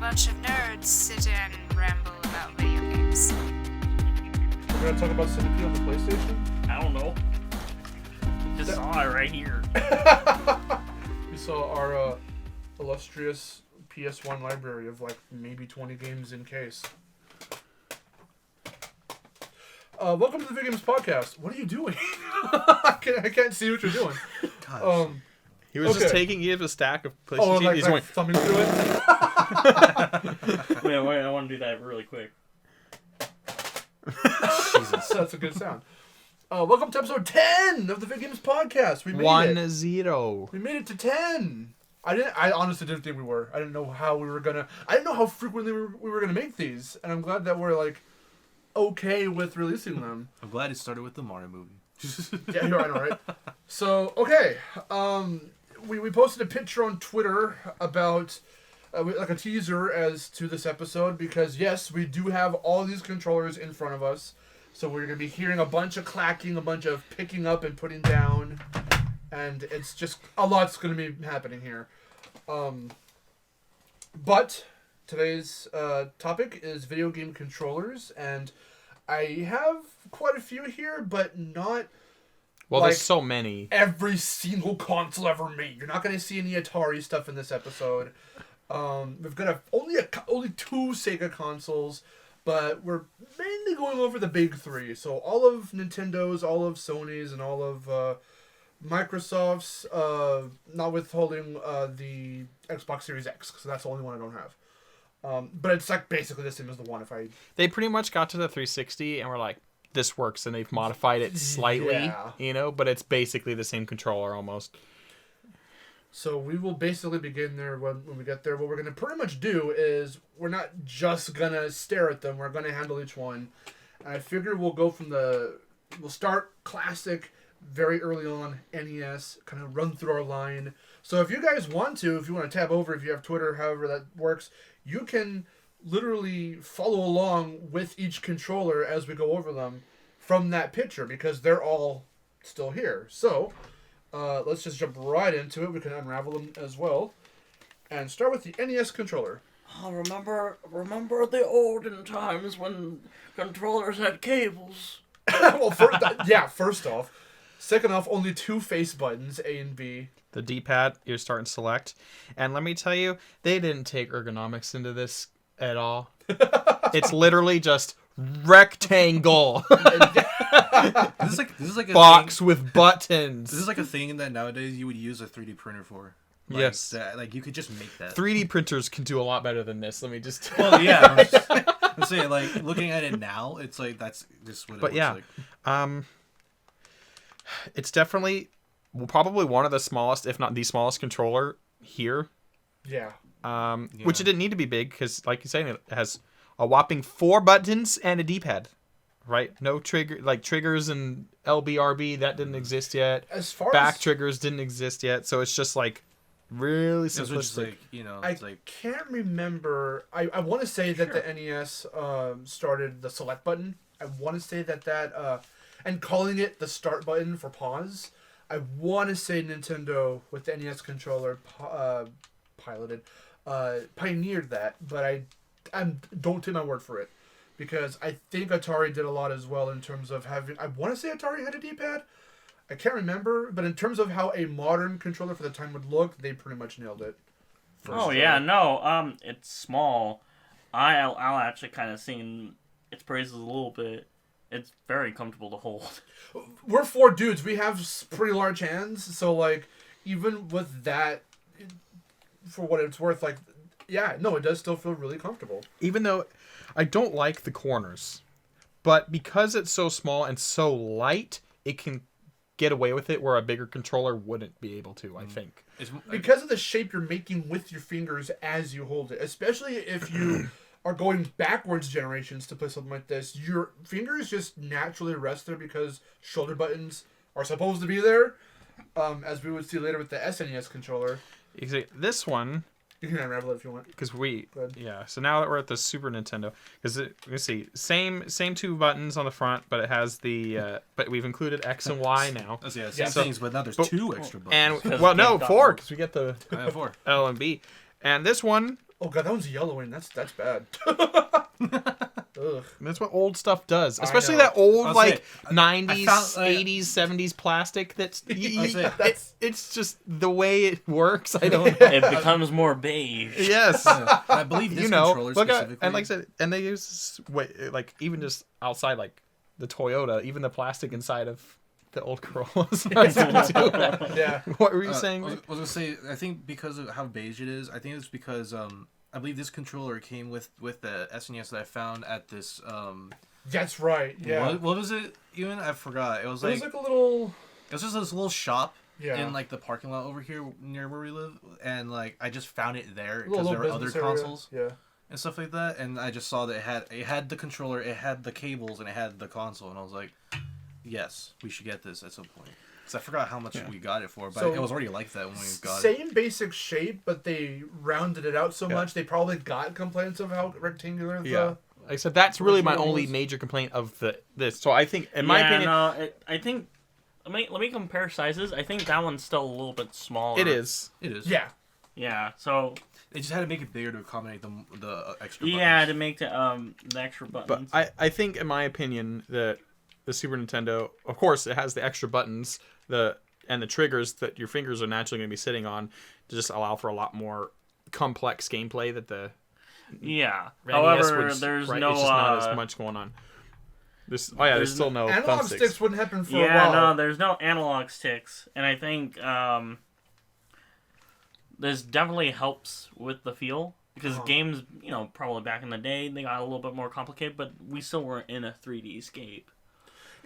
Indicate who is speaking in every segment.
Speaker 1: bunch of nerds sit and ramble about video games.
Speaker 2: We're going to talk about Centipede on the PlayStation?
Speaker 3: I don't know. Just saw it right here.
Speaker 2: We saw our illustrious PS1 library of like maybe 20 games in case. Welcome to the VidGames podcast. What are you doing? I can't see what you're doing.
Speaker 4: Gosh.
Speaker 5: He was just taking you a stack of PlayStation.
Speaker 2: Oh, like,
Speaker 5: He's
Speaker 2: like
Speaker 5: going,
Speaker 2: thumbing through it?
Speaker 3: Wait, I want to do that really quick.
Speaker 2: Jesus, that's a good sound. Welcome to episode 10 of the VidGames podcast. We made it.
Speaker 5: 1-0.
Speaker 2: We made it to 10. I honestly didn't think we were. I didn't know how we were gonna. I didn't know how frequently we were gonna make these, and I'm glad that we're like okay with releasing them.
Speaker 4: I'm glad it started with the Mario movie.
Speaker 2: Yeah, I know, right? So okay, we posted a picture on Twitter about like a teaser as to this episode because yes, we do have all these controllers in front of us, so we're gonna be hearing a bunch of clacking, a bunch of picking up and putting down. And it's just a lot's going to be happening here. But today's topic is video game controllers. And I have quite a few here, but not
Speaker 5: Well,
Speaker 2: like
Speaker 5: there's so many.
Speaker 2: every single console ever made. You're not going to see any Atari stuff in this episode. We've got only two Sega consoles. But we're mainly going over the big three. So all of Nintendo's, all of Sony's, and all of Microsoft's, not withholding the Xbox Series X, because that's the only one I don't have. But it's like basically the same as the one if I...
Speaker 5: They pretty much got to the 360 and were like, this works, and they've modified it slightly, but it's basically the same controller almost.
Speaker 2: So we will basically begin there when we get there. What we're going to pretty much do is we're not just going to stare at them. We're going to handle each one. And I figure we'll go from we'll start classic very early on, NES, kind of run through our line. So if you guys want to, if you want to tab over, if you have Twitter, however that works, you can literally follow along with each controller as we go over them from that picture because they're all still here. So let's just jump right into it. We can unravel them as well. And start with the NES controller.
Speaker 3: Oh, remember the olden times when controllers had cables?
Speaker 2: Well, first off. Second off, only two face buttons, A and B.
Speaker 5: The D-pad, you're starting to select. And let me tell you, they didn't take ergonomics into this at all. It's literally just rectangle.
Speaker 4: This is like a
Speaker 5: box
Speaker 4: thing,
Speaker 5: with buttons.
Speaker 4: This is like a thing that nowadays you would use a 3D printer for. Like,
Speaker 5: yes.
Speaker 4: Like you could just make that.
Speaker 5: 3D printers can do a lot better than this. Let me just...
Speaker 4: Well, yeah. I'm saying, like, looking at it now, it's like, that's just what it looks like.
Speaker 5: It's definitely probably one of the smallest, if not the smallest controller here.
Speaker 2: Yeah.
Speaker 5: Which it didn't need to be big because, like you're saying, it has a whopping 4 buttons and a D-pad. Right? No triggers and LB/RB that didn't exist yet.
Speaker 2: As far
Speaker 5: back
Speaker 2: as
Speaker 5: triggers didn't exist yet, so it's just like really simplistic.
Speaker 4: Just like, it's
Speaker 2: I can't remember. I want to say that the NES started the select button. I want to say that and calling it the start button for pause. I want to say Nintendo with the NES controller pioneered that, but I don't take my word for it. Because I think Atari did a lot as well in terms of having... I want to say Atari had a D-pad. I can't remember. But in terms of how a modern controller for the time would look, they pretty much nailed it.
Speaker 3: It's small. I'll actually kind of sing its praises a little bit. It's very comfortable to hold.
Speaker 2: We're 4 dudes. We have pretty large hands. So, like, even with that, for what it's worth, like... Yeah, no, it does still feel really comfortable.
Speaker 5: Even though I don't like the corners, but because it's so small and so light, it can get away with it where a bigger controller wouldn't be able to, I think.
Speaker 2: Because of the shape you're making with your fingers as you hold it, especially if you are going backwards generations to play something like this, your fingers just naturally rest there because shoulder buttons are supposed to be there, as we would see later with the SNES controller.
Speaker 5: This one...
Speaker 2: You can unravel it if you want.
Speaker 5: So now that we're at the Super Nintendo, because you see same 2 buttons on the front, but it has the but we've included X and Y now.
Speaker 4: Same things, but now there's 2 extra buttons.
Speaker 5: And 4 because we get the
Speaker 4: 4.
Speaker 5: L and B, and this one
Speaker 2: Oh god, that one's yellowing. That's bad. Ugh.
Speaker 5: That's what old stuff does, especially
Speaker 2: know.
Speaker 5: that old
Speaker 4: I'll
Speaker 5: like
Speaker 4: say,
Speaker 5: 90s,
Speaker 4: found,
Speaker 5: 80s, 70s plastic. That's
Speaker 2: That's-
Speaker 5: it's just the way it works. I don't know.
Speaker 3: It becomes more beige.
Speaker 5: Yes.
Speaker 4: I believe this
Speaker 5: You know,
Speaker 4: controller
Speaker 5: look at,
Speaker 4: specifically.
Speaker 5: and like I said, and they use like even just outside like the Toyota, even the plastic inside of the old Corollas.
Speaker 2: Yeah.
Speaker 5: What were you saying?
Speaker 4: I was gonna say, I think because of how beige it is, I think it's because I believe this controller came with the SNES that I found at this
Speaker 2: That's right. Yeah.
Speaker 4: what was it even? I forgot. It was
Speaker 2: It
Speaker 4: like
Speaker 2: was like a little.
Speaker 4: it was just this little shop
Speaker 2: Yeah.
Speaker 4: in like the parking lot over here near where we live, and like I just found it there
Speaker 2: Little
Speaker 4: because there were other
Speaker 2: business area.
Speaker 4: consoles
Speaker 2: Yeah.
Speaker 4: and stuff like that, and I just saw that it had the controller, it had the cables, and it had the console, and I was like, yes, we should get this at some point. Because I forgot how much we got it for, but
Speaker 2: So,
Speaker 4: it was already like that when we got it.
Speaker 2: Same basic shape, but they rounded it out so much they probably got complaints of how rectangular the.
Speaker 5: Yeah. Like I said, that's really my
Speaker 2: original
Speaker 5: only
Speaker 2: was.
Speaker 5: major complaint of this. So I think, in my opinion,
Speaker 3: I think. Let me compare sizes. I think that one's still a little bit smaller.
Speaker 5: it is.
Speaker 4: It is.
Speaker 2: Yeah.
Speaker 3: Yeah. So.
Speaker 4: They just had to make it bigger to accommodate the extra buttons.
Speaker 3: Yeah, to make the extra
Speaker 5: But
Speaker 3: buttons.
Speaker 5: I think, in my opinion, that the Super Nintendo, of course, it has the extra buttons, and the triggers that your fingers are naturally going to be sitting on to just allow for a lot more complex gameplay that the
Speaker 3: Yeah.
Speaker 5: NES
Speaker 3: However,
Speaker 5: would,
Speaker 3: there's
Speaker 5: right,
Speaker 3: no.
Speaker 5: it's just not as much going on. There's still no
Speaker 2: Analog
Speaker 5: thumbsticks.
Speaker 2: sticks wouldn't happen for a
Speaker 3: Yeah,
Speaker 2: while.
Speaker 3: no, there's no analog sticks, and I think this definitely helps with the feel because games, probably back in the day they got a little bit more complicated, but we still weren't in a 3D scape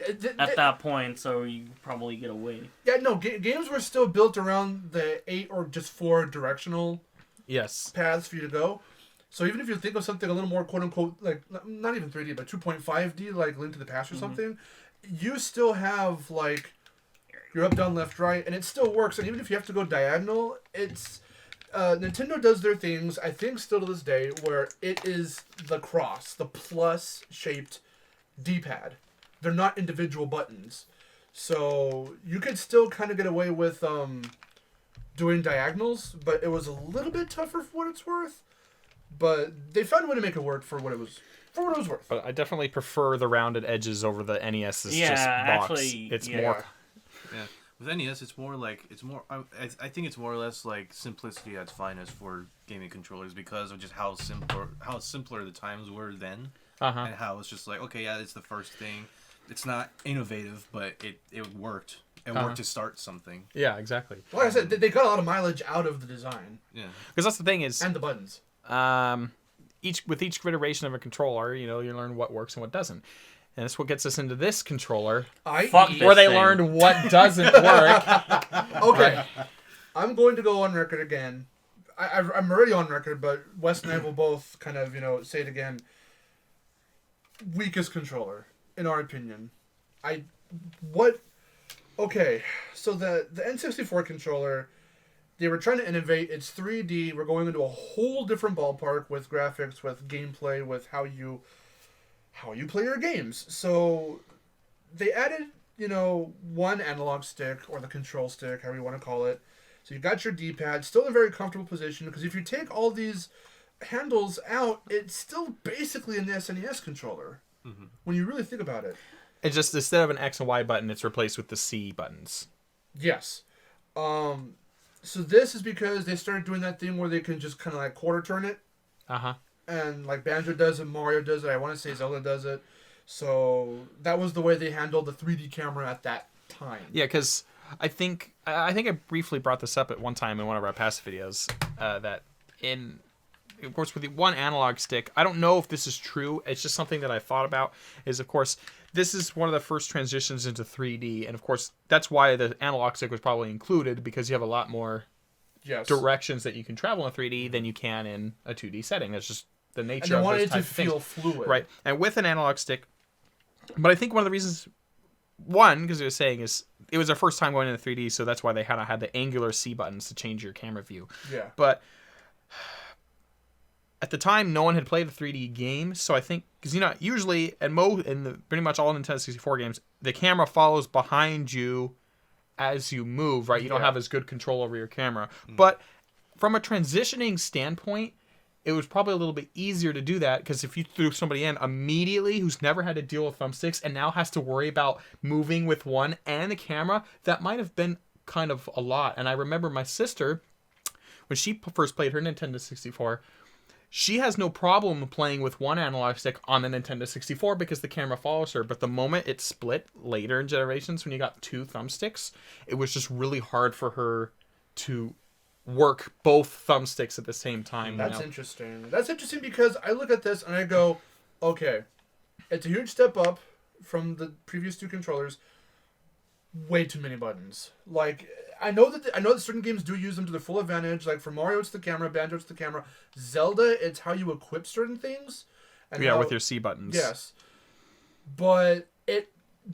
Speaker 3: at that point, so you probably get away.
Speaker 2: Yeah, no, games were still built around the 8 or just 4 directional
Speaker 5: Yes.
Speaker 2: paths for you to go. So even if you think of something a little more quote unquote like not even 3D but 2.5D like Link to the Past or something, you still have like your up, down, left, right, and it still works. And even if you have to go diagonal, it's Nintendo does their things. I think still to this day where it is the cross, the plus shaped D-pad. They're not individual buttons, so you could still kind of get away with doing diagonals, but it was a little bit tougher for what it's worth. But they found a way to make it work for what it was worth.
Speaker 5: But I definitely prefer the rounded edges over the NES's just box.
Speaker 3: Actually,
Speaker 5: it's
Speaker 3: yeah.
Speaker 5: more.
Speaker 4: Yeah. With NES, it's more like I think it's more or less like simplicity at its finest for gaming controllers because of just how simpler the times were then, and how it's just like, okay, yeah, it's the first thing. It's not innovative, but it worked. It worked to start something.
Speaker 5: Yeah, exactly.
Speaker 2: Like I said, they got a lot of mileage out of the design.
Speaker 4: Yeah.
Speaker 5: Because that's the thing is,
Speaker 2: And the buttons.
Speaker 5: with each iteration of a controller, you learn what works and what doesn't. And that's what gets us into this controller,
Speaker 3: Fuck this
Speaker 5: where they
Speaker 3: thing.
Speaker 5: learned what doesn't work.
Speaker 2: Okay. I'm going to go on record again. I'm already on record, but Wes and I will both kind of, say it again. Weakest controller, in our opinion. Okay, so the N64 controller, they were trying to innovate. It's 3D. We're going into a whole different ballpark with graphics, with gameplay, with how you play your games. So they added, one analog stick or the control stick, however you want to call it. So you got your D-pad, still in a very comfortable position because if you take all these handles out, it's still basically an SNES controller when you really think about it.
Speaker 5: It's just instead of an X and Y button, it's replaced with the C buttons.
Speaker 2: Yes. So this is because they started doing that thing where they can just kind of like quarter turn it. And like Banjo does it, Mario does it, I want to say Zelda does it. So that was the way they handled the 3D camera at that time.
Speaker 5: Yeah, because I think I briefly brought this up at one time in one of our past videos, that of course, with the one analog stick, I don't know if this is true. It's just something that I thought about. Is, of course, this is one of the first transitions into 3D, and of course, that's why the analog stick was probably included, because you have a lot more directions that you can travel in 3D than you can in a 2D setting. That's just the nature of those
Speaker 2: wanted it to
Speaker 5: types of things.
Speaker 2: feel fluid,
Speaker 5: right? And with an analog stick, but I think one of the reasons, because it was saying is it was their first time going into 3D, so that's why they kind of had the angular C buttons to change your camera view.
Speaker 2: Yeah,
Speaker 5: but at the time, no one had played a 3D game, so I think because usually in pretty much all Nintendo 64 games, the camera follows behind you as you move, right? You don't have as good control over your camera. But from a transitioning standpoint, it was probably a little bit easier to do that because if you threw somebody in immediately who's never had to deal with thumbsticks and now has to worry about moving with one and the camera, that might have been kind of a lot. And I remember my sister, when she first played her Nintendo 64, she has no problem playing with one analog stick on the Nintendo 64 because the camera follows her. But the moment it split later in generations, when you got two thumbsticks, it was just really hard for her to work both thumbsticks at the same time.
Speaker 2: That's interesting. That's interesting because I look at this and I go, okay, it's a huge step up from the previous two controllers. Way too many buttons. Like, I know that certain games do use them to their full advantage. Like for Mario, it's the camera. Banjo, it's the camera. Zelda, it's how you equip certain things. And
Speaker 5: with your C buttons.
Speaker 2: Yes, but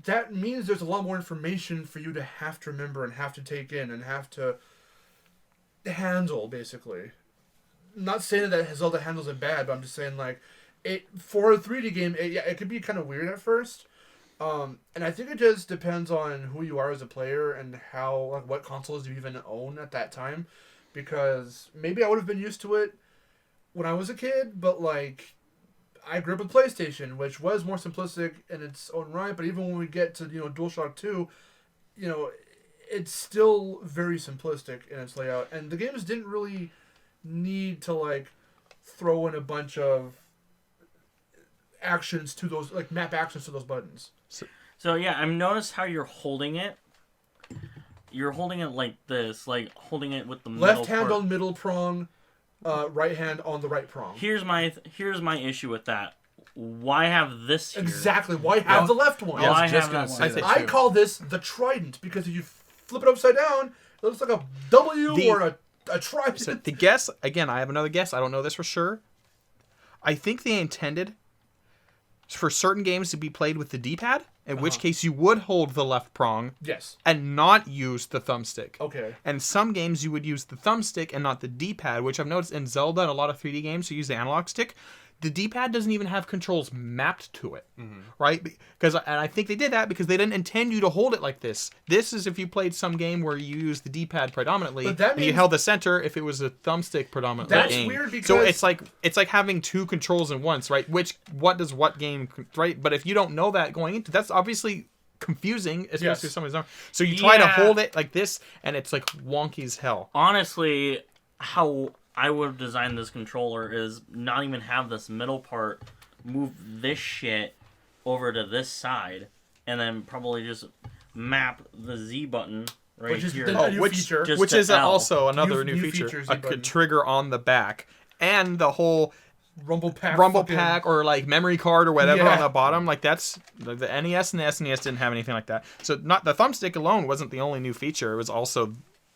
Speaker 2: that means there's a lot more information for you to have to remember and have to take in and have to handle, basically. Not saying that Zelda handles it bad, but I'm just saying like for a 3D game, it could be kind of weird at first. And I think it just depends on who you are as a player and what consoles you even own at that time, because maybe I would have been used to it when I was a kid, but like I grew up with PlayStation, which was more simplistic in its own right. But even when we get to DualShock 2, it's still very simplistic in its layout, and the games didn't really need to like throw in a bunch of actions to those, like map actions to those buttons.
Speaker 3: So yeah, I've noticed how you're holding it. You're holding it like this, like holding it with the
Speaker 2: left hand on middle prong, right hand on the right prong.
Speaker 3: Here's my issue with that. Why have this here?
Speaker 2: Exactly. Why have the left one?
Speaker 3: Yeah, I just gonna say that
Speaker 2: I call this the trident because if you flip it upside down, it looks like a W or a trident.
Speaker 5: So the guess, again, I have another guess. I don't know this for sure. I think they intended for certain games to be played with the D-pad, in which case you would hold the left prong.
Speaker 2: Yes.
Speaker 5: And not use the thumbstick.
Speaker 2: Okay.
Speaker 5: And some games you would use the thumbstick and not the D-pad, which I've noticed in Zelda and a lot of 3D games you use the analog stick. The D-pad doesn't even have controls mapped to it, right? And I think they did that because they didn't intend you to hold it like this. This is if you played some game where you use the D-pad predominantly, and you held the center if it was a thumbstick predominantly.
Speaker 2: That's weird because...
Speaker 5: So it's like having two controls in once, right? What does what game, right? But if you don't know that going into, that's obviously confusing, especially if somebody's not. So you try to hold it like this, and it's like wonky as hell.
Speaker 3: Honestly, how I would have designed this controller is not even have this middle part, move this shit over to this side, and then probably just map the Z button right here.
Speaker 5: Which is also another new feature. A trigger on the back, and the whole
Speaker 2: rumble pack
Speaker 5: or like memory card or whatever on the bottom. Like that's the NES and the SNES didn't have anything like that. So not the thumbstick alone wasn't the only new feature. It was also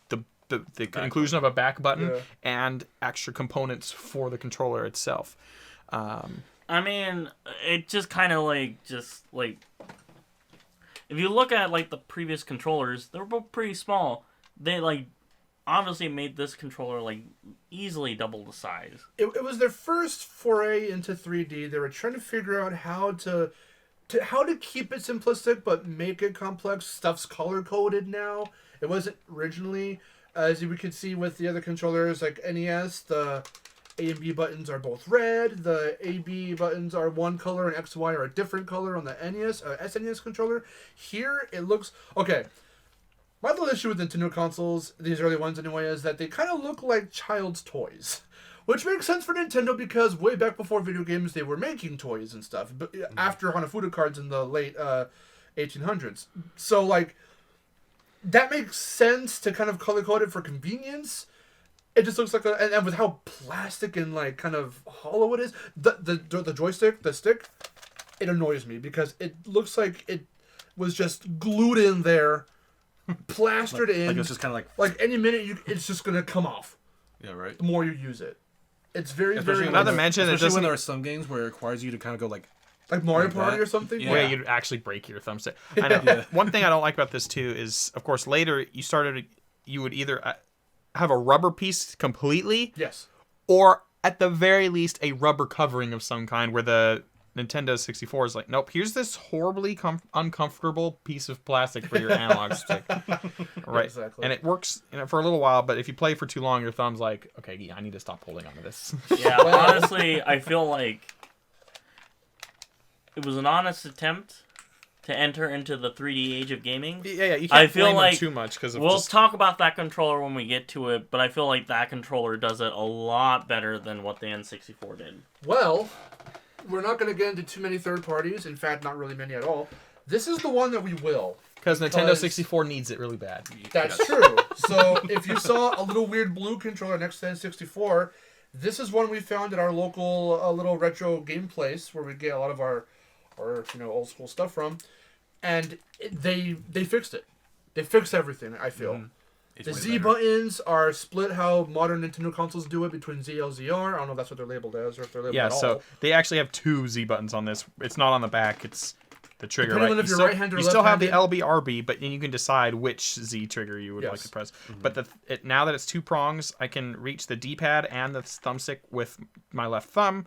Speaker 5: the inclusion of a back button and extra components for the controller itself.
Speaker 3: I mean, it just kind of like if you look at like the previous controllers, they were both pretty small. They like obviously made this controller like easily double the size.
Speaker 2: It was their first foray into 3D. They were trying to figure out how to keep it simplistic but make it complex. Stuff's color coded now. It wasn't originally. As we can see with the other controllers like NES, the A and B buttons are both red. The AB buttons are one color and X, Y are a different color on the SNES controller. Here it looks... Okay, my little issue with Nintendo consoles, these early ones anyway, is that they kind of look like child's toys. Which makes sense for Nintendo because way back before video games, they were making toys and stuff. But after Hanafuda cards in the late 1800s. So, like... That makes sense to kind of color code it for convenience. It just looks like and with how plastic and like kind of hollow it is, the joystick, the stick, it annoys me because it looks like it was just glued in there, plastered in.
Speaker 4: Like it's just kind of
Speaker 2: like any minute it's just gonna come off.
Speaker 4: Yeah, right.
Speaker 2: The more you use it, it's very
Speaker 5: not to mention
Speaker 4: especially when there are some games where it requires you to kind of go like
Speaker 2: Mario Party or something?
Speaker 5: Yeah, you'd actually break your thumbstick. I know. One thing I don't like about this, too, is, of course, later you would either have a rubber piece completely.
Speaker 2: Yes.
Speaker 5: Or, at the very least, a rubber covering of some kind where the Nintendo 64 is like, nope, here's this horribly uncomfortable piece of plastic for your analog stick. Right.
Speaker 2: Exactly.
Speaker 5: And it works for a little while, but if you play for too long, your thumb's like, okay, yeah, I need to stop holding onto this.
Speaker 3: Yeah, honestly, I feel like it was an honest attempt to enter into the 3D age of gaming.
Speaker 5: Yeah, you can't blame them too much because
Speaker 3: we'll talk about that controller when we get to it, but I feel like that controller does it a lot better than what the N64 did.
Speaker 2: Well, we're not going to get into too many third parties. In fact, not really many at all. This is the one that we will.
Speaker 5: Because Nintendo 64 needs it really bad.
Speaker 2: That's true. So if you saw a little weird blue controller next to the N64, this is one we found at our local little retro game place where we get a lot of our old school stuff from, and they fixed it. They fixed everything. I feel. Mm-hmm. The Z buttons are split how modern Nintendo consoles do it between ZL, ZR. I don't know if that's what they're labeled as or if they're labeled at all.
Speaker 5: Yeah, so they actually have 2 Z buttons on this. It's not on the back. It's the trigger.
Speaker 2: Depending on if you're right-handed or
Speaker 5: you still have the LB, RB, but then you can decide which Z trigger you would like to press. Mm-hmm. But now that it's 2 prongs, I can reach the D-pad and the thumbstick with my left thumb.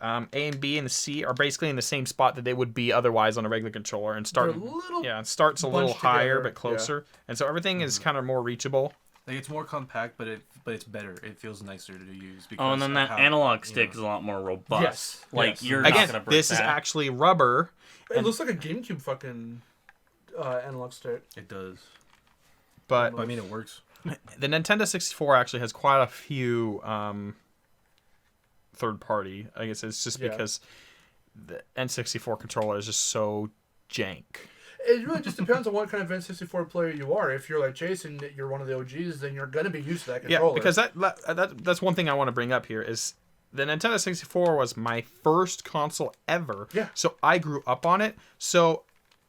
Speaker 5: A and B and C are basically in the same spot that they would be otherwise on a regular controller, and it starts a little higher but closer, and so everything is kind of more reachable.
Speaker 4: Like it's more compact, but it's better. It feels nicer to use.
Speaker 3: Because and then that analog stick is a lot more robust.
Speaker 2: Yes.
Speaker 3: Like you're
Speaker 5: again,
Speaker 3: not gonna break
Speaker 5: this is actually rubber.
Speaker 2: It looks like a GameCube fucking analog stick.
Speaker 4: It does.
Speaker 5: But
Speaker 4: I mean, it works.
Speaker 5: The Nintendo 64 actually has quite a few third party. I guess it's just because the N64 controller is just so jank.
Speaker 2: It really just depends on what kind of N64 player you are. If you're like Jason, you're one of the OGs, then you're gonna be used to that controller.
Speaker 5: Yeah, because that's one thing I want to bring up here is the Nintendo 64 was my first console ever.
Speaker 2: Yeah.
Speaker 5: So I grew up on it. So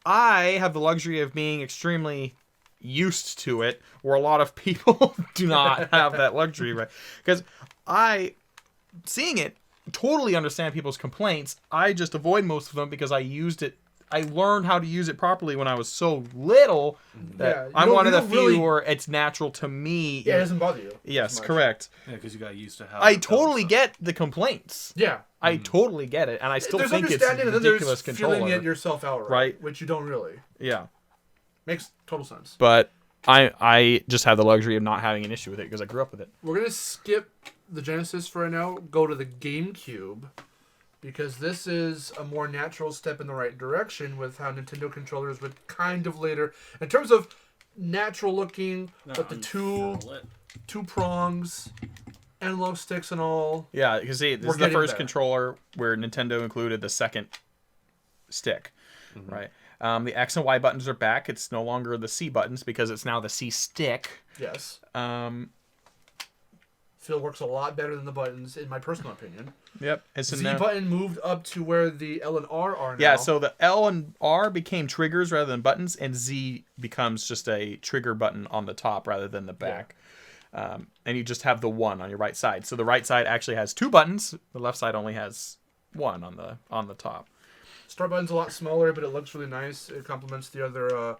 Speaker 5: I have the luxury of being extremely used to it, where a lot of people do not have that luxury, right? Because seeing it, totally understand people's complaints. I just avoid most of them because I used it. I learned how to use it properly when I was so little that I'm one of the few where it's natural to me.
Speaker 2: Yeah, it doesn't bother you.
Speaker 5: Yes, correct.
Speaker 4: Yeah, because you got used to how.
Speaker 5: I totally get the complaints.
Speaker 2: Yeah.
Speaker 5: I totally get it, and I still think it's a ridiculous controller.
Speaker 2: Feeling it yourself outright, right? Which you don't really.
Speaker 5: Yeah.
Speaker 2: Makes total sense.
Speaker 5: But I just have the luxury of not having an issue with it because I grew up with it.
Speaker 2: We're going to skip the Genesis for right now, go to the GameCube, because this is a more natural step in the right direction with how Nintendo controllers would kind of later, in terms of natural looking, but the two prongs, analog sticks and all.
Speaker 5: Yeah, because this is the first controller where Nintendo included the second stick, right? The X and Y buttons are back. It's no longer the C buttons because it's now the C stick.
Speaker 2: Yes. Feel works a lot better than the buttons, in my personal opinion.
Speaker 5: Yep.
Speaker 2: Z button moved up to where the L and R are now.
Speaker 5: Yeah, so the L and R became triggers rather than buttons, and Z becomes just a trigger button on the top rather than the back. Yeah. And you just have the one on your right side. So the right side actually has 2 buttons. The left side only has 1 on the top.
Speaker 2: Start button's a lot smaller, but it looks really nice. It complements the other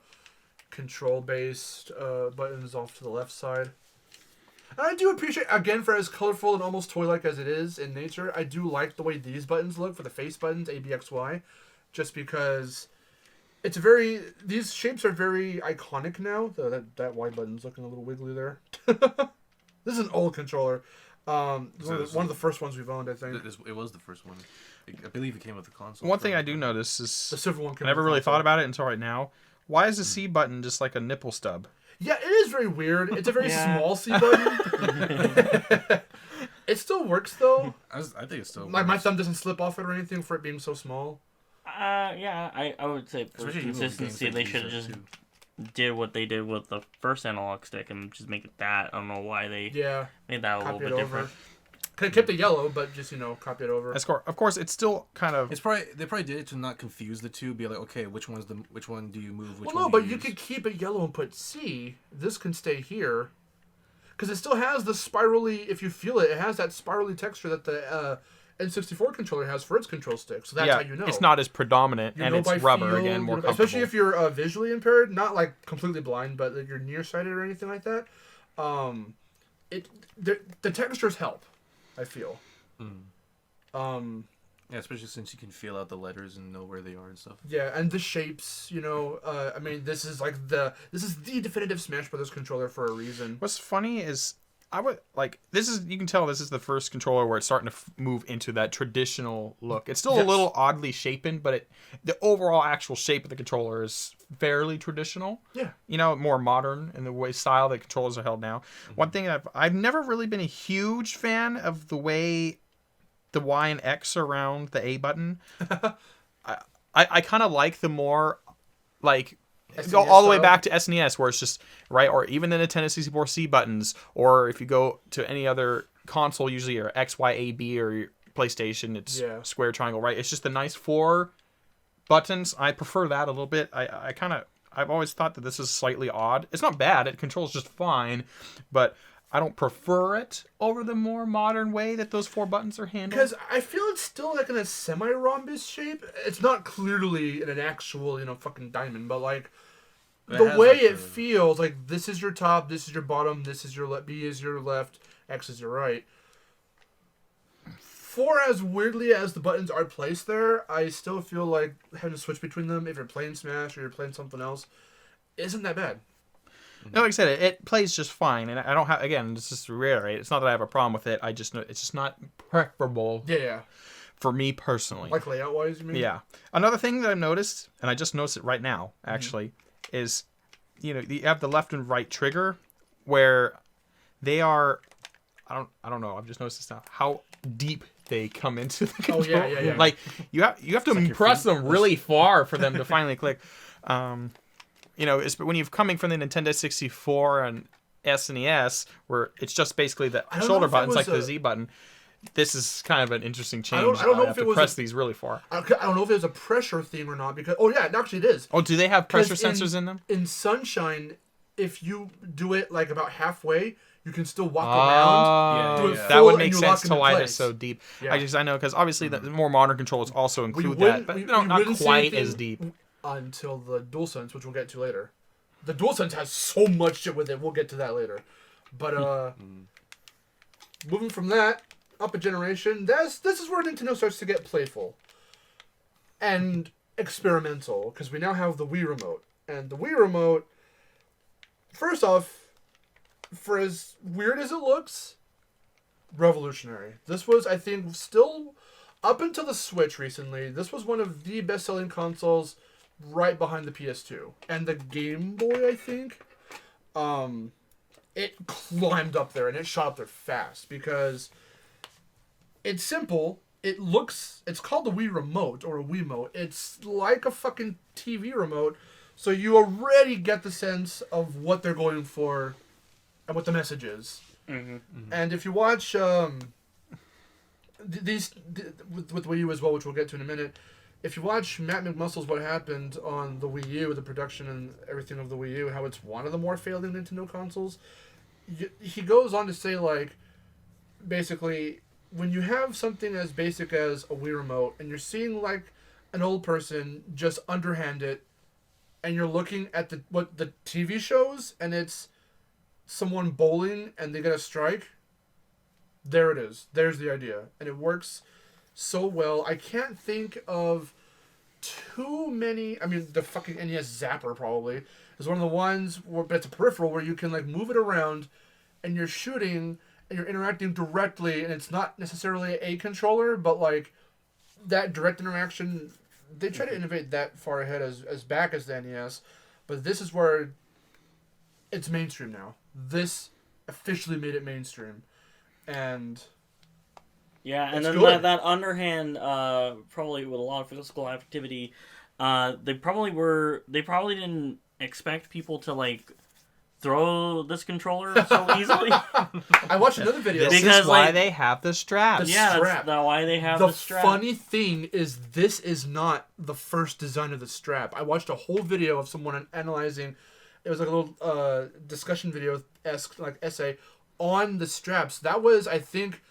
Speaker 2: control-based buttons off to the left side. And I do appreciate, again, for as colorful and almost toy-like as it is in nature, I do like the way these buttons look for the face buttons, A, B, X, Y, just because these shapes are very iconic now. That Y button's looking a little wiggly there. This is an old controller. One of the first ones we've owned, I think.
Speaker 4: It was the first one. I believe it came with the console.
Speaker 5: One thing I do notice is
Speaker 2: the silver one.
Speaker 5: I never really thought about it until right now. Why is the C button just like a nipple stub?
Speaker 2: Yeah, it is very weird. It's a very small C button. It still works though.
Speaker 4: I think it still works.
Speaker 2: My thumb doesn't slip off it or anything for it being so small.
Speaker 3: Yeah, I would say for consistency they should have just did what they did with the first analog stick and just make it that. I don't know why they made that a little bit different.
Speaker 2: Could have kept the yellow, but just, copy it over.
Speaker 5: Of course, it's still kind of...
Speaker 4: They probably did it to not confuse the two. Be like, okay, which one do you move?
Speaker 2: You could keep it yellow and put C. This can stay here. Because it still has the spirally, if you feel it, it has that spirally texture that the N64 controller has for its control stick. So that's how you know.
Speaker 5: It's not as predominant, and it's rubber, again, more comfortable.
Speaker 2: Especially if you're visually impaired, not like completely blind, but you're nearsighted or anything like that. The textures help. I feel.
Speaker 4: Yeah, especially since you can feel out the letters and know where they are and stuff.
Speaker 2: Yeah, and the shapes, I mean, this is the definitive Smash Brothers controller for a reason.
Speaker 5: What's funny is you can tell this is the first controller where it's starting to move into that traditional look. It's still a little oddly shapen, but the overall actual shape of the controller is fairly traditional.
Speaker 2: Yeah.
Speaker 5: More modern in the way style that controllers are held now. Mm-hmm. One thing I've never really been a huge fan of the way the Y and X around the A button. I kind of like the more like go all the way back to SNES where it's just right, or even the Nintendo 64 C buttons, or if you go to any other console, usually your X, Y, A, B, or your PlayStation, it's square, triangle, right? It's just the nice 4 buttons. I prefer that a little bit. I've always thought that this is slightly odd. It's not bad. It controls just fine, but I don't prefer it over the more modern way that those 4 buttons are handled.
Speaker 2: Because I feel it's still like in a semi-rhombus shape. It's not clearly in an actual, fucking diamond, but like the way it feels, like this is your top, this is your bottom, this is your left, B is your left, X is your right. For as weirdly as the buttons are placed there, I still feel like having to switch between them if you're playing Smash or you're playing something else isn't that bad.
Speaker 5: No, like I said, it plays just fine, and I don't have. Again, just to reiterate, it's not that I have a problem with it. I just know it's just not preferable.
Speaker 2: Yeah.
Speaker 5: For me personally.
Speaker 2: Like layout wise, you mean?
Speaker 5: Yeah. Another thing that I've noticed, and I just noticed it right now, actually, is you have the left and right trigger, where they are. I don't know. I've just noticed this now. How deep they come into the control.
Speaker 2: Oh yeah.
Speaker 5: Like you have to press them really far for them to finally click. It's when you're coming from the Nintendo 64 and SNES, where it's just basically the shoulder buttons, like the Z button. This is kind of an interesting change.
Speaker 2: I don't know
Speaker 5: if
Speaker 2: if
Speaker 5: it
Speaker 2: was
Speaker 5: press these really far.
Speaker 2: I don't know if it was a pressure thing or not because actually it is.
Speaker 5: Oh, do they have pressure sensors in them?
Speaker 2: In Sunshine, if you do it like about halfway, you can still walk around.
Speaker 5: That would make sense to why they're so deep.
Speaker 2: Yeah.
Speaker 5: I know because obviously the more modern controls also include that, but not quite as deep.
Speaker 2: Until the DualSense, which we'll get to later. The DualSense has so much shit with it. We'll get to that later. But moving from that up a generation, this is where Nintendo starts to get playful and experimental because we now have the Wii Remote. And the Wii Remote, first off, for as weird as it looks, revolutionary. This was, I think, still up until the Switch recently, this was one of the best-selling consoles right behind the PS2 and the Game Boy, I think. It climbed up there and it shot up there fast because it's simple. It's called the Wii Remote or a Wiimote. It's like a fucking TV remote, so you already get the sense of what they're going for and what the message is. Mm-hmm. And if you watch with Wii U as well, which we'll get to in a minute. If you watch Matt McMuscle's What Happened on the Wii U, the production and everything of the Wii U, how it's one of the more failing Nintendo consoles, he goes on to say, like, basically, when you have something as basic as a Wii Remote, and you're seeing, like, an old person just underhand it, and you're looking at the TV shows, and it's someone bowling, and they get a strike, there it is. There's the idea. And it works so well. I can't think of too many. I mean, the fucking NES Zapper probably is one of the ones but it's a peripheral where you can like move it around and you're shooting and you're interacting directly, and it's not necessarily a controller, but like that direct interaction. They try to innovate that far ahead as back as the NES, but this is where it's mainstream now. This officially made it mainstream, and
Speaker 3: yeah, and then that underhand, probably with a lot of physical activity, they probably didn't expect people to like throw this controller so easily.
Speaker 2: I watched another video.
Speaker 5: This is why they have the strap.
Speaker 3: That's why they have the strap.
Speaker 2: The funny thing is, this is not the first design of the strap. I watched a whole video of someone analyzing. It was like a little discussion video-esque like essay on the straps. That was, I think,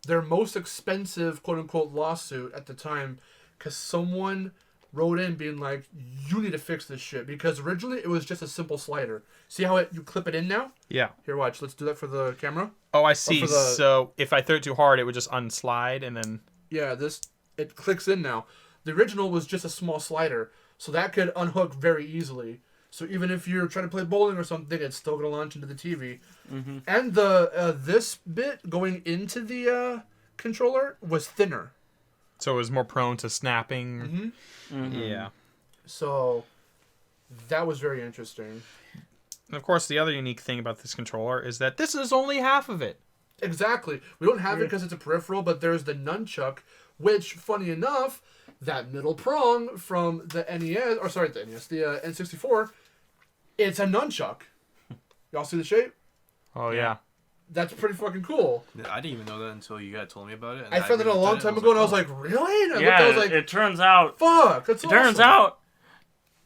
Speaker 2: their most expensive quote-unquote lawsuit at the time, because someone wrote in being like, you need to fix this shit, because originally it was just a simple slider. See how you clip it in now?
Speaker 5: Yeah.
Speaker 2: Here, watch. Let's do that for the camera.
Speaker 5: Oh, I see. So if I threw it too hard, it would just unslide and then...
Speaker 2: Yeah, this it clicks in now. The original was just a small slider, so that could unhook very easily. So even if you're trying to play bowling or something, it's still going to launch into the TV.
Speaker 3: Mm-hmm.
Speaker 2: And the this bit going into the controller was thinner.
Speaker 5: So it was more prone to snapping.
Speaker 2: Mm-hmm.
Speaker 3: Mm-hmm.
Speaker 5: Yeah.
Speaker 2: So that was very interesting.
Speaker 5: And of course, the other unique thing about this controller is that this is only half of it.
Speaker 2: Exactly. We don't have it because it's a peripheral, but there's the nunchuck, which, funny enough, that middle prong from the NES, or sorry, the NES, the N64, it's a nunchuck. Y'all see the shape?
Speaker 5: Oh, yeah.
Speaker 2: That's pretty fucking cool.
Speaker 4: I didn't even know that until you guys told me about it. And
Speaker 2: I found it a long time ago, and I was like, really? And I
Speaker 3: Yeah,
Speaker 2: looked, I was like,
Speaker 3: it turns out.
Speaker 2: fuck, that's awesome.
Speaker 3: Turns out.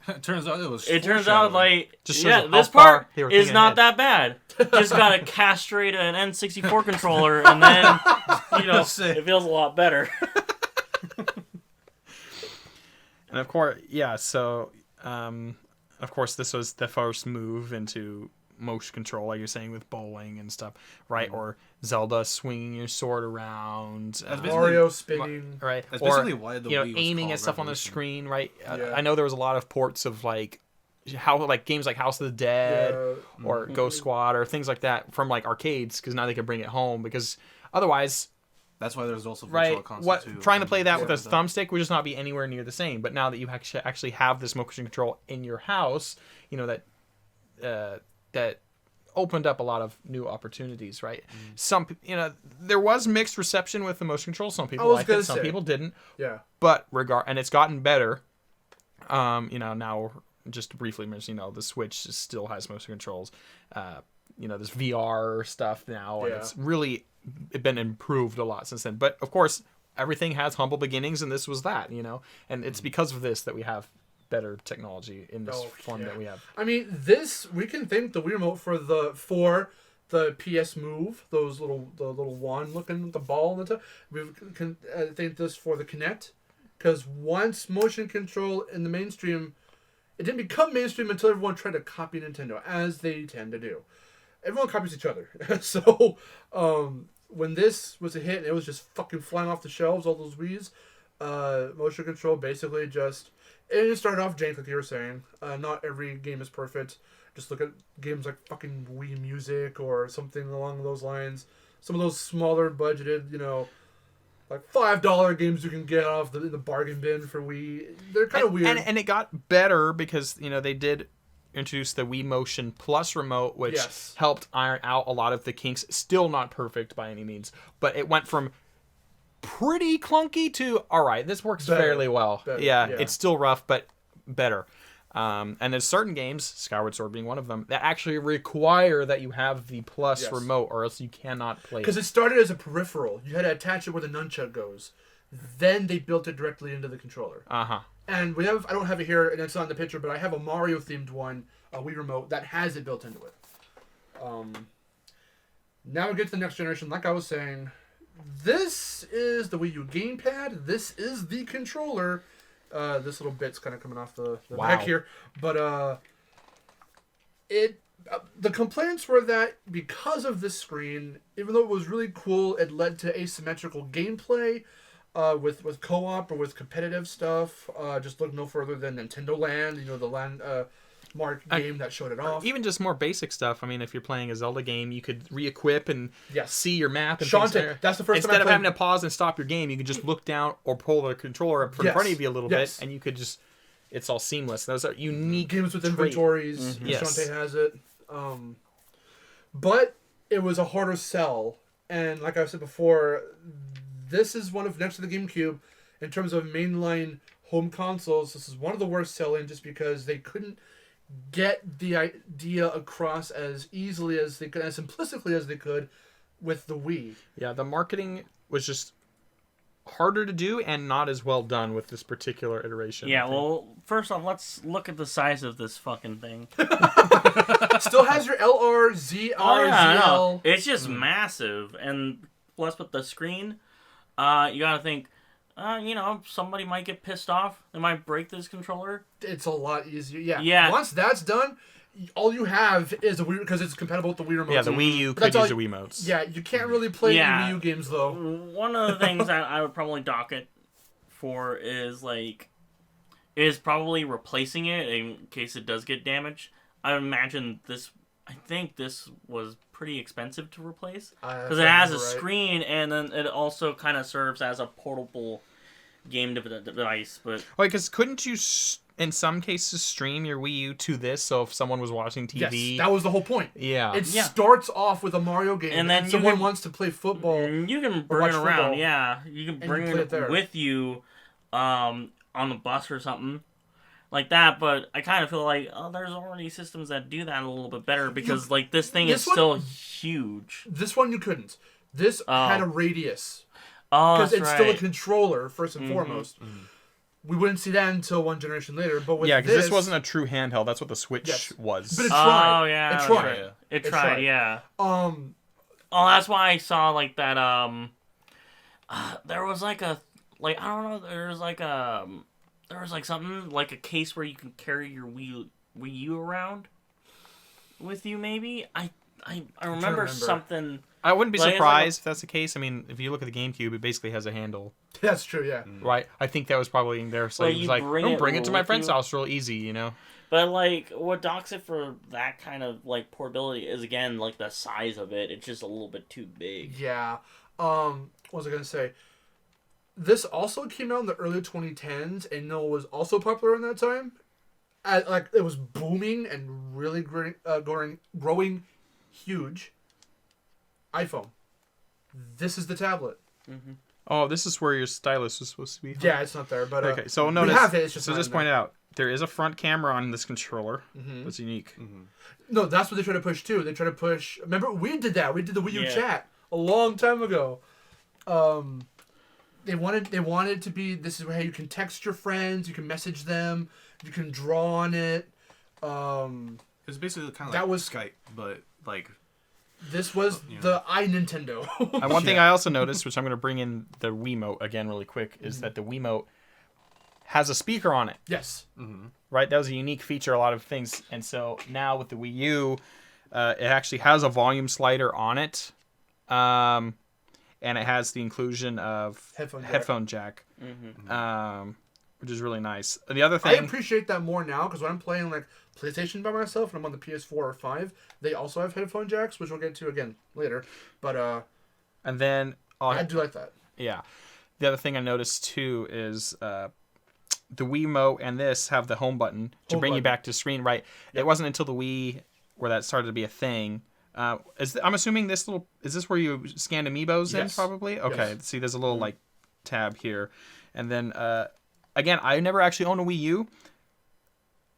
Speaker 4: it turns out it was.
Speaker 3: It turns out like
Speaker 5: Just shows how
Speaker 3: this
Speaker 5: far
Speaker 3: part
Speaker 5: they were
Speaker 3: is
Speaker 5: thinking
Speaker 3: not
Speaker 5: ahead.
Speaker 3: that bad. Just gotta castrate an N64 controller, and then it feels a lot better.
Speaker 5: And of course, yeah, so, of course, this was the first move into motion control, like you're saying, with bowling and stuff, right? Or Zelda swinging your sword around.
Speaker 2: Mario spinning.
Speaker 5: Right?
Speaker 4: That's
Speaker 5: or,
Speaker 4: basically why the
Speaker 5: you know,
Speaker 4: Wii was
Speaker 5: aiming
Speaker 4: called
Speaker 5: at stuff on the
Speaker 4: Revolution.
Speaker 5: screen, right?
Speaker 2: Yeah.
Speaker 5: I know there was a lot of ports of, like, games like House of the Dead or Ghost Squad or things like that from, like, arcades, because now they can bring it home, because otherwise...
Speaker 4: That's why there's also Virtual Console 2.
Speaker 5: Trying to play that with a
Speaker 4: Yeah.
Speaker 5: thumbstick would just not be anywhere near the same. But now that you actually have this motion control in your house, you know that opened up a lot of new opportunities, right? Some, there was mixed reception with the motion control. Some people liked it, some people didn't.
Speaker 2: Yeah.
Speaker 5: But and it's gotten better. Now just to briefly mention, the Switch still has motion controls. There's VR stuff now, and it's really been improved a lot since then. But of course, everything has humble beginnings, and this was that, and it's because of this that we have better technology in this form that we have.
Speaker 2: I mean, we can thank the Wii Remote for the PS Move, the little wand looking with the ball on the top. We can thank this for the Kinect, because once motion control in the mainstream, it didn't become mainstream until everyone tried to copy Nintendo, as they tend to do. Everyone copies each other. So, when this was a hit and it was just fucking flying off the shelves, all those Wiis, motion control basically it started off jank, like you were saying. Not every game is perfect. Just look at games like fucking Wii Music or something along those lines. Some of those smaller budgeted, like $5 games you can get off the bargain bin for Wii. They're kind of weird.
Speaker 5: And it got better because, they did introduce the Wii Motion Plus remote, which helped iron out a lot of the kinks. Still not perfect by any means, but it went from pretty clunky to, all right, this works fairly well. Yeah, it's still rough, but better. And there's certain games, Skyward Sword being one of them, that actually require that you have the Plus remote, or else you cannot play it.
Speaker 2: Because it started as a peripheral. You had to attach it where the nunchuck goes. Then they built it directly into the controller.
Speaker 5: Uh-huh.
Speaker 2: And I don't have it here, and it's not in the picture, but I have a Mario-themed one, a Wii Remote, that has it built into it. Now we get to the next generation. Like I was saying, this is the Wii U gamepad. This is the controller. This little bit's kind of coming off the back here. But the complaints were that because of this screen, even though it was really cool, it led to asymmetrical gameplay. With co-op or with competitive stuff, just look no further than Nintendo Land, the Land Marc game that showed it off.
Speaker 5: Even just more basic stuff. I mean, if you're playing a Zelda game, you could re-equip and see your map. And
Speaker 2: Shantae, that's the first time I
Speaker 5: Instead of
Speaker 2: played...
Speaker 5: having to pause and stop your game, you could just look down or pull the controller up in front of you a little bit, and you could just... It's all seamless. Those are unique
Speaker 2: games with inventories.
Speaker 5: Yes.
Speaker 2: Shantae has it. But it was a harder sell. And like I said before... This is one of, next to the GameCube, in terms of mainline home consoles, this is one of the worst selling just because they couldn't get the idea across as easily as they could, as simplistically as they could with the Wii.
Speaker 5: Yeah, the marketing was just harder to do and not as well done with this particular iteration.
Speaker 3: Yeah, well, first off, let's look at the size of this fucking thing.
Speaker 2: Still has your LR, ZR, ZL.
Speaker 3: It's just massive, and plus with the screen... you gotta think, somebody might get pissed off. They might break this controller.
Speaker 2: It's a lot easier.
Speaker 3: Yeah.
Speaker 2: Once that's done, all you have is a Wii, because it's compatible with the Wii Remote.
Speaker 5: Yeah, the Wii U could use the Wiimotes.
Speaker 2: Yeah, you can't really play any Wii U games, though.
Speaker 3: One of the things I would probably dock it for is probably replacing it in case it does get damaged. I imagine this. I think this was pretty expensive to replace because it has a screen, and then it also kind of serves as a portable game device. But
Speaker 5: because couldn't you in some cases stream your Wii U to this? So if someone was watching TV,
Speaker 2: yes, that was the whole point.
Speaker 5: Yeah,
Speaker 2: it starts off with a Mario game, and then someone wants to play football.
Speaker 3: You can bring it around. Football, yeah, you can bring it with you on the bus or something like that. But I kind of feel like there's already systems that do that a little bit better because this thing is still huge.
Speaker 2: This one you couldn't. This had a radius.
Speaker 3: Because
Speaker 2: it's still a controller first and foremost. Mm-hmm. We wouldn't see that until one generation later. But with
Speaker 5: because this wasn't a true handheld. That's what the Switch was.
Speaker 2: But it tried.
Speaker 3: Oh yeah,
Speaker 2: it tried.
Speaker 3: Right. It tried. Yeah. That's why I saw that. There was I don't know. There was something like a case where you can carry your Wii U around with you. Maybe I remember something.
Speaker 5: I wouldn't be surprised if that's the case. I mean, if you look at the GameCube, it basically has a handle.
Speaker 2: That's true, yeah.
Speaker 5: Right? I think that was probably in there. So it was bring it to my friend's house real easy, you know?
Speaker 3: But, what docks it for that kind of, portability is, again, the size of it. It's just a little bit too big.
Speaker 2: Yeah. What was I going to say? This also came out in the early 2010s, and was also popular in that time. It was booming and really growing huge. iPhone. This is the tablet.
Speaker 3: Mm-hmm.
Speaker 5: Oh, this is where your stylus is supposed to be.
Speaker 2: Yeah, it's not there, but
Speaker 5: okay. So notice.
Speaker 2: We have it. It's just
Speaker 5: just point out there is a front camera on this controller.
Speaker 2: Mm-hmm.
Speaker 5: That's unique.
Speaker 2: Mm-hmm. No, that's what they try to push too. They try to push. Remember, we did that. We did the Wii U chat a long time ago. They wanted to be. This is how you can text your friends. You can message them. You can draw on it.
Speaker 4: It's basically kind of like Skype, but
Speaker 2: This was the iNintendo.
Speaker 5: And one thing I also noticed, which I'm going to bring in the Wiimote again really quick, is that the Wiimote has a speaker on it.
Speaker 2: Yes.
Speaker 5: Mm-hmm. Right? That was a unique feature, a lot of things. And so now with the Wii U, it actually has a volume slider on it. And it has the inclusion of headphone jack.
Speaker 3: Mm-hmm.
Speaker 5: Which is really nice. The other thing...
Speaker 2: I appreciate that more now, because when I'm playing PlayStation by myself and I'm on the PS4 or 5, they also have headphone jacks, which we'll get to again later. But
Speaker 5: and then
Speaker 2: I do like that.
Speaker 5: Yeah. The other thing I noticed too is the Wiimote and this have the home button to bring you back to screen. Right. Yep. It wasn't until the Wii where that started to be a thing. I'm assuming is this where you scan amiibos in probably? Okay. Yes. See, there's a little tab here, and then again, I never actually owned a Wii U.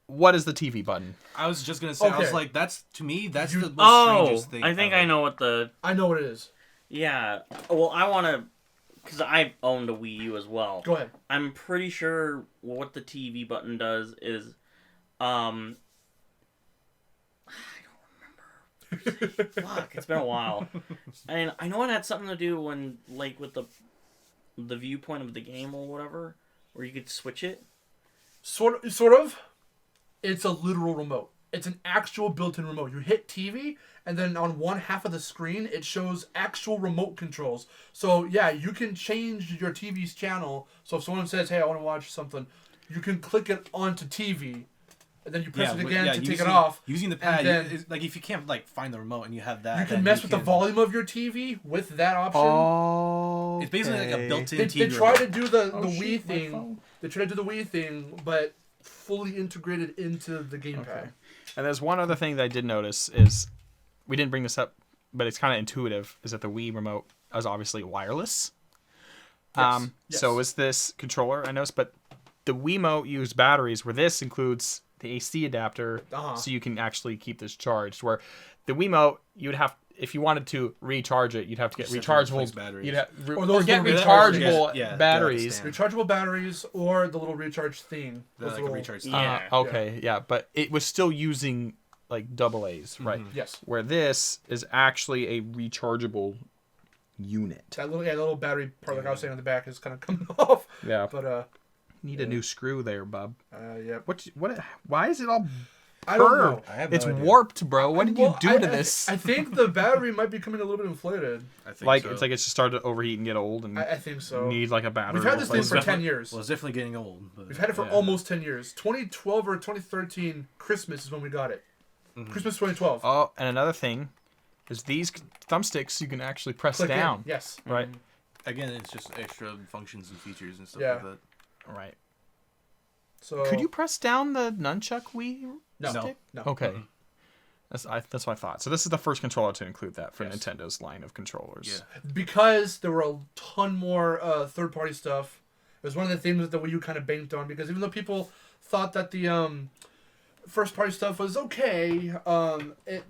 Speaker 5: What is the TV button?
Speaker 4: I was just gonna say. Okay. I was like, that's the most strangest thing.
Speaker 3: I think I know what
Speaker 2: I know what it is.
Speaker 3: Yeah. Well, I want to, because I've owned a Wii U as well.
Speaker 2: Go ahead.
Speaker 3: I'm pretty sure what the TV button does is, I don't remember. Fuck, it's been a while. And I know it had something to do when, with the viewpoint of the game or whatever, where you could switch it.
Speaker 2: Sort of. It's a literal remote. It's an actual built-in remote. You hit TV, and then on one half of the screen, it shows actual remote controls. So, yeah, you can change your TV's channel. So if someone says, hey, I want to watch something, you can click it onto TV, and then you press it again to take it off.
Speaker 4: Using the pad, if you can't find the remote and you have that,
Speaker 2: you can mess with the volume of your TV with that option.
Speaker 5: Oh,
Speaker 4: it's basically like a built-in TV.
Speaker 2: They try to do the Wii thing. They try to do the Wii thing, but fully integrated into the gamepad. Okay.
Speaker 5: And there's one other thing that I did notice is, we didn't bring this up, but it's kind of intuitive, is that the Wii remote is obviously wireless. Yes. So is this controller, I noticed, but the Wiimote used batteries, where this includes the AC adapter, so you can actually keep this charged. Where the Wiimote, you'd have, if you wanted to recharge it, you'd have to get rechargeable batteries. You'd have, or get rechargeable batteries.
Speaker 2: Rechargeable batteries, or the little recharge thing.
Speaker 4: Like a recharge thing.
Speaker 5: But it was still using AA's, right?
Speaker 2: Mm-hmm. Yes.
Speaker 5: Where this is actually a rechargeable unit.
Speaker 2: That little battery part, like I was saying on the back, is kind of coming off.
Speaker 5: Yeah.
Speaker 2: But
Speaker 5: need a new screw there, bub.
Speaker 2: Yep.
Speaker 5: Why is it all
Speaker 2: I don't
Speaker 5: turd.
Speaker 2: know.
Speaker 4: I have no
Speaker 5: It's
Speaker 4: idea.
Speaker 5: warped, bro. What did you do to
Speaker 2: I
Speaker 5: this?
Speaker 2: I think the battery might be coming a little bit inflated.
Speaker 4: I think
Speaker 5: Like
Speaker 4: so.
Speaker 5: it's like it's just started to overheat and get old and
Speaker 2: I think so.
Speaker 5: need like a battery.
Speaker 2: We've had this thing for
Speaker 5: replacement.
Speaker 2: 10 years.
Speaker 4: Well, it's definitely getting old. But,
Speaker 2: We've had it for
Speaker 4: yeah.
Speaker 2: almost 10 years. 2012 or 2013 Christmas is when we got it. Christmas 2012.
Speaker 5: Oh, and another thing is these thumbsticks you can actually press
Speaker 2: Click in.
Speaker 5: down.
Speaker 2: Yes.
Speaker 5: Right.
Speaker 4: Again, it's just extra functions and features and stuff
Speaker 2: Yeah.
Speaker 4: like that.
Speaker 5: Right.
Speaker 2: So
Speaker 5: Could you press down the nunchuck Wii
Speaker 2: No.
Speaker 5: stick?
Speaker 2: No.
Speaker 5: Okay. That's what I thought. So this is the first controller to include that for
Speaker 2: Yes.
Speaker 5: Nintendo's line of controllers.
Speaker 4: Yeah.
Speaker 2: Because there were a ton more third-party stuff. It was one of the things that the Wii U kind of banked on, because even though people thought that the first-party stuff was okay,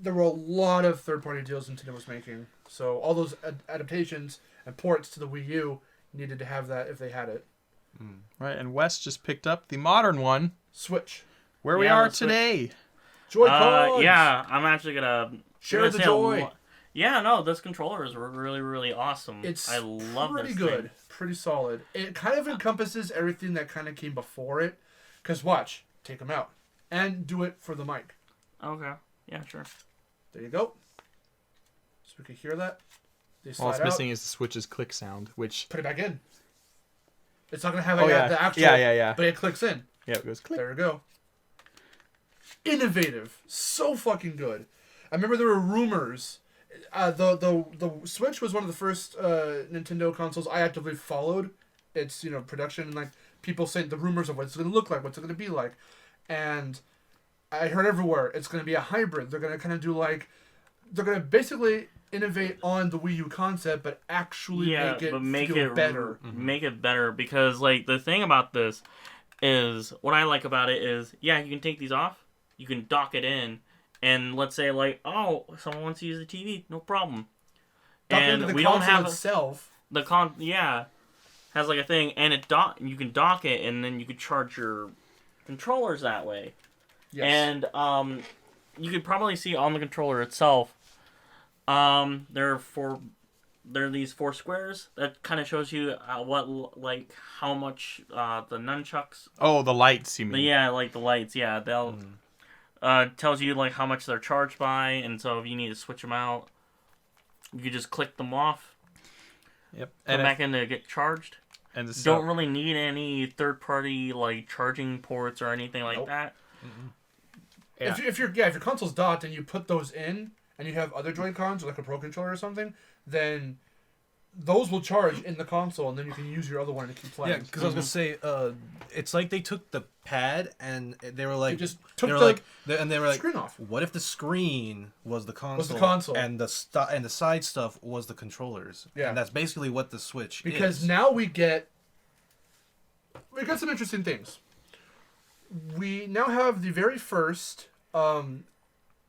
Speaker 2: there were a lot of third-party deals Nintendo was making. So all those adaptations and ports to the Wii U needed to have that if they had it.
Speaker 5: Right. And Wes just picked up the modern one,
Speaker 2: Switch.
Speaker 5: where we
Speaker 3: Yeah,
Speaker 5: are
Speaker 3: the Switch.
Speaker 5: today.
Speaker 2: Joy-Cons!
Speaker 3: Yeah, I'm actually gonna
Speaker 2: Share
Speaker 3: gonna
Speaker 2: the
Speaker 3: say
Speaker 2: joy.
Speaker 3: Yeah, no, this controller is really, really awesome.
Speaker 2: It's
Speaker 3: I love
Speaker 2: pretty
Speaker 3: this
Speaker 2: good.
Speaker 3: thing.
Speaker 2: Pretty solid. It kind of encompasses everything that kind of came before it. Because watch. Take them out. And do it for the mic.
Speaker 3: Okay, yeah, sure.
Speaker 2: There you go. So we can hear that. They slide
Speaker 5: All it's
Speaker 2: out.
Speaker 5: missing is the Switch's click sound, which...
Speaker 2: Put it back in. It's not going to have the actual...
Speaker 5: Yeah.
Speaker 2: But it clicks in.
Speaker 5: Yeah, it goes click.
Speaker 2: There we go. Innovative. So fucking good. I remember there were rumors. The Switch was one of the first Nintendo consoles I actively followed. Its production and like people saying the rumors of what it's going to look like, what's it going to be like, and I heard everywhere it's going to be a hybrid. They're going to kind of do like they're going to basically innovate on the Wii U concept, but actually make it better.
Speaker 3: Make it better, because like the thing about this is what I like about it is you can take these off, you can dock it in, and let's say like someone wants to use the TV, no problem.
Speaker 2: Dock
Speaker 3: And
Speaker 2: into the
Speaker 3: we don't
Speaker 2: console
Speaker 3: have
Speaker 2: itself.
Speaker 3: has like a thing, and you can dock it, and then you could charge your controllers that way.
Speaker 2: Yes.
Speaker 3: And you could probably see on the controller itself, there are these 4 squares that kind of shows you how much the nunchucks.
Speaker 5: Oh, the lights, you mean?
Speaker 3: Yeah, like the lights. Yeah, they'll tells you like how much they're charged by, and so if you need to switch them out, you could just click them off.
Speaker 5: Yep.
Speaker 3: Come back in to get charged.
Speaker 5: And the
Speaker 3: Don't really need any third-party like charging ports or anything like that.
Speaker 5: Yeah.
Speaker 2: If your console's docked and you put those in and you have other Joy-Cons or like a Pro Controller or something, then those will charge in the console, and then you can use your other one to keep playing.
Speaker 4: Yeah, because I was gonna say, it's like they took the pad and they were like,
Speaker 2: They just took the
Speaker 4: like,
Speaker 2: screen off.
Speaker 4: what if the screen was the console?
Speaker 2: Was the console.
Speaker 4: And the side stuff was the controllers.
Speaker 2: Yeah.
Speaker 4: And that's basically what the Switch
Speaker 2: Because
Speaker 4: is.
Speaker 2: now we get some interesting things. We now have the very first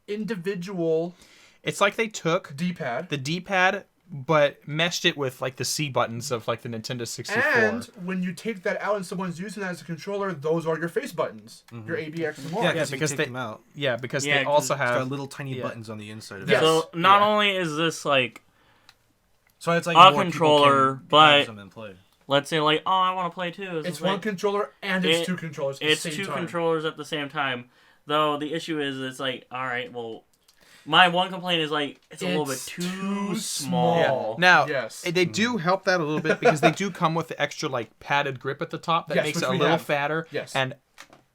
Speaker 2: individual
Speaker 5: It's like they took
Speaker 2: D-pad.
Speaker 5: the D-pad, but meshed it with like the C buttons of like the Nintendo 64.
Speaker 2: And when you take that out and someone's using that as a controller, those are your face buttons. Your A, B, X, and Y.
Speaker 4: Yeah,
Speaker 5: Yeah,
Speaker 4: because
Speaker 5: because
Speaker 4: you
Speaker 5: they-
Speaker 4: take them out.
Speaker 5: Yeah, because
Speaker 3: Yeah,
Speaker 5: they
Speaker 3: 'cause
Speaker 5: also
Speaker 4: It's got
Speaker 5: have
Speaker 4: little tiny
Speaker 5: yeah.
Speaker 4: buttons on the inside of
Speaker 2: Yes.
Speaker 4: it.
Speaker 3: So not
Speaker 2: Yeah.
Speaker 3: only is this like,
Speaker 4: So it's like
Speaker 3: a
Speaker 4: more
Speaker 3: controller,
Speaker 4: people can
Speaker 3: but-
Speaker 4: use them and play.
Speaker 3: let's say like, I want to play too.
Speaker 2: It's one controller and it's two controllers at the
Speaker 3: It's
Speaker 2: same
Speaker 3: two
Speaker 2: time.
Speaker 3: controllers at the same time. Though the issue is, it's like, all right, well, my one complaint is like it's a little bit too small.
Speaker 5: Now,
Speaker 2: Yes.
Speaker 5: they do help that a little bit because they do come with the extra like padded grip at the top that
Speaker 2: Yes,
Speaker 5: makes
Speaker 2: which
Speaker 5: it a
Speaker 2: we
Speaker 5: little
Speaker 2: have.
Speaker 5: fatter.
Speaker 2: Yes.
Speaker 5: And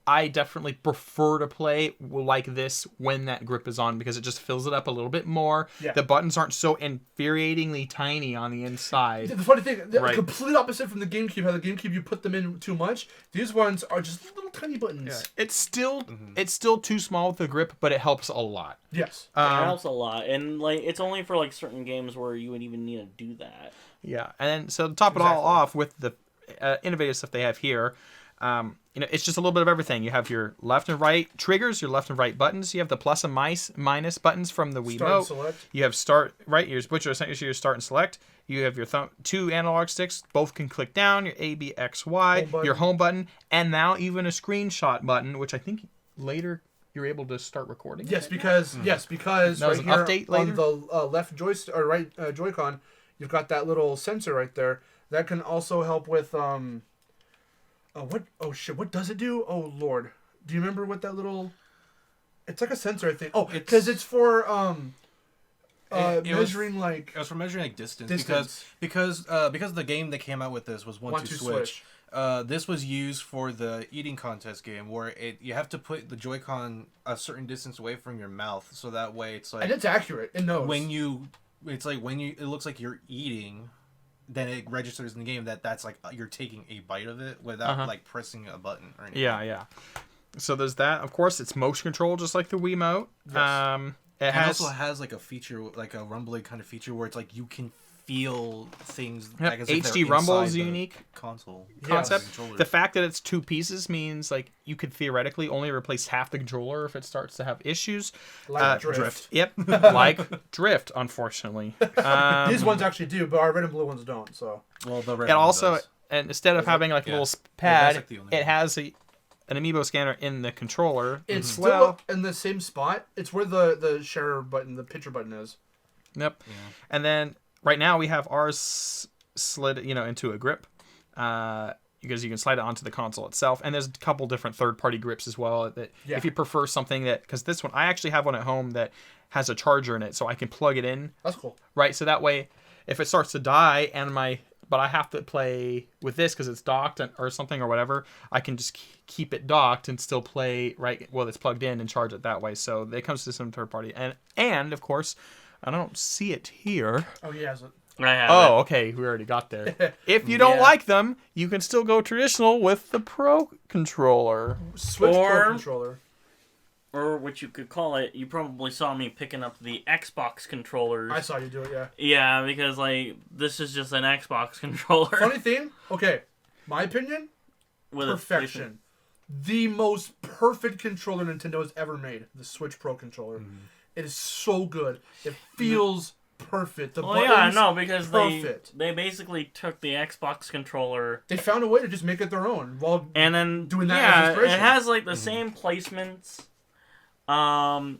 Speaker 5: I definitely prefer to play like this when that grip is on because it just fills it up a little bit more.
Speaker 2: Yeah.
Speaker 5: The buttons aren't so infuriatingly tiny on the inside.
Speaker 2: The funny thing, the
Speaker 5: Right.
Speaker 2: complete opposite from the GameCube. How the GameCube you put them in too much. These ones are just little tiny buttons.
Speaker 5: It's still too small with the grip, but it helps a lot.
Speaker 2: Yes.
Speaker 3: It helps a lot, and like it's only for like certain games where you would even need to do that.
Speaker 5: Yeah, and then so to top it all off with the innovative stuff they have here, it's just a little bit of everything. You have your left and right triggers, your left and right buttons. You have the plus and minus buttons from the Wiimote.
Speaker 2: Start and select.
Speaker 5: You have start right. Your start and select. You have your two analog sticks. Both can click down. Your A, B, X, Y.
Speaker 2: Home button.
Speaker 5: Your home button, and now even a screenshot button, which I think later you're able to start recording.
Speaker 2: Yes, because
Speaker 5: That
Speaker 2: right
Speaker 5: was an
Speaker 2: here
Speaker 5: update later?
Speaker 2: on the left joystick or right Joy-Con, you've got that little sensor right there that can also help with what does it do? Oh Lord, do you remember what that little It's like a sensor, I think. Oh, because it's for measuring
Speaker 4: It was for measuring like distance. Because the game that came out with this was 1-2 switch. This was used for the eating contest game where you have to put the Joy-Con a certain distance away from your mouth, so that way it's like.
Speaker 2: And it's accurate. It knows.
Speaker 4: It looks like you're eating, then it registers in the game that's like you're taking a bite of it without like pressing a button or anything.
Speaker 5: Yeah. So there's that. Of course, it's motion control, just like the Wiimote.
Speaker 2: Yes.
Speaker 4: It also has like a feature, like a rumbling kind of feature, where it's like you can feel things. Like as if
Speaker 5: HD rumble is a unique
Speaker 4: console
Speaker 5: concept.
Speaker 4: Controller.
Speaker 5: The fact that it's 2 pieces means like you could theoretically only replace half the controller if it starts to have issues.
Speaker 2: Like drift.
Speaker 5: Yep, like drift. Unfortunately,
Speaker 2: these ones actually do, but our red and blue ones don't. So
Speaker 4: well, the red
Speaker 5: and
Speaker 4: one
Speaker 5: also,
Speaker 4: does.
Speaker 5: and instead of having like a little pad, it has an amiibo scanner in the controller.
Speaker 2: It's still in the same spot. It's where the share button, the picture button is.
Speaker 5: Yep. Yeah. And then right now we have ours slid, into a grip, because you can slide it onto the console itself. And there's a couple different third-party grips as well. That if you prefer something because this one, I actually have one at home that has a charger in it, so I can plug it in.
Speaker 2: That's cool.
Speaker 5: Right. So that way, if it starts to die but I have to play with this because it's docked or something or whatever, I can just keep it docked and still play right while it's plugged in and charge it that way. So it comes to some third party. And of course, I don't see it here.
Speaker 2: Oh, he has it.
Speaker 3: I have
Speaker 5: it. Okay, we already got there. If you don't like them, you can still go traditional with the Pro controller.
Speaker 2: Switch Pro controller.
Speaker 3: Or what you could call it, you probably saw me picking up the Xbox controllers.
Speaker 2: I saw you do it, yeah.
Speaker 3: Yeah, because, this is just an Xbox controller.
Speaker 2: Funny thing, okay, my opinion, perfection. The most perfect controller Nintendo has ever made, the Switch Pro controller. Mm-hmm. It is so good. It feels perfect. The buttons,
Speaker 3: because
Speaker 2: perfect.
Speaker 3: they basically took the Xbox controller.
Speaker 2: They found a way to just make it their own while
Speaker 3: and then
Speaker 2: doing that as inspiration.
Speaker 3: It has, the same placements. Well,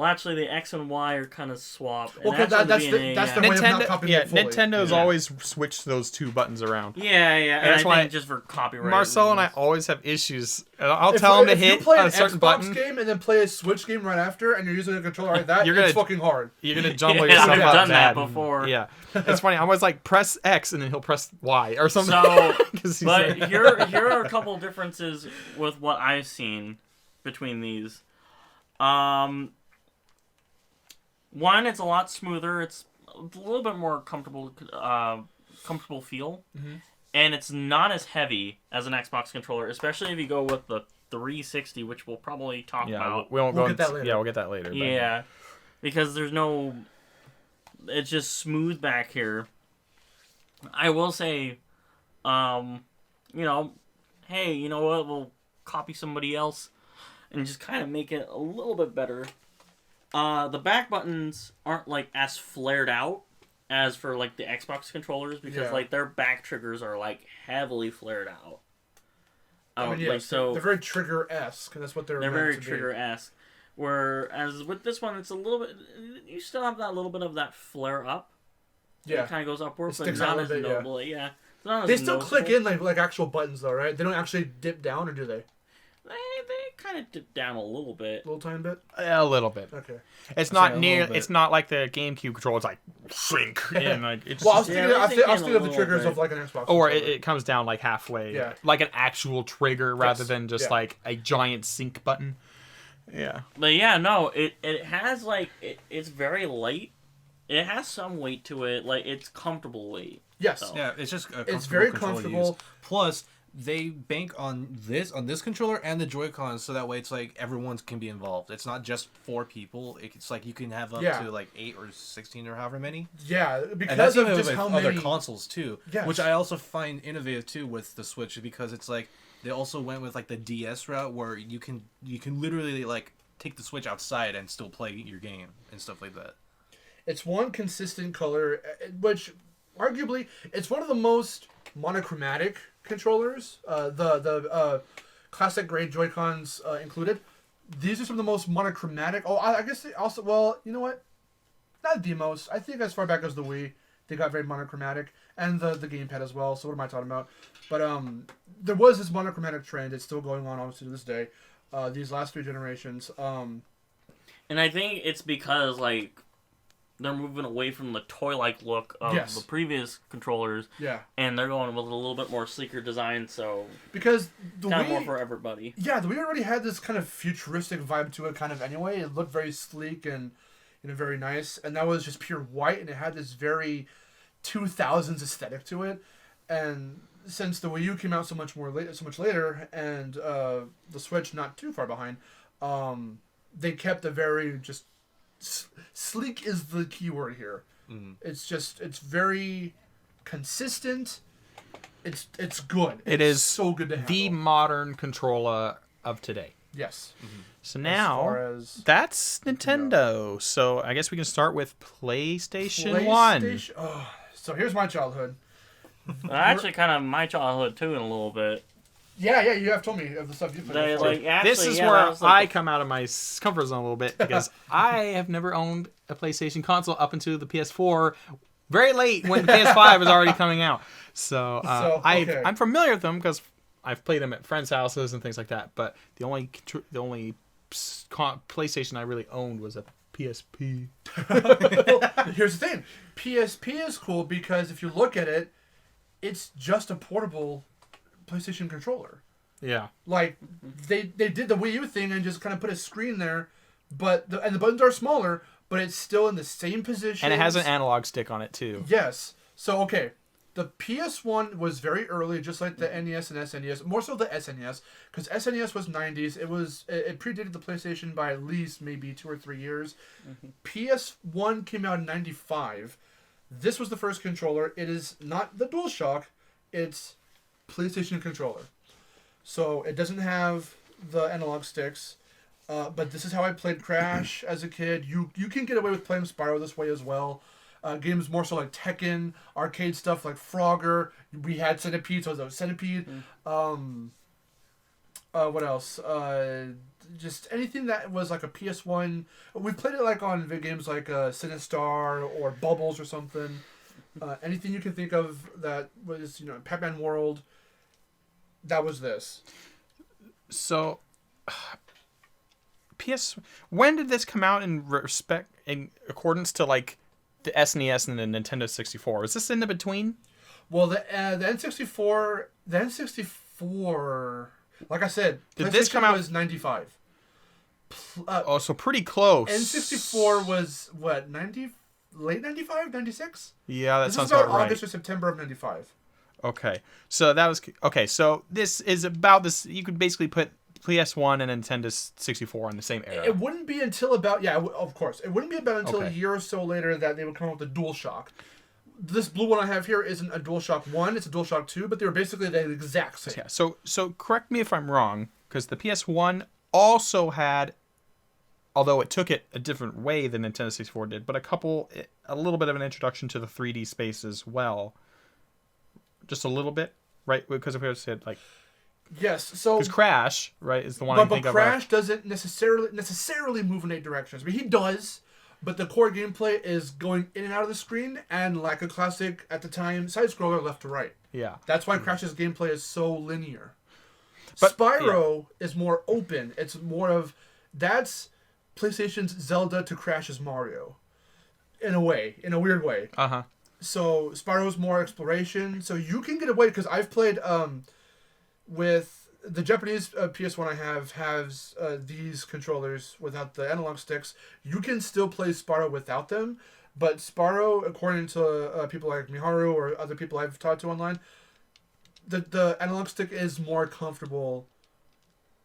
Speaker 3: actually, the X and Y are kind of swapped.
Speaker 2: Well, that's the way of not copying it fully.
Speaker 5: Nintendo's always switched those 2 buttons around.
Speaker 3: Yeah, and that's why just for copyright.
Speaker 5: Marcel and I always have issues. I'll tell him to hit a certain button.
Speaker 2: If you play an Xbox game and then play a Switch game right after, and you're using a controller like that, it's fucking hard.
Speaker 5: You're gonna jumble yourself up.
Speaker 3: I've done
Speaker 5: bad.
Speaker 3: that before.
Speaker 5: Yeah, it's funny. I was like, press X, and then he'll press Y or something.
Speaker 3: So, but here are a couple differences with what I've seen between these. One, it's a lot smoother. It's a little bit more comfortable feel, and it's not as heavy as an Xbox controller, especially if you go with the 360, which we'll probably talk about.
Speaker 5: We'll get that later. Yeah, we'll get that later.
Speaker 3: Yeah, because there's no. It's just smooth back here. I will say, hey, you know what? We'll copy somebody else and just kind of make it a little bit better. The back buttons aren't as flared out as for the Xbox controllers because their back triggers are heavily flared out.
Speaker 2: They're very trigger-esque. That's what they're
Speaker 3: very trigger-esque. Whereas with this one, it's a little bit. You still have that little bit of that flare up.
Speaker 2: Yeah,
Speaker 3: it kind of goes upward, but not as noble. Yeah,
Speaker 2: they still click in like actual buttons though, right? They don't actually dip down, or do they?
Speaker 3: They kind of dip down a little bit.
Speaker 2: A little tiny bit?
Speaker 5: A little bit.
Speaker 2: Okay.
Speaker 5: It's not near. It's not like the GameCube controller. It's shrink in. It's
Speaker 2: well, I was thinking of the triggers of an Xbox.
Speaker 5: Or it comes down halfway.
Speaker 2: Yeah.
Speaker 5: Like an actual trigger rather than just a giant sync button. Yeah.
Speaker 3: But yeah, no, it has it's very light. It has some weight to it. It's comfortable weight.
Speaker 2: Yes.
Speaker 3: So.
Speaker 4: Yeah, it's just
Speaker 2: it's very comfortable.
Speaker 4: Plus, they bank on this controller and the Joy-Cons, so that way it's everyone can be involved. It's not just 4 people. It's you can have up to 8 or 16 or however many.
Speaker 2: Yeah, because
Speaker 4: and that's
Speaker 2: of
Speaker 4: even
Speaker 2: just
Speaker 4: with
Speaker 2: how
Speaker 4: other
Speaker 2: many
Speaker 4: consoles too.
Speaker 2: Yes.
Speaker 4: Which I also find innovative too with the Switch because it's they also went with the DS route where you can literally take the Switch outside and still play your game and stuff like that.
Speaker 2: It's one consistent color, which arguably it's one of the most monochromatic controllers. The classic grade Joy-Cons included. These are some of the most monochromatic. Oh, I guess they also. Well, you know what? Not the most. I think as far back as the Wii, they got very monochromatic, and the gamepad as well. So what am I talking about? But there was this monochromatic trend. It's still going on, obviously, to this day. these last 3 generations.
Speaker 3: And I think it's because like they're moving away from the toy-like look of the previous controllers.
Speaker 2: Yeah.
Speaker 3: And they're going with a little bit more sleeker design, so
Speaker 2: because the
Speaker 3: kind of
Speaker 2: Wii,
Speaker 3: more for everybody.
Speaker 2: Yeah, the Wii already had this kind of futuristic vibe to it, kind of anyway. It looked very sleek and very nice, and that was just pure white, and it had this very 2000s aesthetic to it. And since the Wii U came out so much later, and the Switch not too far behind, they kept a very just sleek is the key word here. It's very consistent. It's good.
Speaker 5: It is
Speaker 2: so good to handle.
Speaker 5: The modern controller of today.
Speaker 2: Yes.
Speaker 5: So now that's Nintendo. So I guess we can start with PlayStation 1.
Speaker 2: Oh, so here's my childhood.
Speaker 3: Actually, kind of my childhood too, in a little bit.
Speaker 2: Yeah, you have told me of the stuff you played.
Speaker 5: This is where I come out of my comfort zone a little bit, because I have never owned a PlayStation console up until the PS4, very late when the PS5 was already coming out. So, I'm familiar with them because I've played them at friends' houses and things like that. But the only PlayStation I really owned was a PSP.
Speaker 2: Here's the thing: PSP is cool because if you look at it, it's just a portable PlayStation controller.
Speaker 5: Yeah.
Speaker 2: Like they did the Wii U thing and just kind of put a screen there, but the buttons are smaller, but it's still in the same position.
Speaker 5: And it has an analog stick on it too.
Speaker 2: Yes. So okay, the PS1 was very early, just like the NES and SNES. More so the SNES, because SNES was 90s. It predated the PlayStation by at least maybe 2 or 3 years. PS1 came out in 95. This was the first controller. It is not the DualShock. It's PlayStation controller. So it doesn't have the analog sticks. But this is how I played Crash as a kid. You can get away with playing Spyro this way as well. Games more so like Tekken, arcade stuff like Frogger. We had Centipede, so it was Centipede. What else? Just anything that was like a PS1. We played it like on VidGames like Sinistar or Bubbles or something. Anything you can think of that was, Pac-Man World. That was this.
Speaker 5: So, when did this come out in accordance to like the SNES and the Nintendo 64? Is this in the between?
Speaker 2: Well, the N64, like I said,
Speaker 5: did this come out?
Speaker 2: Was 95.
Speaker 5: So pretty close.
Speaker 2: N64 was what, late 95, 96?
Speaker 5: Yeah, that sounds
Speaker 2: about
Speaker 5: about right.
Speaker 2: August or September of 95.
Speaker 5: Okay, so that was So this is about this. You could basically put PS1 and Nintendo 64 on the same era.
Speaker 2: It wouldn't be until about of course. It wouldn't be about until a year or so later that they would come up with the DualShock. This blue one I have here isn't a DualShock 1, it's a DualShock 2, but they were basically the exact same.
Speaker 5: Yeah. So correct me if I'm wrong, because the PS1 also had, although it took it a different way than Nintendo 64 did, but a little bit of an introduction to the 3D space as well. Just a little bit, right? Because if I said like,
Speaker 2: yes, so
Speaker 5: because Crash, right, is the one I think of.
Speaker 2: But Crash doesn't necessarily move in 8 directions. I mean, he does, but the core gameplay is going in and out of the screen, and like a classic at the time side scroller left to right.
Speaker 5: Yeah,
Speaker 2: that's why Crash's gameplay is so linear. But Spyro is more open. It's more of that's PlayStation's Zelda to Crash's Mario, in a weird way. So Spyro's more exploration. So you can get away, because I've played with the Japanese PS1 I have has these controllers without the analog sticks. You can still play Spyro without them, but Spyro, according to people like Miharu or other people I've talked to online, the analog stick is more comfortable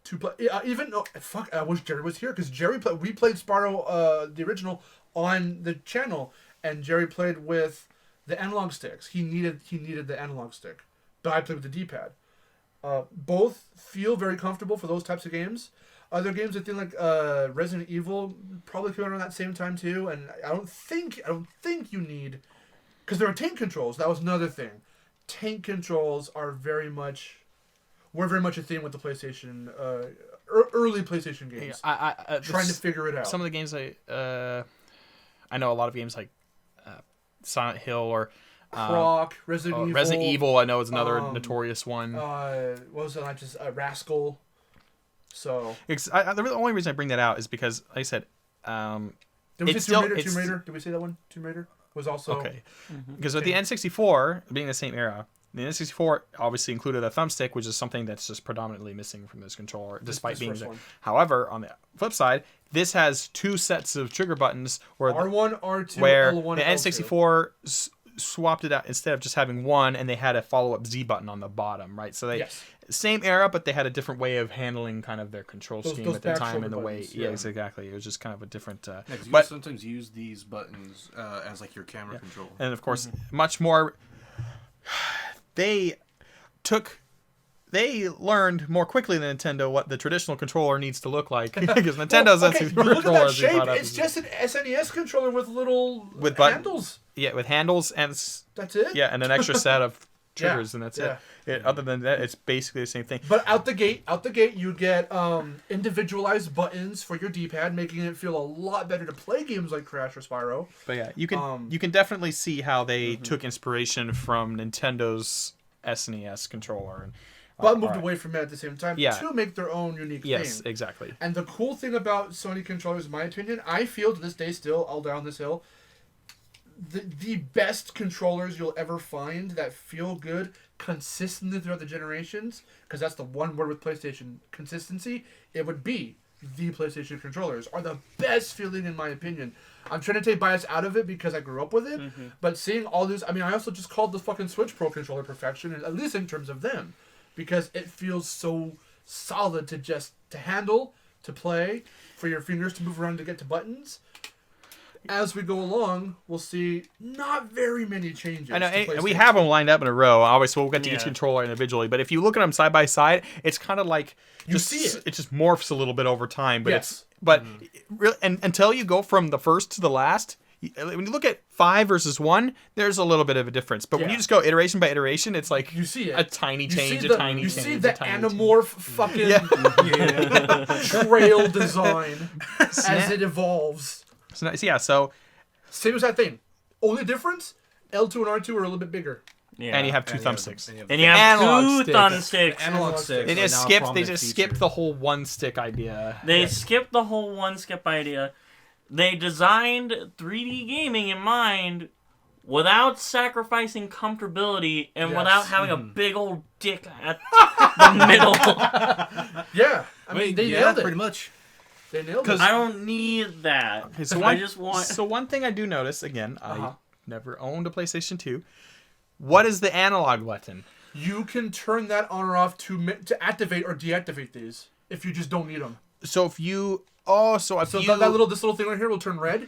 Speaker 2: to play. Even though, I wish Jerry was here, because we played Spyro the original on the channel, and Jerry played with the analog sticks. He needed the analog stick, but I played with the D-pad. Both feel very comfortable for those types of games. Other games, I think like Resident Evil probably came out around that same time too, and I don't think you need, because there are tank controls. That was another thing. Tank controls are very much a thing with the PlayStation, early PlayStation games. Trying to figure it out.
Speaker 5: Some of the games I know a lot of games like Silent Hill or
Speaker 2: Croc, Resident Evil.
Speaker 5: Resident Evil, I know, is another notorious one.
Speaker 2: What was it? Just Rascal. So
Speaker 5: the only reason I bring that out is because, like I said,
Speaker 2: did we say Tomb Raider? Did we say that one? Tomb Raider was also
Speaker 5: okay. Because with the N64 being the same era, the N64 obviously included a thumbstick, which is something that's just predominantly missing from this controller, despite being there. However, on the flip side, this has 2 sets of trigger buttons where
Speaker 2: R1, R2,
Speaker 5: where
Speaker 2: L1,
Speaker 5: the N64 swapped it out instead of just having one, and they had a follow-up Z button on the bottom, right? So they same era, but they had a different way of handling kind of their control scheme at the time and the way.
Speaker 2: Buttons,
Speaker 5: yeah, exactly. It was just kind of a different.
Speaker 4: You sometimes use these buttons as like your camera control,
Speaker 5: and of course, much more. They learned more quickly than Nintendo what the traditional controller needs to look like, because Nintendo's
Speaker 2: look at that shape. It's just an SNES controller with little handles.
Speaker 5: Yeah, with handles, and
Speaker 2: that's it.
Speaker 5: Yeah, and an extra set of triggers, and that's it. Other than that, it's basically the same thing.
Speaker 2: But out the gate, you get individualized buttons for your D-pad, making it feel a lot better to play games like Crash or Spyro.
Speaker 5: But yeah, you can definitely see how they took inspiration from Nintendo's SNES controller,
Speaker 2: but moved away from it at the same time to make their own unique thing.
Speaker 5: Yes, exactly.
Speaker 2: And the cool thing about Sony controllers, in my opinion, I feel to this day still, I'll die on this hill, the best controllers you'll ever find that feel good consistently throughout the generations, because that's the one word with PlayStation, consistency, it would be the PlayStation controllers are the best feeling in my opinion. I'm trying to take bias out of it because I grew up with it, but seeing all this, I mean, I also just called the fucking Switch Pro controller perfection, at least in terms of them, because it feels so solid to handle, to play, for your fingers to move around to get to buttons. As we go along, we'll see not very many changes.
Speaker 5: I know, and we have them lined up in a row. Obviously, we'll get to each controller individually. But if you look at them side by side, it's kind of like
Speaker 2: you see it.
Speaker 5: It just morphs a little bit over time. But really, and until you go from the first to the last, when you look at 5 versus 1, there's a little bit of a difference. But when you just go iteration by iteration, it's like
Speaker 2: you see it.
Speaker 5: A tiny change,
Speaker 2: You see the Animorph fucking trail design as it evolves.
Speaker 5: So
Speaker 2: same as that thing. Only difference, L2 and R2 are a little bit bigger.
Speaker 5: Yeah. And you have 2 thumbsticks.
Speaker 3: And you have 2 thumbsticks.
Speaker 4: Analog sticks.
Speaker 5: They just skipped the whole one stick idea.
Speaker 3: They skipped the whole one skip idea. They designed 3D gaming in mind without sacrificing comfortability and without having a big old dick at the middle.
Speaker 2: Yeah. I mean, they nailed it.
Speaker 4: Pretty much.
Speaker 2: They nailed it.
Speaker 3: I don't need that.
Speaker 5: Okay, so one thing I do notice, again, I never owned a PlayStation 2. What is the analog button?
Speaker 2: You can turn that on or off to activate or deactivate these if you just don't need them.
Speaker 5: So if you...
Speaker 2: this little thing right here will turn red,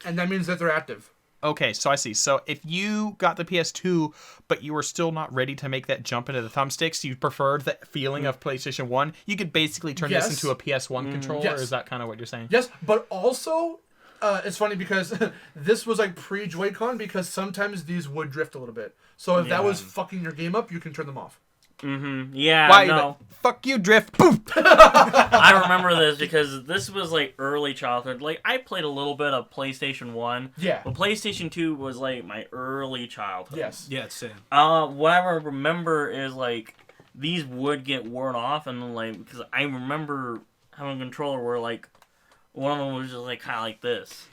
Speaker 2: and that means that they're active.
Speaker 5: Okay, so I see. So if you got the PS2, but you were still not ready to make that jump into the thumbsticks, you preferred the feeling of PlayStation 1, you could basically turn this into a PS1 controller? Yes. Is that kind of what you're saying?
Speaker 2: Yes, but also, it's funny because this was like pre-Joy-Con, because sometimes these would drift a little bit. So if that was fucking your game up, you can turn them off.
Speaker 3: Mm-hmm. Yeah,
Speaker 5: Why?
Speaker 3: no.
Speaker 5: Fuck you, drift. Boom.
Speaker 3: I remember this because this was like early childhood. Like, I played a little bit of PlayStation 1.
Speaker 2: Yeah.
Speaker 3: But PlayStation 2 was like my early childhood.
Speaker 2: Yes.
Speaker 4: Yeah, it's same.
Speaker 3: What I remember is like these would get worn off, and like because I remember having a controller where like one of them was just like kind of like this.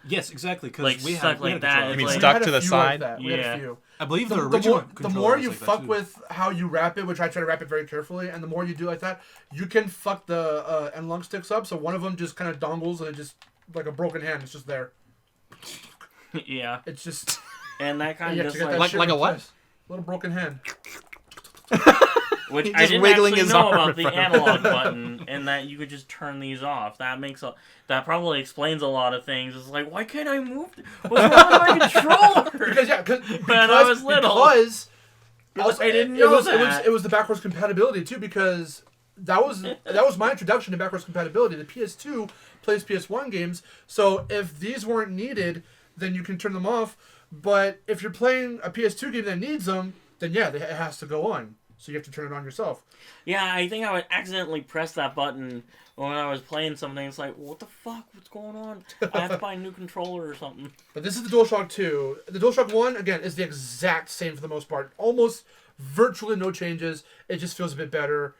Speaker 4: Yes, exactly. Because
Speaker 3: like
Speaker 4: we
Speaker 3: stuck
Speaker 4: had
Speaker 3: like that.
Speaker 5: I mean,
Speaker 3: like,
Speaker 5: stuck to the side.
Speaker 2: We had a few.
Speaker 4: I believe the original
Speaker 2: the more you fuck with how you wrap it, which I try to wrap it very carefully, and the more you do like that, you can fuck the analog sticks up. So one of them just kind of dongles, and it just like a broken hand. It's just there.
Speaker 3: Yeah.
Speaker 2: It's just.
Speaker 3: And that kind of just
Speaker 5: like a what?
Speaker 2: Little broken hand.
Speaker 3: Which I didn't actually know about the analog button, and that you could just turn these off. That probably explains a lot of things. It's like, why can't I move? What's wrong with my controller?
Speaker 2: Because
Speaker 3: I was little.
Speaker 2: Because
Speaker 3: I didn't know that.
Speaker 2: It was the backwards compatibility too, because that was my introduction to backwards compatibility. The PS2 plays PS1 games, so if these weren't needed, then you can turn them off. But if you're playing a PS2 game that needs them, then yeah, it has to go on. So you have to turn it on yourself.
Speaker 3: Yeah, I think I would accidentally press that button when I was playing something. It's like, what the fuck? What's going on? I have to buy a new controller or something.
Speaker 2: But this is the DualShock 2. The DualShock 1, again, is the exact same for the most part. Almost virtually no changes. It just feels a bit better.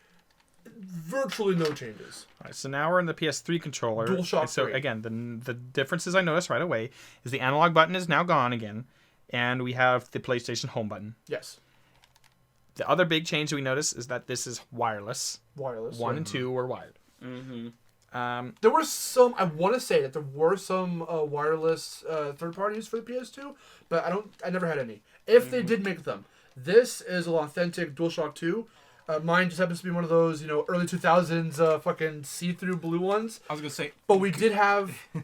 Speaker 2: virtually no changes.
Speaker 5: All right, so now we're in the PS3 controller.
Speaker 2: DualShock
Speaker 5: So
Speaker 2: 3.
Speaker 5: again, the differences I noticed right away is the analog button is now gone again, and we have the PlayStation Home button.
Speaker 2: Yes.
Speaker 5: The other big change we noticed is that this is wireless.
Speaker 2: Wireless.
Speaker 5: 1 and 2 were wired.
Speaker 2: There were some. I want to say that there were some wireless third parties for the PS2, but I never had any. If they did make them, this is an authentic DualShock 2. Mine just happens to be one of those, early 2000s fucking see-through blue ones.
Speaker 4: I was gonna say,
Speaker 2: but we did have.
Speaker 4: I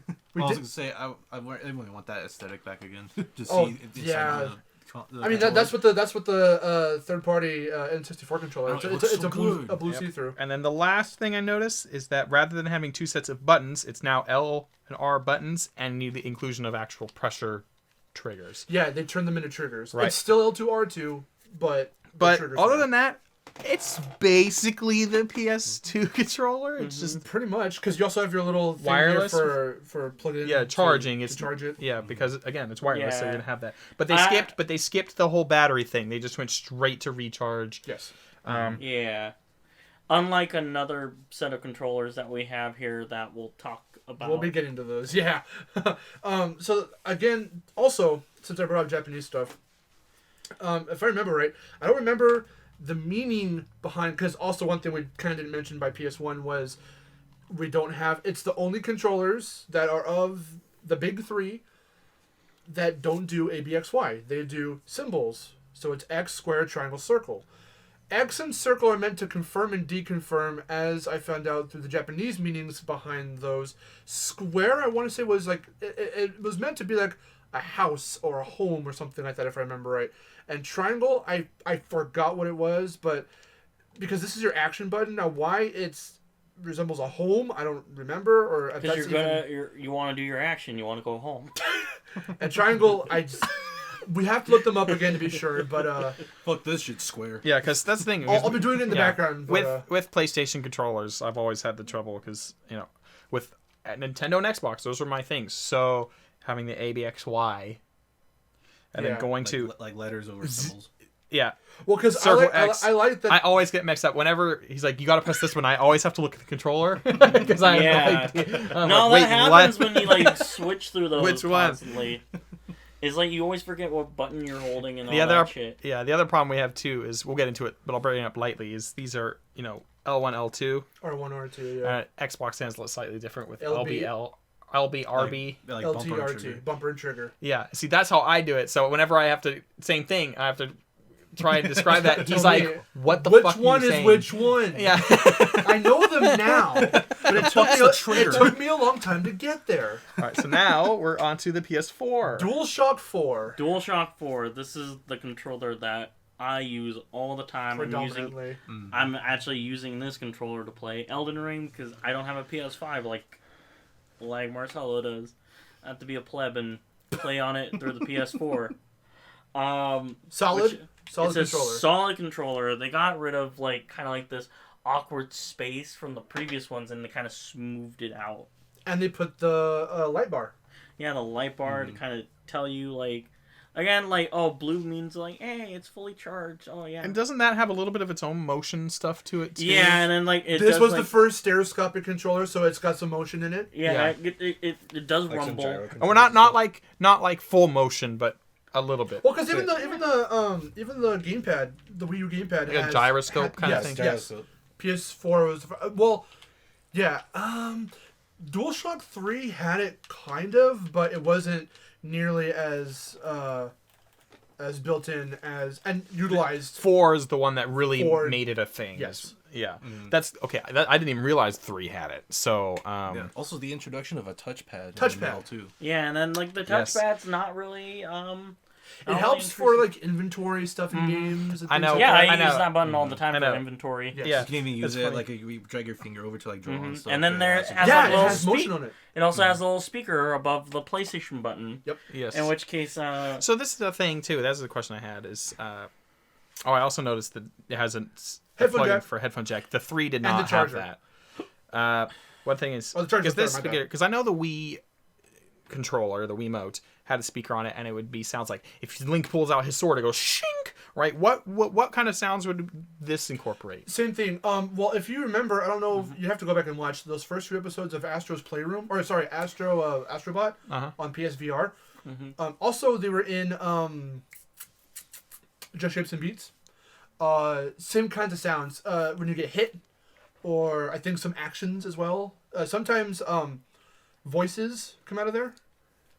Speaker 4: really want that aesthetic back again.
Speaker 2: Yeah. I mean that's what the third party N64 controller. It's a blue see-through.
Speaker 5: And then the last thing I noticed is that rather than having 2 sets of buttons, it's now L and R buttons and the inclusion of actual pressure triggers.
Speaker 2: Yeah, they turn them into triggers.
Speaker 5: Right.
Speaker 2: It's still L2 R2, but
Speaker 5: other than that, it's basically the PS2 controller. It's just
Speaker 2: pretty much because you also have your little thing
Speaker 5: wireless
Speaker 2: here for plugging.
Speaker 5: Yeah, charging.
Speaker 2: To charge it.
Speaker 5: Yeah, because again, it's wireless, so you're gonna have that. But they skipped the whole battery thing. They just went straight to recharge.
Speaker 2: Yes.
Speaker 3: Yeah. Unlike another set of controllers that we have here that we'll talk about.
Speaker 2: We'll be getting to those. Yeah. So again, also since I brought up Japanese stuff, if I remember right, I don't remember the meaning behind, because also one thing we kind of didn't mention by PS1 was it's the only controllers that are of the big three that don't do ABXY. They do symbols. So it's X, square, triangle, circle. X and circle are meant to confirm and deconfirm, as I found out through the Japanese meanings behind those. Square, I want to say, was like, it was meant to be like a house or a home or something like that, if I remember right. And triangle, I forgot what it was, but because this is your action button, now why it resembles a home, I don't remember. Or
Speaker 3: because you want to do your action, you want to go home.
Speaker 2: And triangle, we have to look them up again to be sure, but
Speaker 4: fuck this shit, square.
Speaker 5: Yeah, because that's the thing.
Speaker 2: I'll be doing it in the background. But,
Speaker 5: with PlayStation controllers, I've always had the trouble because with Nintendo and Xbox, those were my things. So having the ABXY. And then going to
Speaker 4: like letters over symbols.
Speaker 5: Yeah.
Speaker 2: Well, because I like that.
Speaker 5: I always get mixed up whenever he's like, "You got to press this one." I always have to look at the controller because I have no idea.
Speaker 3: That happens when you switch through those.
Speaker 5: Which one?
Speaker 3: Constantly. It's like you always forget what button you're holding and all that shit.
Speaker 5: Yeah, the other problem we have too is we'll get into it, but I'll bring it up lightly. Is these are L1, L2,
Speaker 2: R1, R2. Yeah.
Speaker 5: Xbox stands slightly different with
Speaker 2: LB.
Speaker 5: LB, RB,
Speaker 4: like
Speaker 2: LT,
Speaker 4: bumper and
Speaker 2: R2,
Speaker 4: trigger.
Speaker 2: bumper and trigger.
Speaker 5: Yeah, see, that's how I do it. So whenever I have to, same thing, I have to try and describe that. He's like, "What the fuck?
Speaker 2: Which one is which one?"
Speaker 5: Yeah,
Speaker 2: I know them now, but it took me a long time to get there.
Speaker 5: All right, so now we're on to the PS4.
Speaker 2: DualShock 4.
Speaker 3: DualShock 4. This is the controller that I use all the time.
Speaker 2: Predominantly.
Speaker 3: I'm actually using this controller to play Elden Ring because I don't have a PS5 like Marcelo does. I have to be a pleb and play on it through the PS4.
Speaker 2: Solid
Speaker 3: it's
Speaker 2: controller.
Speaker 3: A solid controller. They got rid of kind of this awkward space from the previous ones and they kind of smoothed it out.
Speaker 2: And they put the light bar.
Speaker 3: Yeah, the light bar to kind of tell you again, blue means hey, it's fully charged. Oh yeah.
Speaker 5: And doesn't that have a little bit of its own motion stuff to it too?
Speaker 3: Yeah, and then
Speaker 2: this was the first stereoscopic controller, so it's got some motion in it.
Speaker 3: Yeah. It does rumble.
Speaker 5: And we're not like full motion, but a little bit.
Speaker 2: Well, because even the gamepad, the Wii U gamepad,
Speaker 5: like a gyroscope kind of thing.
Speaker 2: Yes. PS4 was yeah. DualShock 3 had it kind of, but it wasn't nearly as built in as and utilized.
Speaker 5: 4 is the one that really made it a thing.
Speaker 2: Yes.
Speaker 5: Yeah. That's okay. I didn't even realize 3 had it. So
Speaker 4: also the introduction of a touchpad. Too.
Speaker 3: Yeah, and then the touchpad's not really
Speaker 2: it helps for inventory stuff in games. And
Speaker 5: I know.
Speaker 3: Yeah, I use that button all the time for inventory.
Speaker 2: Yes.
Speaker 5: Yeah,
Speaker 4: you can even use it you drag your finger over to draw on stuff.
Speaker 3: And then there has
Speaker 2: it has motion on it.
Speaker 3: It also has a little speaker above the PlayStation button.
Speaker 2: Yep.
Speaker 5: Yes.
Speaker 3: In which case,
Speaker 5: so this is the thing too. That's the question I had. Is I also noticed that it has a plug-in for headphone jack. The 3 did not have that. One thing is because I know the Wii controller, the Wiimote, had a speaker on it, and it would sounds like if Link pulls out his sword, it goes shink, right? What kind of sounds would this incorporate?
Speaker 2: Same thing. Well, if you remember, I don't know, you have to go back and watch those first 2 episodes of Astro's Playroom, or sorry, Astrobot on PSVR. Also, they were in Just Shapes and Beats. Same kinds of sounds. When you get hit, or I think some actions as well. Sometimes voices come out of there.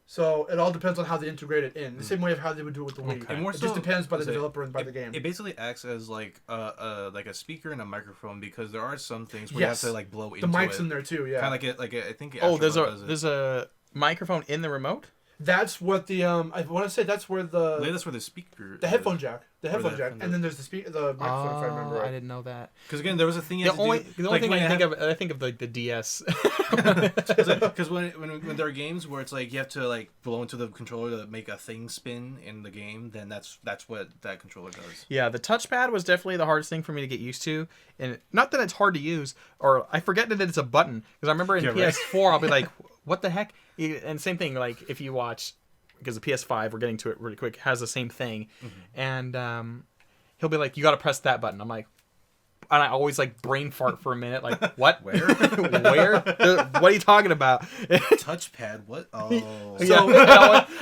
Speaker 2: So it all depends on how they integrate it in. The same way of how they would do it with the Wii.
Speaker 4: And more
Speaker 2: it
Speaker 4: so,
Speaker 2: just depends by the developer and by the game.
Speaker 4: It basically acts as like a speaker and a microphone, because there are some things where you have to like blow into it.
Speaker 2: The mic's in there too, yeah.
Speaker 4: Kind of like I think.
Speaker 5: There's a microphone in the remote.
Speaker 2: That's what the I want to say. That's where the
Speaker 4: speaker.
Speaker 2: The headphone jack. And then there's the microphone. If I remember right.
Speaker 5: I didn't know that.
Speaker 4: Because again, there was a thing. The
Speaker 5: only thing I think of like the DS.
Speaker 4: Because when there are games where it's like you have to like blow into the controller to make a thing spin in the game, then that's what that controller does.
Speaker 5: Yeah, the touchpad was definitely the hardest thing for me to get used to, and not that it's hard to use, or I forget that it's a button. Because I remember in PS4, I'll be like, "What the heck?" And same thing, like if you watch, because the PS5, we're getting to it really quick, has the same thing, and he'll be like, "You got to press that button." I'm like, and I always like brain fart for a minute, like, "What? Where? Where? What are you talking about?"
Speaker 4: Touchpad? What? Oh,
Speaker 5: so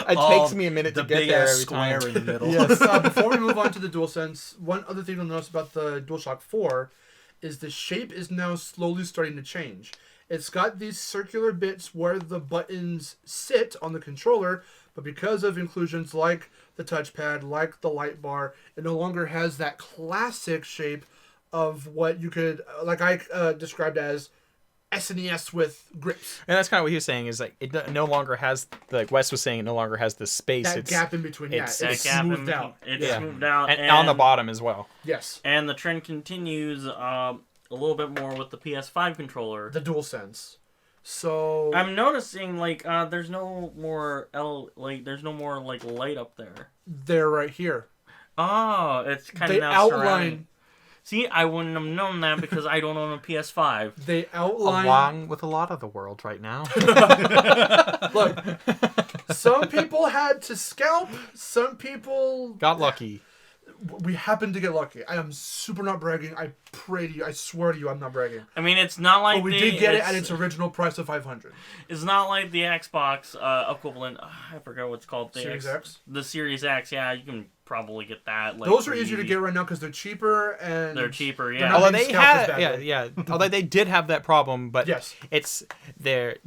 Speaker 5: it takes me a minute to get there every
Speaker 4: square
Speaker 5: time.
Speaker 4: in the middle.
Speaker 2: Yes. Before we move on to the DualSense, one other thing you'll notice about the DualShock 4 is the shape is now slowly starting to change. It's got these circular bits where the buttons sit on the controller, but because of inclusions like the touchpad, like the light bar, it no longer has that classic shape of what you could, like I described as SNES with grips.
Speaker 5: And that's kind of what he was saying, is like it no longer has, like Wes was saying, it no longer has the space.
Speaker 2: That gap in between, it's smoothed out.
Speaker 3: It's smoothed out.
Speaker 5: And on the bottom as well.
Speaker 2: Yes.
Speaker 3: And the trend continues a little bit more with the PS5 controller.
Speaker 2: The DualSense. So
Speaker 3: I'm noticing like there's no more light up there.
Speaker 2: They're right here.
Speaker 3: Oh, it's kind of
Speaker 2: they
Speaker 3: now
Speaker 2: outline.
Speaker 3: surrounding. See, I wouldn't have known that because I don't own a PS5.
Speaker 2: They outline
Speaker 5: along with a lot of the world right now.
Speaker 2: Look, some people had to scalp. Some people
Speaker 5: got lucky.
Speaker 2: We happened to get lucky. I am super not bragging. I pray to you. I swear to you, I'm not bragging.
Speaker 3: I mean, it's not like
Speaker 2: but we did get it at its original price of $500.
Speaker 3: It's not like the Xbox equivalent. I forgot what it's called. The
Speaker 2: Series X.
Speaker 3: The Series X. Yeah, you can probably get that. Like,
Speaker 2: those are easier to get right now because they're cheaper and
Speaker 3: they're cheaper. Yeah.
Speaker 5: Although they had, although they did have that problem, but
Speaker 2: yes,
Speaker 5: it's they're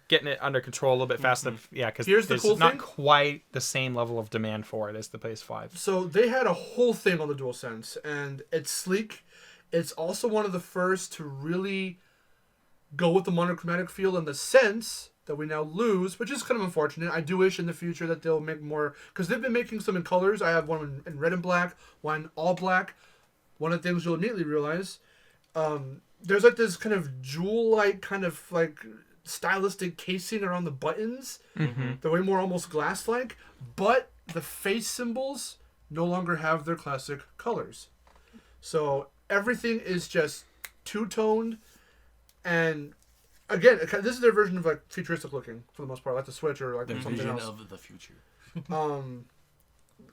Speaker 5: getting it under control a little bit faster. Yeah, because there's not quite the same level of demand for it as the PS5.
Speaker 2: So they had a whole thing on the DualSense, and it's sleek. It's also one of the first to really go with the monochromatic feel in the sense that we now lose, which is kind of unfortunate. I do wish in the future that they'll make more, because they've been making some in colors. I have one in red and black, one all black. One of the things you'll immediately realize, there's like this kind of jewel-like kind of like stylistic casing around the buttons.
Speaker 5: Mm-hmm.
Speaker 2: They're way more almost glass-like, but the face symbols no longer have their classic colors. So everything is just two-toned, and again, this is their version of like futuristic looking for the most part, like the Switch or like
Speaker 4: the
Speaker 2: something
Speaker 4: vision
Speaker 2: else.
Speaker 4: of the future.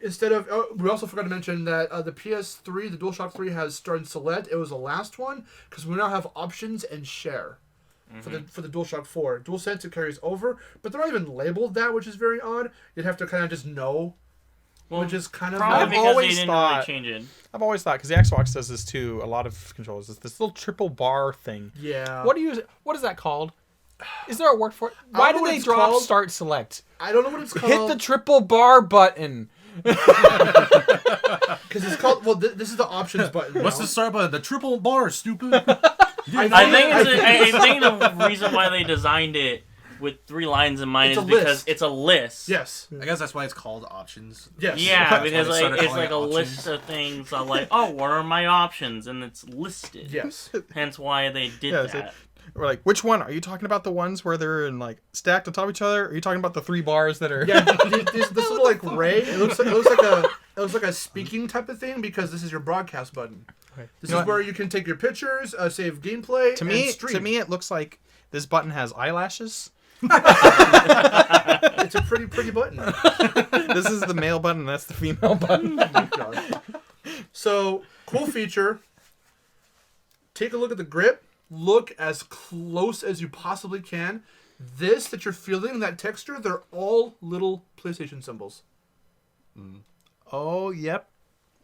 Speaker 2: Instead of, we also forgot to mention that the PS3, the DualShock 3 has Start and Select. It was the last one because we now have options and share for the DualShock 4. DualSense it carries over, but they're not even labeled that, which is very odd. You'd have to kind of just know.
Speaker 3: Well,
Speaker 2: which is kind of
Speaker 3: probably because
Speaker 5: always
Speaker 3: they didn't
Speaker 5: thought-
Speaker 3: really change it.
Speaker 5: I've always thought, because the Xbox does this too, a lot of controllers, it's this little triple bar thing.
Speaker 2: Yeah.
Speaker 5: What is that called? Is there a word for it? Why did they drop
Speaker 2: called.
Speaker 5: Start Select?
Speaker 2: I don't know what it's called.
Speaker 5: Hit the triple bar button.
Speaker 2: Because it's called. Well, this is the options button.
Speaker 4: What's the start button? The triple bar, stupid.
Speaker 3: I think the reason why they designed it with 3 lines in mind
Speaker 2: It's
Speaker 3: is
Speaker 2: a
Speaker 3: because
Speaker 2: list.
Speaker 3: it's a list.
Speaker 2: Yes.
Speaker 4: I guess that's why it's called options.
Speaker 2: Yes.
Speaker 3: Yeah,
Speaker 4: That's
Speaker 3: because
Speaker 4: why they
Speaker 3: like
Speaker 4: started
Speaker 3: it's
Speaker 4: calling
Speaker 3: like
Speaker 4: it
Speaker 3: a
Speaker 4: options.
Speaker 3: list of things. Like, oh, what are my options? And it's listed.
Speaker 2: Yes.
Speaker 3: Hence why they did
Speaker 5: Yeah,
Speaker 3: that.
Speaker 5: We're like, which one? Are you talking about the ones where they're in like stacked on top of each other? Or are you talking about the 3 bars that are?
Speaker 2: Yeah. This little like ray. It looks like a speaking type of thing because this is your broadcast button.
Speaker 5: Okay.
Speaker 2: This
Speaker 5: You know
Speaker 2: is where you can take your pictures, save gameplay,
Speaker 5: To
Speaker 2: and
Speaker 5: me,
Speaker 2: stream.
Speaker 5: it looks like this button has eyelashes.
Speaker 2: It's a pretty button.
Speaker 5: This is the male button. That's the female button.
Speaker 2: Oh my God. So, cool feature. Take a look at the grip. Look as close as you possibly can. This that you're feeling, that texture, they're all little PlayStation symbols.
Speaker 5: Oh, yep.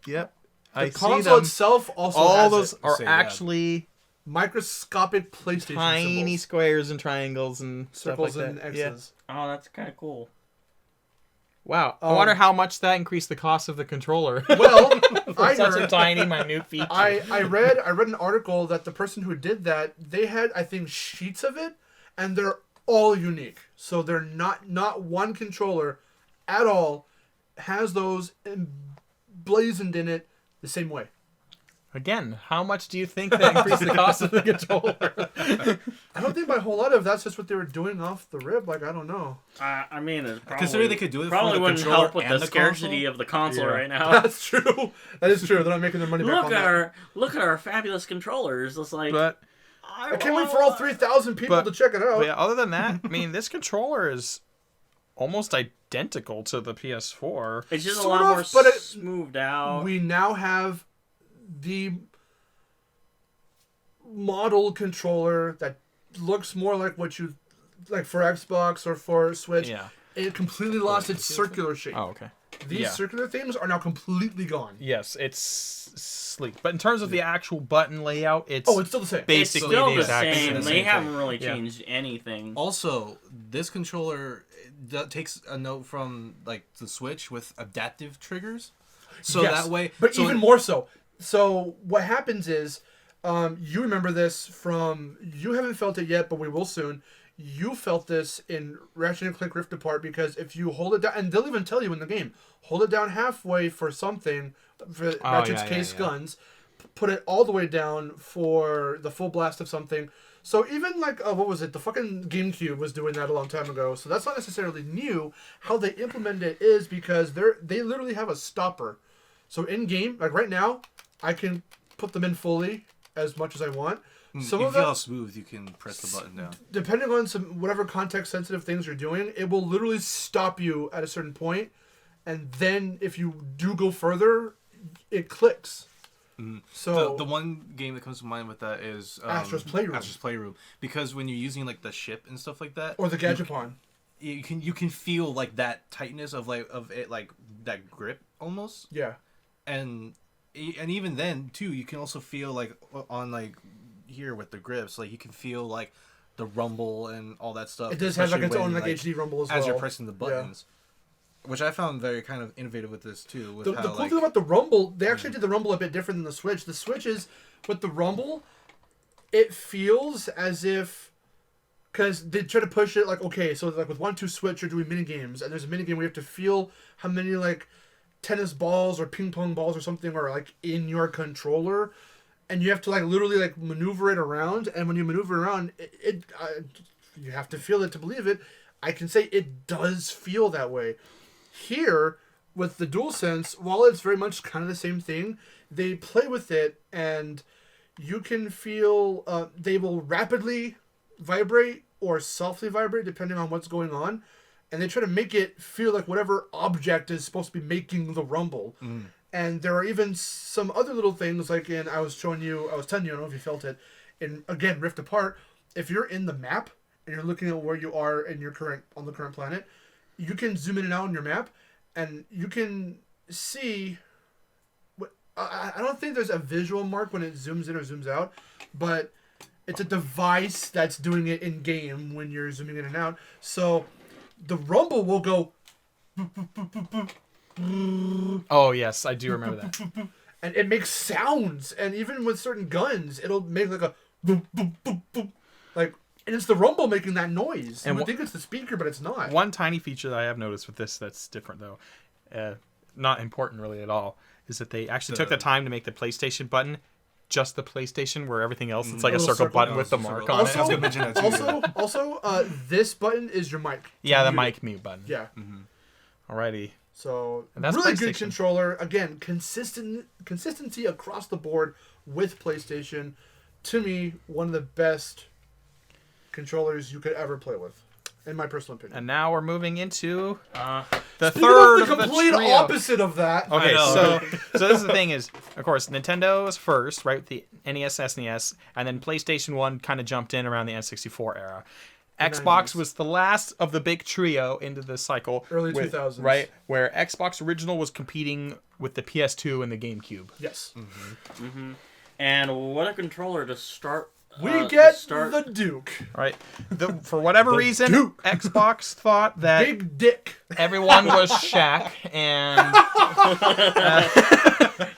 Speaker 2: The
Speaker 5: I see
Speaker 2: console
Speaker 5: them.
Speaker 2: itself also
Speaker 5: All
Speaker 2: has
Speaker 5: those
Speaker 2: it.
Speaker 5: are
Speaker 4: Sega.
Speaker 5: actually
Speaker 2: Microscopic PlayStation
Speaker 5: tiny
Speaker 2: symbols.
Speaker 5: squares and triangles and
Speaker 2: Circles
Speaker 5: stuff like
Speaker 2: and
Speaker 5: that. Yeah.
Speaker 2: X's.
Speaker 3: Oh, that's kind of cool.
Speaker 5: Wow. I wonder how much that increased the cost of the controller.
Speaker 2: Well, I
Speaker 5: Such a
Speaker 2: heard...
Speaker 5: tiny, minute feature.
Speaker 2: I read an article that the person who did that, they had, I think, sheets of it, and they're all unique. So they're not one controller at all has those emblazoned in it the same way.
Speaker 5: Again, how much do you think that increased the cost of the controller?
Speaker 2: I don't think by a whole lot of that's just what they were doing off the rip. Like, I don't know.
Speaker 3: I mean, it probably,
Speaker 4: Considering they could do it for
Speaker 3: probably
Speaker 4: the
Speaker 3: wouldn't
Speaker 4: controller
Speaker 3: help with
Speaker 4: and
Speaker 3: the
Speaker 4: the
Speaker 3: scarcity
Speaker 4: console.
Speaker 3: of the console
Speaker 5: Yeah.
Speaker 3: right now.
Speaker 2: That's true. That is true. They're not making their money back on that.
Speaker 3: Look at our fabulous controllers. It's like
Speaker 5: But
Speaker 2: I can't wait for all 3,000 people
Speaker 5: But-
Speaker 2: to check it out.
Speaker 5: But yeah, other than that, I mean, this controller is almost identical to the PS4.
Speaker 3: it's just a
Speaker 2: Sort
Speaker 3: lot
Speaker 2: of,
Speaker 3: more
Speaker 2: but it-
Speaker 3: smoothed out.
Speaker 2: We now have the model controller that looks more like what you like for Xbox or for Switch.
Speaker 5: Yeah.
Speaker 2: It completely lost its circular shape.
Speaker 5: Oh, okay.
Speaker 2: These
Speaker 5: yeah.
Speaker 2: circular themes are now completely gone.
Speaker 5: Yes, it's sleek. But in terms of the actual button layout, it's
Speaker 2: Oh, it's still the same.
Speaker 3: it's
Speaker 5: basically
Speaker 3: still
Speaker 5: the
Speaker 3: the
Speaker 5: exact
Speaker 3: same.
Speaker 5: same.
Speaker 3: They
Speaker 4: thing.
Speaker 3: haven't really
Speaker 5: Yeah.
Speaker 3: changed anything.
Speaker 4: Also, this controller takes a note from like the Switch with adaptive triggers, so
Speaker 2: Yes,
Speaker 4: that way.
Speaker 2: but
Speaker 4: so
Speaker 2: even more so. So what happens is, you remember this from, you haven't felt it yet, but we will soon. You felt this in Ratchet & Clank Rift Apart because if you hold it down, and they'll even tell you in the game, hold it down halfway for something, for Ratchet's case guns, put it all the way down for the full blast of something. So even like, what was it? The fucking GameCube was doing that a long time ago. So that's not necessarily new. How they implement it is because they literally have a stopper. So in game, like right now, I can put them in fully as much as I want. Some
Speaker 4: if
Speaker 2: of
Speaker 4: you
Speaker 2: them,
Speaker 4: feel smooth, you can press the button down.
Speaker 2: depending on some whatever context sensitive things you're doing, it will literally stop you at a certain point, and then if you do go further, it clicks. So
Speaker 4: The one game that comes to mind with that is
Speaker 2: Astro's Playroom.
Speaker 4: Astro's Playroom, because when you're using like the ship and stuff like that,
Speaker 2: or the Gadgetpon.
Speaker 4: you can feel like that tightness of it, like that grip almost,
Speaker 2: Yeah.
Speaker 4: and even then too, you can also feel like on like here with the grips, like you can feel like the rumble and all that stuff.
Speaker 2: It does have like its
Speaker 4: especially
Speaker 2: own
Speaker 4: when,
Speaker 2: like HD rumble as well.
Speaker 4: as you're pressing the buttons, which I found very kind of innovative with this too. With
Speaker 2: The
Speaker 4: how,
Speaker 2: cool
Speaker 4: like,
Speaker 2: thing about the rumble, they actually did the rumble a bit different than the Switch. The Switch is, with the rumble, it feels as if, because they try to push it like, okay, so like with 1-2 Switch, you're doing mini games, and there's a mini game where you have to feel how many like tennis balls or ping pong balls or something are like in your controller, and you have to like literally like maneuver it around, and when you maneuver around, you have to feel it to believe it. I can say it does feel that way. Here, with the DualSense, while it's very much kind of the same thing, they play with it, and you can feel they will rapidly vibrate or softly vibrate depending on what's going on, and they try to make it feel like whatever object is supposed to be making the rumble. And there are even some other little things, like I was telling you, I don't know if you felt it, in, again, Rift Apart, if you're in the map, and you're looking at where you are in your on the current planet, you can zoom in and out on your map, and you can see. I don't think there's a visual mark when it zooms in or zooms out, but it's a device that's doing it in game when you're zooming in and out. So the rumble will go,
Speaker 5: Oh yes, I do remember that.
Speaker 2: and it makes sounds, and even with certain guns, it'll make like a boop boop boop boop, like. And it's the rumble making that noise. And I think it's the speaker, but it's not.
Speaker 5: One tiny feature that I have noticed with this that's different though, not important really at all, is that they actually took the time to make the PlayStation button just the PlayStation, where everything else it's like a circle button with the mark on it.
Speaker 4: I was gonna mention that too.
Speaker 2: Also, this button is your mic.
Speaker 5: Yeah, the mic mute button.
Speaker 2: Yeah.
Speaker 5: Alrighty.
Speaker 2: So
Speaker 5: And that's
Speaker 2: really good
Speaker 5: PlayStation.
Speaker 2: controller. Again, consistency across the board with PlayStation. To me, one of the best controllers you could ever play with. in my personal opinion.
Speaker 5: And now we're moving into the
Speaker 2: Speaking
Speaker 5: third
Speaker 2: of the complete
Speaker 5: trio.
Speaker 2: opposite of that.
Speaker 5: Okay,
Speaker 4: I
Speaker 5: so this is the thing is, of course, Nintendo was first, right, with the NES, SNES, and then PlayStation 1 kind of jumped in around the N64 era. Xbox
Speaker 2: 90s.
Speaker 5: was the last of the big trio into this cycle.
Speaker 2: Early 2000s.
Speaker 5: Right, where Xbox original was competing with the PS2 and the GameCube.
Speaker 2: Yes.
Speaker 3: And what a controller to start.
Speaker 2: We
Speaker 3: to
Speaker 2: get
Speaker 3: start.
Speaker 2: the Duke.
Speaker 5: Right, for whatever reason,
Speaker 2: Duke.
Speaker 5: Xbox thought that
Speaker 2: Big dick.
Speaker 5: everyone was Shaq, and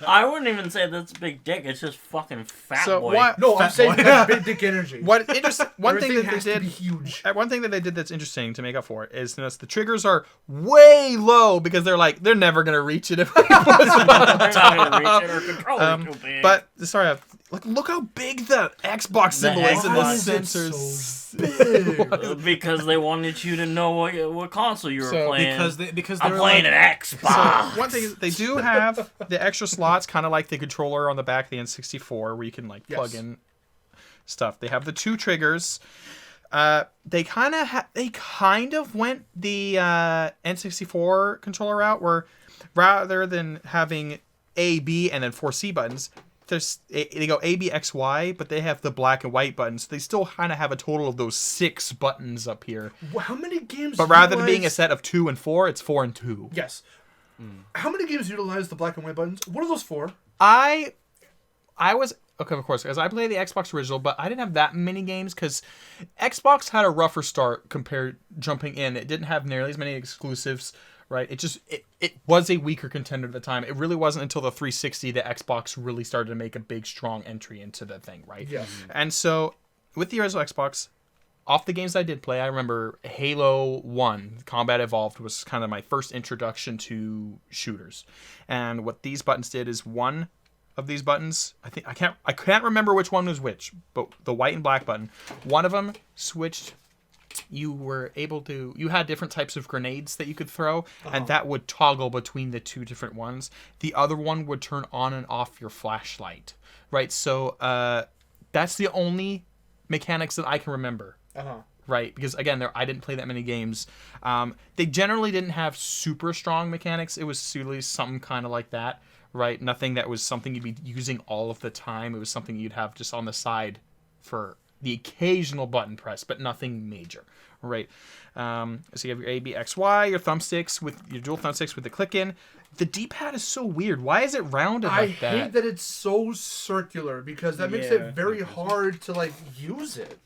Speaker 3: I wouldn't even say that's big dick. It's just fucking fat
Speaker 5: so
Speaker 3: boy.
Speaker 5: what?
Speaker 2: No, I'm
Speaker 5: Fat
Speaker 2: saying
Speaker 5: boy.
Speaker 2: that's big dick energy.
Speaker 5: One thing
Speaker 2: Everything
Speaker 5: that they
Speaker 2: has to
Speaker 5: did.
Speaker 2: be huge.
Speaker 5: One thing that they did that's interesting to make up for it is notice the triggers are way low because they're never gonna reach it if I
Speaker 3: They're not gonna reach it or control it too big.
Speaker 5: But sorry, look how big the Xbox symbol is in the
Speaker 3: Xbox
Speaker 2: is it
Speaker 5: sensors.
Speaker 2: Big.
Speaker 3: Because they wanted you to know what console you were
Speaker 5: So-
Speaker 3: playing.
Speaker 4: Because
Speaker 3: I'm
Speaker 4: they're
Speaker 3: playing
Speaker 4: like,
Speaker 3: an Xbox.
Speaker 5: So one thing is they do have the extra slots, kind of like the controller on the back of the N64, where you can like plug
Speaker 2: Yes.
Speaker 5: in stuff. They have the two triggers. They kind of went the N64 controller route, where rather than having A, B, and then 4 C buttons, they go A, B, X, Y, but they have the black and white buttons. They still kind of have a total of those 6 buttons up here.
Speaker 2: How many games?
Speaker 5: But rather than being a
Speaker 2: utilize-
Speaker 5: set of 2 and 4, it's 4 and 2.
Speaker 2: Yes. How many games utilize the black and white buttons? What are those for?
Speaker 5: I was okay, of course, because I played the Xbox original, but I didn't have that many games because Xbox had a rougher start compared jumping in. It didn't have nearly as many exclusives, right? It was a weaker contender at the time. It really wasn't until the 360 that Xbox really started to make a big, strong entry into the thing, right?
Speaker 2: Yes.
Speaker 5: And so with the original Xbox, off the games I did play, I remember Halo 1, Combat Evolved, was kind of my first introduction to shooters. And what these buttons did is one of these buttons, I can't remember which one was which, but the white and black button, one of them switched. You had different types of grenades that you could throw, and that would toggle between the two different ones. The other one would turn on and off your flashlight, right? So that's the only mechanics that I can remember. Right, because again, I didn't play that many games. They generally didn't have super strong mechanics. It was usually something kind of like that, right? Nothing that was something you'd be using all of the time. It was something you'd have just on the side for the occasional button press, but nothing major, right? So you have your A, B, X, Y, your thumbsticks with your dual thumbsticks with the click in. The D-pad is so weird. Why is it rounded like that?
Speaker 2: I hate that it's so circular because that makes it very hard to use it.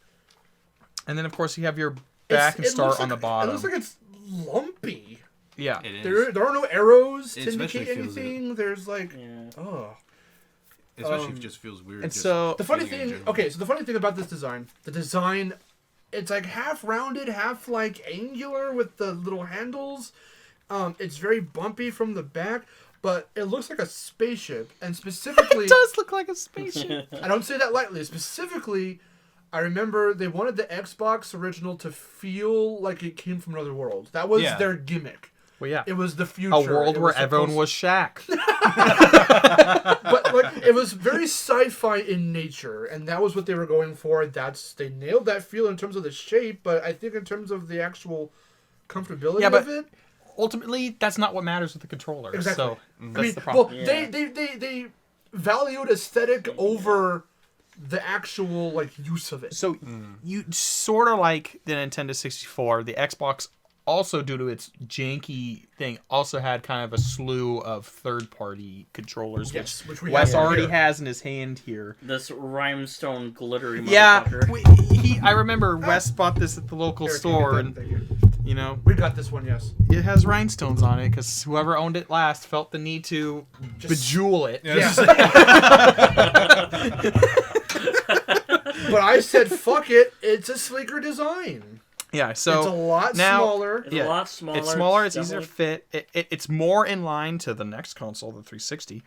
Speaker 5: And then of course you have your back and start on the bottom.
Speaker 2: It looks like it's lumpy.
Speaker 5: Yeah.
Speaker 4: it is.
Speaker 2: There are no arrows to
Speaker 4: especially
Speaker 2: indicate
Speaker 4: feels it.
Speaker 2: anything. There's
Speaker 4: Especially if it just feels weird.
Speaker 5: And
Speaker 4: just
Speaker 5: so
Speaker 2: the funny
Speaker 4: feeling in
Speaker 2: thing.
Speaker 4: general.
Speaker 2: Okay, so the funny thing about this design, it's like half rounded, half angular with the little handles. It's very bumpy from the back, but it looks like a spaceship. And specifically,
Speaker 5: It does look like a spaceship.
Speaker 2: I don't say that lightly. Specifically, I remember they wanted the Xbox original to feel like it came from another world. That was their gimmick.
Speaker 5: Well, yeah.
Speaker 2: It was the future.
Speaker 5: A world
Speaker 2: It
Speaker 5: where everyone
Speaker 2: supposed-
Speaker 5: was Shaq.
Speaker 2: But it was very sci-fi in nature, and that was what they were going for. They nailed that feel in terms of the shape, but I think in terms of the actual comfortability
Speaker 5: Yeah, but
Speaker 2: of it,
Speaker 5: ultimately, that's not what matters with the controller.
Speaker 2: exactly.
Speaker 5: So that's the
Speaker 2: well,
Speaker 5: problem.
Speaker 2: they valued aesthetic over the actual use of it.
Speaker 5: So you sort of like the Nintendo 64, the Xbox also, due to its janky thing, also had kind of a slew of third-party controllers,
Speaker 2: Yes, which we
Speaker 5: Wes
Speaker 2: have
Speaker 5: already
Speaker 2: here.
Speaker 5: has in his hand here.
Speaker 3: This rhinestone glittery
Speaker 5: Yeah,
Speaker 3: motherfucker.
Speaker 5: I remember Wes bought this at the local
Speaker 2: Here,
Speaker 5: store,
Speaker 2: thank
Speaker 5: and
Speaker 2: you. We got this one, yes.
Speaker 5: it has rhinestones on it because whoever owned it last felt the need to bejewel it.
Speaker 2: Yeah. But I said, fuck it, it's a sleeker design.
Speaker 5: Yeah, so
Speaker 2: it's a lot
Speaker 5: now,
Speaker 2: smaller.
Speaker 3: It's a lot smaller.
Speaker 5: It's smaller. It's easier to
Speaker 3: definitely-
Speaker 5: fit. It's more in line to the next console, the 360. You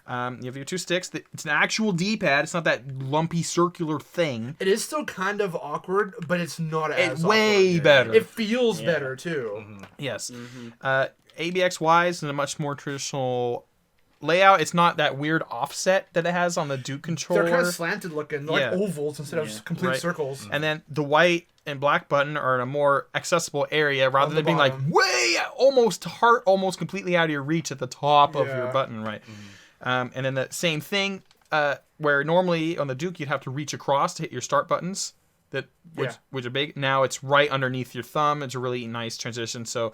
Speaker 5: have your two sticks. It's an actual D-pad. It's not that lumpy circular thing.
Speaker 2: It is still kind of awkward, but it's not as
Speaker 5: It's way
Speaker 2: awkward.
Speaker 5: better.
Speaker 2: It feels better, too.
Speaker 5: Yes. ABXY is in a much more traditional layout. It's not that weird offset that it has on the Duke controller.
Speaker 2: They're kind of slanted looking, like ovals instead of complete circles.
Speaker 5: And then the white and black button are in a more accessible area rather than being like way almost completely out of your reach at the top of your button, right? And then the same thing where normally on the Duke you'd have to reach across to hit your start buttons. Which are big. Now it's right underneath your thumb. It's a really nice transition. So,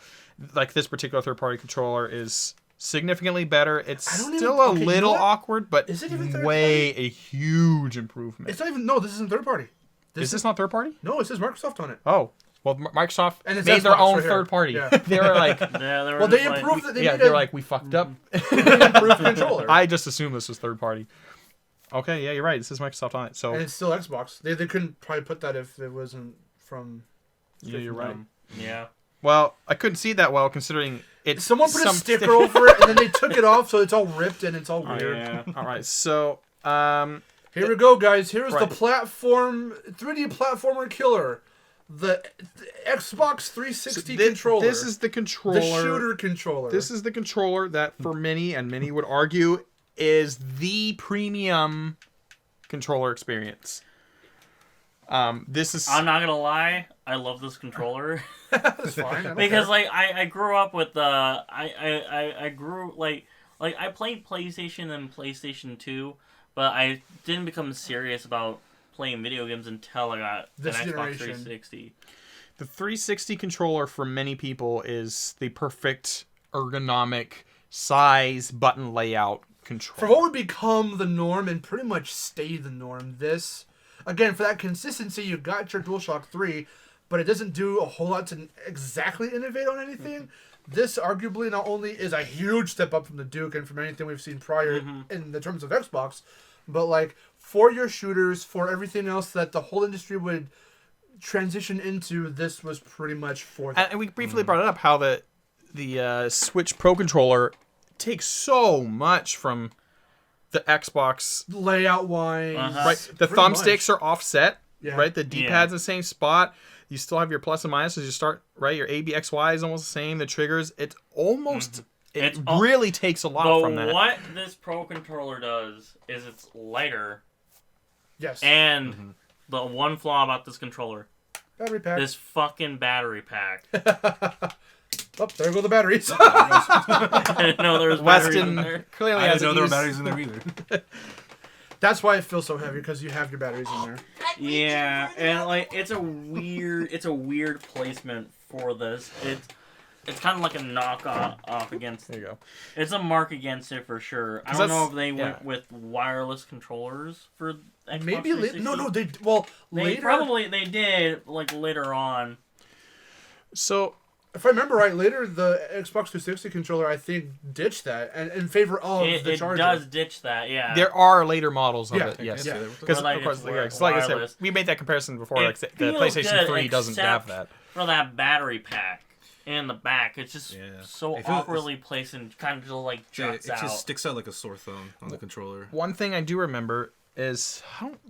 Speaker 5: like this particular third-party controller is significantly better. It's still a little awkward, but
Speaker 2: is it even
Speaker 5: a huge improvement.
Speaker 2: It's not even. No, this isn't third-party.
Speaker 5: Is this not third-party?
Speaker 2: No, it says Microsoft on it.
Speaker 5: Oh. Well, Microsoft
Speaker 2: made
Speaker 5: their own third-party.
Speaker 2: Yeah.
Speaker 5: They were like...
Speaker 3: they
Speaker 2: improved it.
Speaker 5: They're like, we fucked up.
Speaker 2: Improved controller.
Speaker 5: I just assumed this was third-party. Okay, yeah, you're right. It says Microsoft on it. So,
Speaker 2: and it's still Xbox. They couldn't probably put that if it wasn't from...
Speaker 5: Yeah, you're right.
Speaker 3: Yeah.
Speaker 5: Well, I couldn't see that well considering it's...
Speaker 2: Someone put a sticker over it, and then they took it off, so it's all ripped and it's all weird.
Speaker 3: Yeah.
Speaker 5: All right, so...
Speaker 2: Here we go, guys. Here's the 3D platformer killer. The Xbox 360 controller.
Speaker 5: This is the controller.
Speaker 2: The shooter controller.
Speaker 5: This is the controller that, for many, and many would argue, is the premium controller experience. This is...
Speaker 3: I'm not gonna lie, I love this controller.
Speaker 2: That's fine.
Speaker 3: Because I grew up with I grew like I played PlayStation and PlayStation 2, but I didn't become serious about playing video games until I got
Speaker 2: this
Speaker 3: an Xbox
Speaker 2: generation.
Speaker 3: 360.
Speaker 5: The 360 controller for many people is the perfect ergonomic size button layout control.
Speaker 2: For what would become the norm and pretty much stay the norm, this, again, for that consistency, you got your DualShock 3, but it doesn't do a whole lot to exactly innovate on anything. This arguably not only is a huge step up from the Duke and from anything we've seen prior in the terms of Xbox, but like for your shooters, for everything else that the whole industry would transition into, this was pretty much for that.
Speaker 5: And we briefly brought it up how the Switch Pro controller takes so much from the Xbox
Speaker 2: layout wise.
Speaker 5: Right, the thumbsticks are offset.
Speaker 2: Yeah.
Speaker 5: Right, the D-pad's in the same spot. You still have your plus and minus as you start. Right, your ABXY is almost the same. The triggers, it's almost. It really takes a lot from that.
Speaker 3: What this Pro controller does is it's lighter.
Speaker 2: Yes.
Speaker 3: And the one flaw about this controller.
Speaker 2: Battery pack.
Speaker 3: This fucking battery pack.
Speaker 2: Oh, there go the batteries.
Speaker 3: I didn't know there was batteries in there.
Speaker 5: Clearly
Speaker 4: I didn't know there were batteries in there either.
Speaker 2: That's why it feels so heavy, because you have your batteries in there.
Speaker 3: Yeah, and like it's a weird placement for this. It's kind of like a knockoff against.
Speaker 5: There you go.
Speaker 3: It's a mark against it for sure. I don't know if they went with wireless controllers for Xbox
Speaker 2: Maybe
Speaker 3: 360.
Speaker 2: no. They
Speaker 3: Probably did like later on.
Speaker 5: So
Speaker 2: if I remember right, later the Xbox 360 controller I think ditched that and in favor of the charger.
Speaker 3: It does ditch that, yeah.
Speaker 5: There are later models of it, yes.
Speaker 2: Yeah.
Speaker 5: Because of course, like I said, we made that comparison before. Like the PlayStation 3 doesn't have that.
Speaker 3: For that battery pack. In the back, it's just so awkwardly placed and kind of just like juts out.
Speaker 4: It just sticks out like a sore thumb on the controller.
Speaker 5: One thing I do remember is,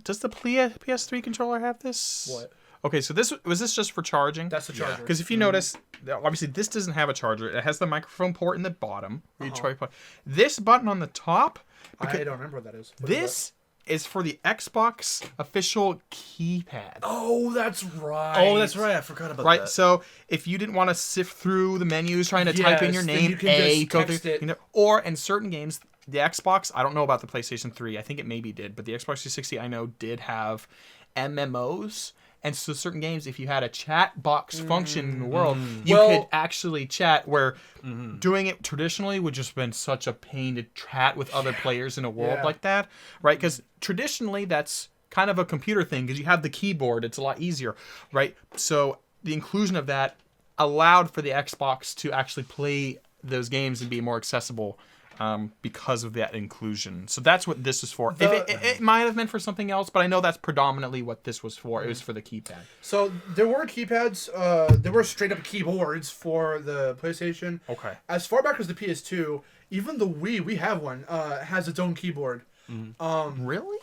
Speaker 5: does the PS3 controller have this?
Speaker 2: What?
Speaker 5: Okay, so was this just for charging?
Speaker 2: That's the charger.
Speaker 5: Because if you notice, obviously this doesn't have a charger. It has the microphone port in the bottom. This button on the top.
Speaker 2: I don't remember what that is.
Speaker 5: This is for the Xbox official keypad.
Speaker 2: Oh, that's right.
Speaker 4: Oh, that's right. I forgot about that.
Speaker 5: Right, so if you didn't want to sift through the menus trying to type in your name,
Speaker 2: you can just text it.
Speaker 5: Or in certain games, the Xbox, I don't know about the PlayStation 3, I think it maybe did, but the Xbox 360 I know did have MMOs. And so certain games, if you had a chat box function in the world, you could actually chat, where doing it traditionally would just have been such a pain to chat with other players in a world like that, right? Because traditionally that's kind of a computer thing, because you have the keyboard. It's a lot easier, right? So the inclusion of that allowed for the Xbox to actually play those games and be more accessible because of that inclusion. So that's what this is for. It might have meant for something else, but I know that's predominantly what this was for. It was for the keypad.
Speaker 2: So there were keypads. There were straight up keyboards for the PlayStation.
Speaker 5: Okay.
Speaker 2: As far back as the PS2, even the Wii, we have one, has its own keyboard.
Speaker 5: Really?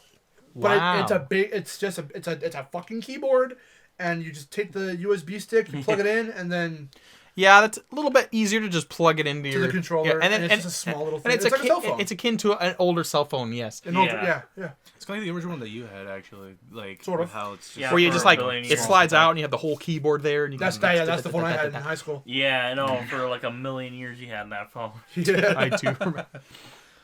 Speaker 2: But
Speaker 5: Wow.
Speaker 2: it's a fucking keyboard, and you just take the USB stick, you plug it in, and then.
Speaker 5: Yeah, that's a little bit easier to just plug it into
Speaker 2: the controller,
Speaker 5: Yeah,
Speaker 2: and it's just a small little thing.
Speaker 5: And
Speaker 2: It's like a cell phone.
Speaker 5: It's akin to an older cell phone, yes.
Speaker 2: Yeah.
Speaker 4: It's kind of the original one that you had, actually. Like,
Speaker 2: Sort of.
Speaker 4: how it's just...
Speaker 3: Yeah,
Speaker 5: Where you
Speaker 3: for
Speaker 5: just
Speaker 3: a
Speaker 5: like
Speaker 3: billion
Speaker 5: it
Speaker 3: years.
Speaker 5: slides out and you have the whole keyboard there. And you
Speaker 2: That's the phone I had in high school.
Speaker 3: Yeah, I know. For like a million years, you had that phone.
Speaker 2: Yeah.
Speaker 5: I do remember.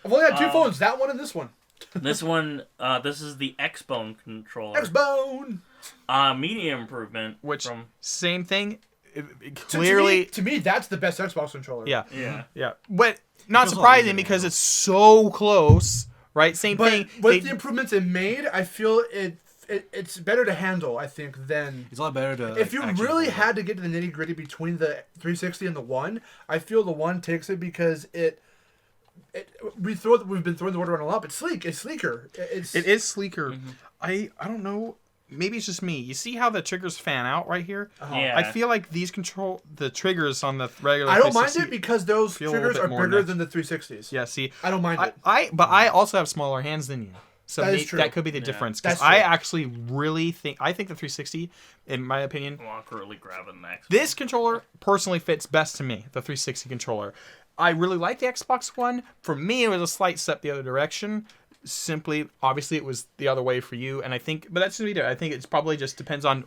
Speaker 2: I've only had two phones. That one and this one.
Speaker 3: This one, this is the X-Bone controller.
Speaker 2: X-Bone!
Speaker 3: Media improvement.
Speaker 5: Which,
Speaker 3: from...
Speaker 5: same thing. Clearly...
Speaker 2: To me, that's the best Xbox controller.
Speaker 5: Yeah.
Speaker 3: Yeah.
Speaker 5: Yeah. But not
Speaker 4: feels a lot
Speaker 5: surprising
Speaker 4: easier to
Speaker 5: because it's so close, right? Same thing.
Speaker 2: But with the improvements it made, I feel it's better to handle, I think, than...
Speaker 4: It's a lot better to...
Speaker 2: If you really had to get to the nitty-gritty between the 360 and the One, I feel the One takes it because we've been throwing the word around a lot, but it's sleeker. It
Speaker 5: is sleeker.
Speaker 3: Mm-hmm.
Speaker 5: I don't know. Maybe it's just me. You see how the triggers fan out right here?
Speaker 3: Yeah.
Speaker 5: I feel like the triggers on the regular.
Speaker 2: I don't mind it because those
Speaker 5: feel a little
Speaker 2: triggers
Speaker 5: bit
Speaker 2: are
Speaker 5: more
Speaker 2: bigger
Speaker 5: next.
Speaker 2: than the 360s.
Speaker 5: Yeah. See,
Speaker 2: I don't mind it.
Speaker 5: But I also have smaller hands than you. So
Speaker 2: That is true.
Speaker 5: that could be the difference. Because
Speaker 2: That's true.
Speaker 5: I actually really think the 360, in my opinion,
Speaker 3: I'm awkwardly grabbing the X.
Speaker 5: this controller personally fits best to me. The 360 controller. I really like the Xbox One. For me, it was a slight step the other direction. Simply, obviously, it was the other way for you, and I think, but that's just me there. I think it's probably just depends on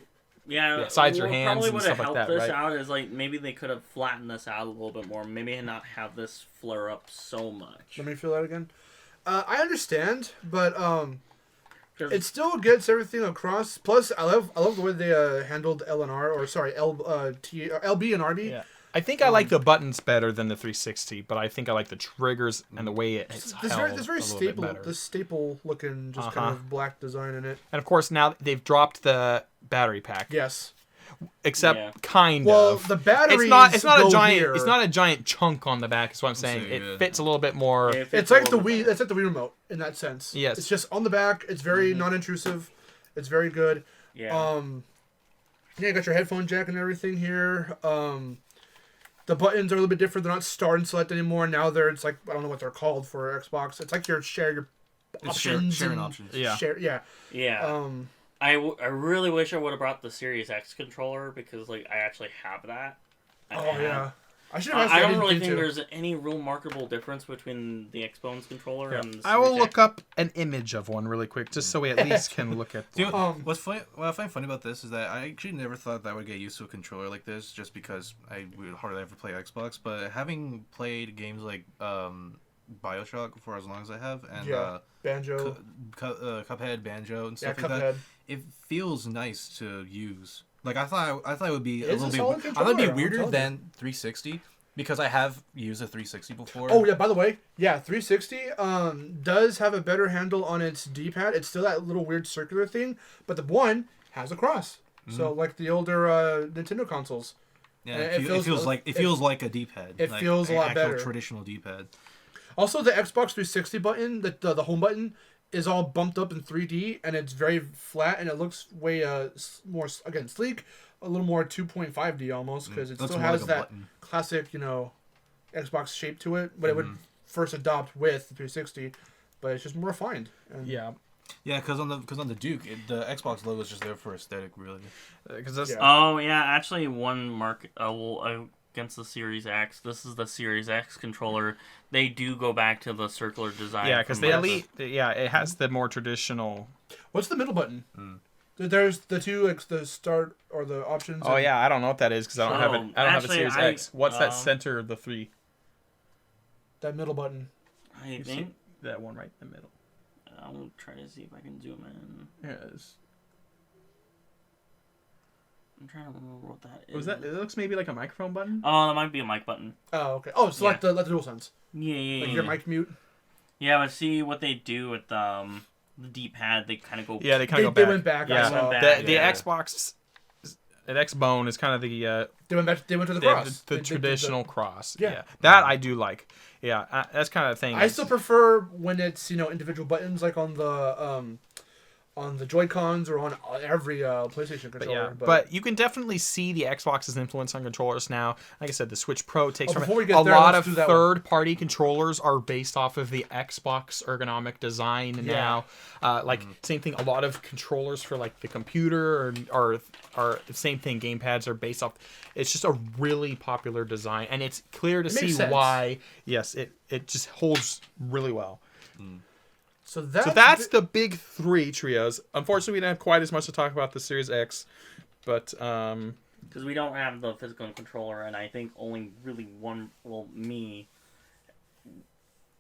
Speaker 5: size your hands
Speaker 3: probably
Speaker 5: and
Speaker 3: would
Speaker 5: stuff
Speaker 3: have
Speaker 5: like
Speaker 3: helped
Speaker 5: that,
Speaker 3: this
Speaker 5: right?
Speaker 3: out is like maybe they could have flattened this out a little bit more. Maybe not have this flare up so much.
Speaker 2: Let me feel that again. I understand, but it still gets everything across. Plus, I love the way they handled LB and RB.
Speaker 5: Yeah. I think I like the buttons better than the 360, but I think I like the triggers and the way it's held
Speaker 2: There's very
Speaker 5: a little bit better.
Speaker 2: this staple looking, just kind of black design in it.
Speaker 5: And of course, now they've dropped the battery pack.
Speaker 2: Yes.
Speaker 5: Except kind
Speaker 2: well,
Speaker 5: of.
Speaker 2: the batteries
Speaker 5: It's not a giant.
Speaker 2: here.
Speaker 5: It's not a giant chunk on the back. Is what I'm saying. It fits a little bit more.
Speaker 2: It's like the Wii. It's like the Wii remote in that sense.
Speaker 5: Yes.
Speaker 2: It's just on the back. It's very non-intrusive. It's very good.
Speaker 3: Yeah.
Speaker 2: You got your headphone jack and everything here. The buttons are a little bit different. They're not start and select anymore. Now it's like, I don't know what they're called for Xbox. It's like your options.
Speaker 4: Sharing options.
Speaker 5: Yeah.
Speaker 3: Yeah. I really wish I would have brought the Series X controller because like I actually have that.
Speaker 2: I should have.
Speaker 3: I don't really think there's any real marketable difference between the Xbox controller and the
Speaker 5: I will
Speaker 3: Series
Speaker 5: look
Speaker 3: X.
Speaker 5: up an image of one really quick, just so we at least can look at.
Speaker 4: Do you know, what's funny? What I find funny about this is that I actually never thought that I would get used to a controller like this, just because I would hardly ever play Xbox. But having played games like BioShock for as long as I have, and
Speaker 2: Banjo,
Speaker 4: Cuphead, Banjo, and stuff
Speaker 2: Cuphead.
Speaker 4: like that, it feels nice to use. Like I thought it would be
Speaker 2: It's
Speaker 4: a
Speaker 2: a
Speaker 4: little
Speaker 2: solid
Speaker 4: bit. I thought it'd be
Speaker 2: controller, I'm
Speaker 4: weirder
Speaker 2: telling
Speaker 4: than 360 because I have used a 360 before.
Speaker 2: Oh yeah, by the way, 360 does have a better handle on its D-pad. It's still that little weird circular thing, but the one has a cross. So like the older Nintendo consoles.
Speaker 4: Yeah, it feels like a D-pad.
Speaker 2: It
Speaker 4: like
Speaker 2: feels a lot better.
Speaker 4: Traditional D-pad.
Speaker 2: Also, the Xbox 360 button, the home button, is all bumped up in 3D, and it's very flat, and it looks way more, again, sleek, a little more 2.5D almost, because it still has that classic, Xbox shape to it, but it would first adopt with the 360, but it's just more refined. And
Speaker 5: Yeah,
Speaker 4: because on the Duke, the Xbox logo is just there for aesthetic, really.
Speaker 3: Oh yeah, actually, one mark against the Series X. This is the Series X controller. They do go back to the circular design.
Speaker 5: yeah, because it has the more traditional.
Speaker 2: What's the middle button? There's the two, the start or the options.
Speaker 5: Oh yeah, I don't know what that is because I don't have it. I don't have a Series X. What's that center of the three?
Speaker 2: That middle button.
Speaker 3: I think
Speaker 5: that one right in the middle.
Speaker 3: I'll try to see if I can zoom in.
Speaker 5: Yes.
Speaker 3: I'm trying to remember what that is.
Speaker 5: Was that? It looks maybe like a microphone button.
Speaker 3: Oh, that might be a mic button.
Speaker 2: Oh, okay. Oh, so let the DualSense.
Speaker 3: Yeah.
Speaker 2: Like your mic mute.
Speaker 3: Yeah, but see what they do with the D-pad. They kind of go.
Speaker 5: Yeah, they kind of go back.
Speaker 2: They went back.
Speaker 5: Yeah, the Xbox, an X-Bone is kind of the.
Speaker 2: They went back. They went to the cross.
Speaker 5: The traditional cross.
Speaker 2: Yeah.
Speaker 5: That I do like. Yeah, that's kind of the thing.
Speaker 2: I still prefer when it's individual buttons like on the on the Joy-Cons or on every PlayStation controller.
Speaker 5: But you can definitely see the Xbox's influence on controllers now. Like I said, the Switch Pro takes from
Speaker 2: before we
Speaker 5: it.
Speaker 2: get
Speaker 5: A
Speaker 2: there,
Speaker 5: lot
Speaker 2: let's
Speaker 5: of
Speaker 2: do that
Speaker 5: third-party controllers are based off of the Xbox ergonomic design now. Same thing. A lot of controllers for like the computer are the same thing. Gamepads are based off. It's just a really popular design, and it's clear to see why. Yes, it just holds really well.
Speaker 2: So
Speaker 5: that's the big three trios. Unfortunately, we don't have quite as much to talk about the Series X, but
Speaker 3: because we don't have the physical controller, and I think only really one. Well, me.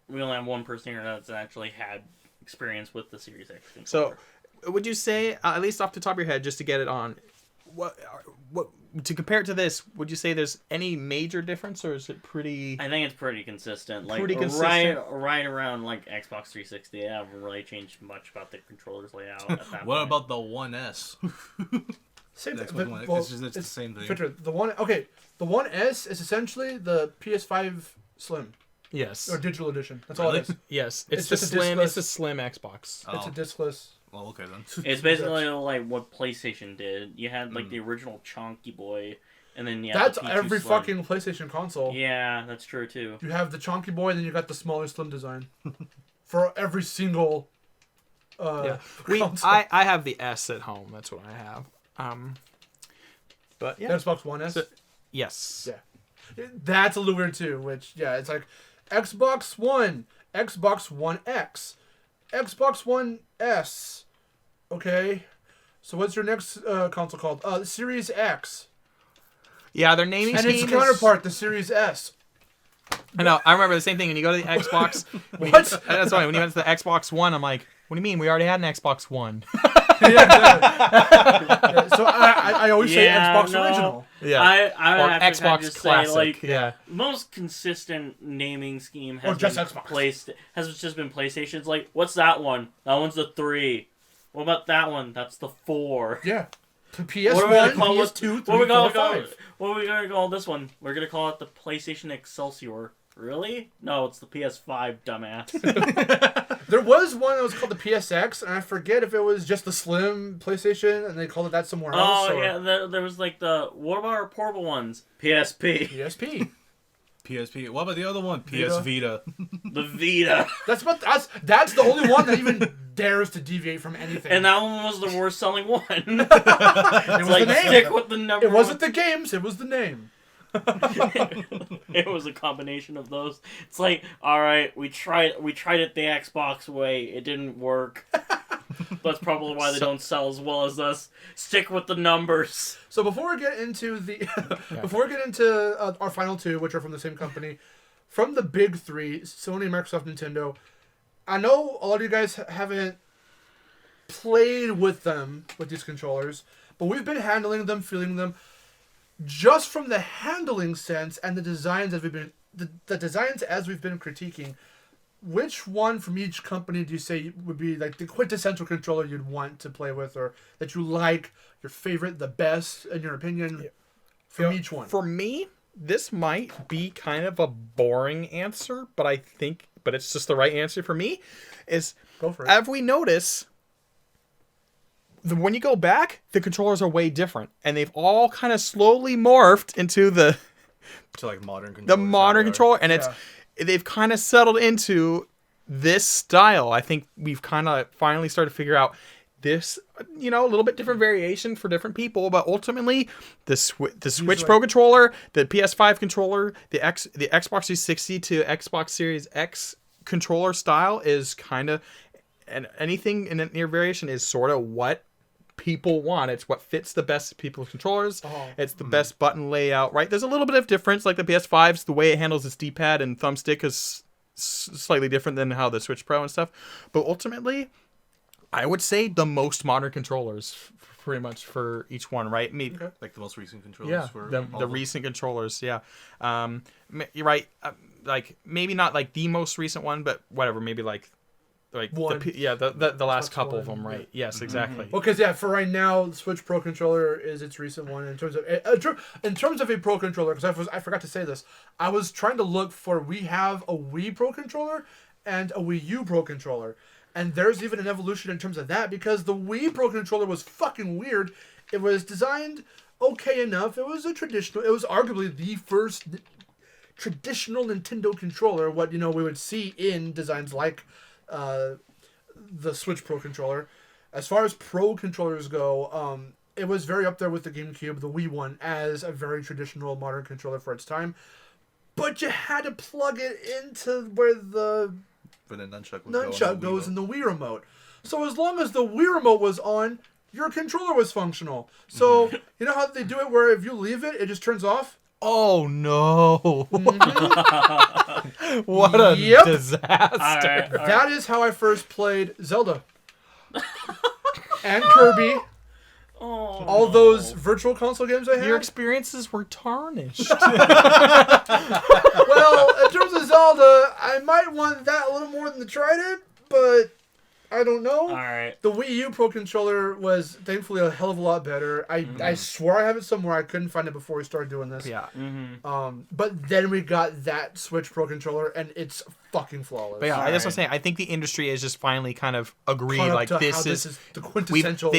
Speaker 3: We only have one person here that's actually had experience with the Series X controller.
Speaker 5: So, would you say, at least off the top of your head, just to get it on, what to compare it to this? Would you say there's any major difference, or is it pretty?
Speaker 3: I think it's pretty consistent. Like
Speaker 5: pretty consistent.
Speaker 3: Right around like Xbox 360. They haven't really changed much about the controller's layout. At that
Speaker 4: What
Speaker 3: point.
Speaker 4: about the One S?
Speaker 2: Same thing.
Speaker 4: It's the same thing.
Speaker 2: Victor, the One S is essentially the PS5 Slim.
Speaker 5: Yes.
Speaker 2: Or digital edition. That's all it is.
Speaker 5: Yes.
Speaker 2: It's
Speaker 5: the
Speaker 2: just
Speaker 5: slim.
Speaker 2: a
Speaker 5: It's a slim Xbox.
Speaker 2: It's a discless.
Speaker 4: Oh, okay then.
Speaker 3: It's basically like what PlayStation did. You had like the original Chonky Boy, and then
Speaker 2: that's
Speaker 3: the P2
Speaker 2: every
Speaker 3: Slim.
Speaker 2: fucking PlayStation console.
Speaker 3: Yeah, that's true too.
Speaker 2: You have the Chonky Boy, then you got the smaller Slim design for every single. Console.
Speaker 5: I have the S at home. That's what I have. But yeah.
Speaker 2: Xbox One S.
Speaker 5: Yes.
Speaker 2: Yeah, that's a little weird too. Which it's like Xbox One, Xbox One X, Xbox One S. Okay, so what's your next console called? Series X.
Speaker 5: Yeah, their naming
Speaker 2: And
Speaker 5: scheme
Speaker 2: its counterpart, the Series S.
Speaker 5: I know. I remember the same thing. When you go to the Xbox,
Speaker 2: What?
Speaker 5: That's funny. When you went to the Xbox One, I'm like, "What do you mean? We already had an Xbox One."
Speaker 2: Yeah, so I always say Xbox original.
Speaker 5: Yeah.
Speaker 3: I
Speaker 5: Or
Speaker 3: have to
Speaker 5: Xbox
Speaker 3: just
Speaker 5: Classic.
Speaker 3: say,
Speaker 5: Yeah.
Speaker 3: most consistent naming scheme
Speaker 2: Or
Speaker 3: has
Speaker 2: just
Speaker 3: been
Speaker 2: Xbox.
Speaker 3: has just been PlayStation's. Like, what's that one? That one's the 3. What about that one? That's the 4.
Speaker 2: Yeah. PS1,
Speaker 3: What are we gonna call
Speaker 2: PS2, 3,
Speaker 3: what are we
Speaker 2: 4,
Speaker 3: gonna
Speaker 2: 5.
Speaker 3: What are we gonna call this one? We're gonna call it the PlayStation Excelsior. Really? No, it's the PS5, dumbass.
Speaker 2: There was one that was called the PSX, and I forget if it was just the slim PlayStation, and they called it that somewhere else.
Speaker 3: Oh yeah, there was like the what about our portable ones? PSP.
Speaker 2: PSP.
Speaker 4: PSP. What about the other one? PS Vita.
Speaker 3: The Vita.
Speaker 2: That's the only one that even dares to deviate from anything.
Speaker 3: And that one was the worst selling one.
Speaker 2: it was
Speaker 3: Like,
Speaker 2: the name.
Speaker 3: stick with the number.
Speaker 2: It wasn't the games. It was the name.
Speaker 3: It was a combination of those. It's like, all right, we tried it the Xbox way. It didn't work. That's probably why they don't sell as well as us. Stick with the numbers.
Speaker 2: So before we get into our final two, which are from the same company, from the big three, Sony, Microsoft, Nintendo, I know a lot of you guys haven't played with them, with these controllers, but we've been handling them, feeling them. Just from the handling sense and the designs as we've been critiquing, which one from each company do you say would be like the quintessential controller you'd want to play with, or that you like, your favorite, the best in your opinion, from each one?
Speaker 5: For me, this might be kind of a boring answer, but it's just the right answer for me. Is
Speaker 2: Go for it.
Speaker 5: Have we noticed? When you go back, the controllers are way different, and they've all kind of slowly morphed into the
Speaker 4: like modern controllers.
Speaker 5: The modern controller, and they've kind of settled into this style. I think we've kind of finally started to figure out this, a little bit different variation for different people, but ultimately the Switch Pro controller, the PS5 controller, the Xbox 360 to Xbox Series X controller style is kind of, and anything in a near variation is sort of what people want. It's what fits the best people's controllers. It's the best button layout, right? There's a little bit of difference, like the PS5's, the way it handles its D-pad and thumbstick is slightly different than how the Switch Pro and stuff. But ultimately, I would say the most modern controllers, pretty much for each one, right?
Speaker 4: Like the most recent controllers.
Speaker 5: Yeah,
Speaker 4: for
Speaker 5: the recent controllers. Yeah, you're right. Like maybe not like the most recent one, but whatever. Maybe like
Speaker 2: one.
Speaker 5: The last
Speaker 2: Xbox
Speaker 5: couple
Speaker 2: One,
Speaker 5: of them, right?
Speaker 2: yeah.
Speaker 5: Yes, exactly.
Speaker 2: Well, because for right now, the Switch Pro controller is its recent one in terms of a Pro controller. Because I forgot to say this, I was trying to look for. We have a Wii Pro controller and a Wii U Pro controller, And there's even an evolution in terms of that because the Wii Pro Controller was fucking weird. It was designed okay enough. It was arguably the first traditional Nintendo controller, what we would see in designs like the Switch Pro Controller. As far as Pro controllers go, it was very up there with the GameCube, the Wii one, as a very traditional modern controller for its time. But you had to plug it into where the nunchuck goes in the Wii remote. So as long as the Wii remote was on, your controller was functional. So you know how they do it where if you leave it, it just turns off?
Speaker 5: Oh no!
Speaker 2: Mm-hmm.
Speaker 5: What a disaster!
Speaker 3: All right.
Speaker 2: That is how I first played Zelda and Kirby. All those virtual console games I had.
Speaker 5: Your experiences were tarnished.
Speaker 2: Well, in terms of Zelda, I might want that a little more than the Trident, but I don't know.
Speaker 3: All right.
Speaker 2: The Wii U Pro Controller was thankfully a hell of a lot better. I swore I have it somewhere. I couldn't find it before we started doing this.
Speaker 5: Yeah.
Speaker 2: But then we got that Switch Pro Controller, and it's fucking flawless.
Speaker 5: But yeah, that's what I'm saying. I think the industry is just finally kind of agreed like this is
Speaker 2: the quintessential.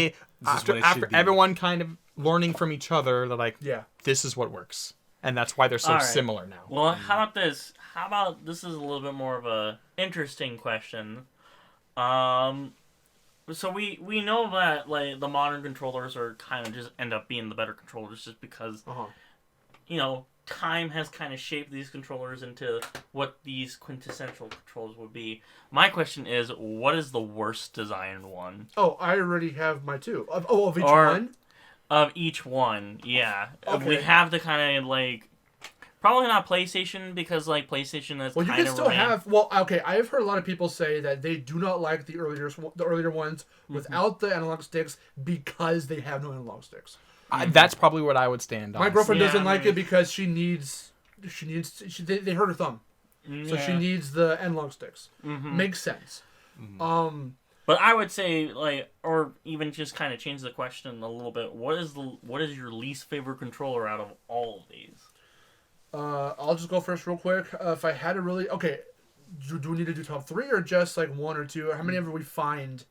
Speaker 5: After everyone kind of learning from each other, they're like,
Speaker 2: yeah,
Speaker 5: this is what works, and that's why they're so similar now.
Speaker 3: Well, how about this? How about this is a little bit more of a interesting question. So we know that like the modern controllers are kind of just end up being the better controllers just because time has kind of shaped these controllers into what these quintessential controllers would be. My question is, what is the worst designed one?
Speaker 2: Oh, I already have my two. Of each one?
Speaker 3: Of each one, yeah.
Speaker 2: Okay.
Speaker 3: We have to kind of like... Probably not PlayStation, because like PlayStation is
Speaker 2: well, you can still have... Well, okay, I have heard a lot of people say that they do not like the earlier ones without the analog sticks because they have no analog sticks.
Speaker 5: That's probably what I would stand on.
Speaker 2: My girlfriend doesn't like it because they hurt her thumb. So she needs the analog sticks. Makes sense.
Speaker 3: But I would say, like, or even just kind of change the question a little bit. What is your least favorite controller out of all of these?
Speaker 2: I'll just go first real quick. If I had to really... Okay, do we need to do top 3 or just like 1 or 2? How many ever we find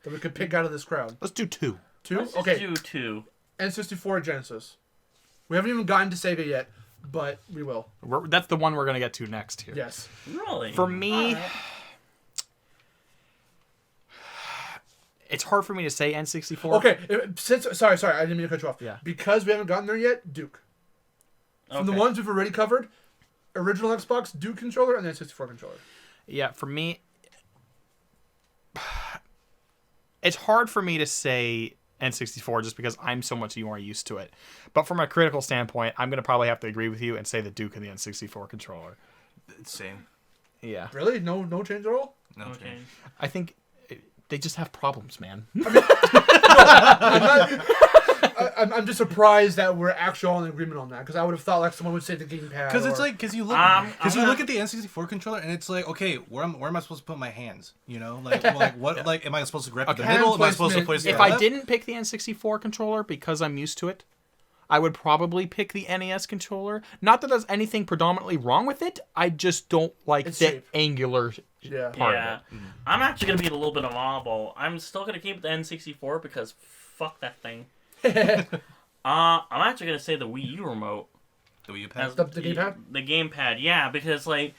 Speaker 2: that we could pick out of this crowd?
Speaker 5: Let's do 2.
Speaker 2: 2?
Speaker 3: Let's
Speaker 2: okay.
Speaker 3: do 2.
Speaker 2: N64 or Genesis. We haven't even gotten to Sega yet, but we will.
Speaker 5: That's the one we're going to get to next here.
Speaker 2: Yes.
Speaker 3: Really?
Speaker 5: For me... It's hard for me to say N64.
Speaker 2: Okay, sorry, I didn't mean to cut you off.
Speaker 5: Yeah.
Speaker 2: Because we haven't gotten there yet, Duke. From the ones we've already covered, original Xbox, Duke controller, and then N64 controller.
Speaker 5: Yeah, for me, it's hard for me to say N64 just because I'm so much more used to it. But from a critical standpoint, I'm going to probably have to agree with you and say the Duke and the N64 controller.
Speaker 4: Same.
Speaker 5: Yeah.
Speaker 2: Really? No change at all?
Speaker 4: No change.
Speaker 5: I think they just have problems, man.
Speaker 2: I'm just surprised that we're actually all in agreement on that because I would have thought like someone would say the gamepad.
Speaker 4: Because it's like because you look at the N64 controller and it's like, okay, where am I supposed to put my hands? You know, like what am I supposed to grab the middle? Am I supposed to place
Speaker 5: If I didn't pick the N64 controller because I'm used to it, I would probably pick the NES controller. Not that there's anything predominantly wrong with it. I just don't like the angular part of it.
Speaker 3: I'm actually going to be a little bit of an oddball. I'm still going to keep the N64 because fuck that thing. I'm actually going to say the Wii U remote.
Speaker 4: The Wii U pad?
Speaker 2: The gamepad?
Speaker 3: The gamepad, yeah, because like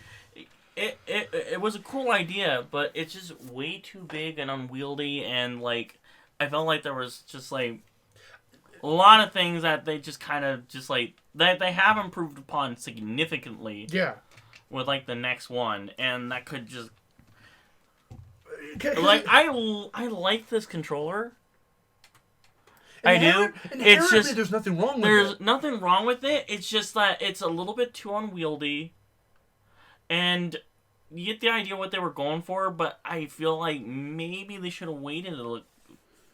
Speaker 3: it was a cool idea, but it's just way too big and unwieldy, and like I felt like there was just like a lot of things that they just kind of just like that they have improved upon significantly.
Speaker 2: Yeah.
Speaker 3: With like the next one, and that could just like I like this controller. I do. It's just
Speaker 2: there's nothing wrong with it.
Speaker 3: There's nothing wrong with it. It's just that it's a little bit too unwieldy, and you get the idea what they were going for. But I feel like maybe they should have waited a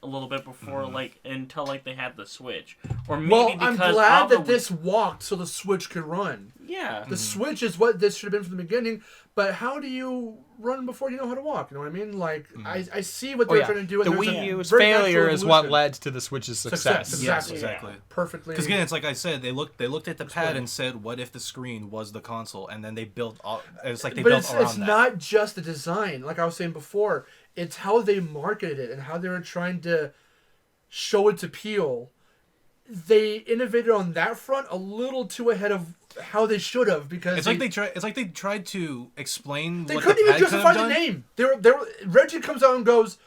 Speaker 3: little bit before, like until like they had the Switch, Or maybe
Speaker 2: Well,
Speaker 3: because
Speaker 2: I'm glad
Speaker 3: of the
Speaker 2: that this walked so the Switch could run.
Speaker 3: Yeah.
Speaker 2: The Switch is what this should have been from the beginning, but how do you run before you know how to walk? You know what I mean? Like, I see what they're trying to do. And
Speaker 5: The
Speaker 2: there's
Speaker 5: Wii
Speaker 2: a
Speaker 5: U's
Speaker 2: very
Speaker 5: failure
Speaker 2: natural
Speaker 5: is what
Speaker 2: evolution.
Speaker 5: led to the Switch's success.
Speaker 4: Yes,
Speaker 2: Exactly.
Speaker 4: exactly.
Speaker 2: Perfectly.
Speaker 4: Because again, it's like I said, they looked at the pad and said, "What if the screen was the console?" And then they built. It's like they built around
Speaker 2: it's
Speaker 4: that.
Speaker 2: not just the design. Like I was saying before, it's how they marketed it and how they were trying to show its appeal. They innovated on that front a little too ahead of how they should have, because
Speaker 4: It's like they tried to explain.
Speaker 2: they
Speaker 4: what
Speaker 2: couldn't
Speaker 4: the
Speaker 2: even
Speaker 4: pad could have
Speaker 2: justify the
Speaker 4: done.
Speaker 2: name. Reggie comes out and goes,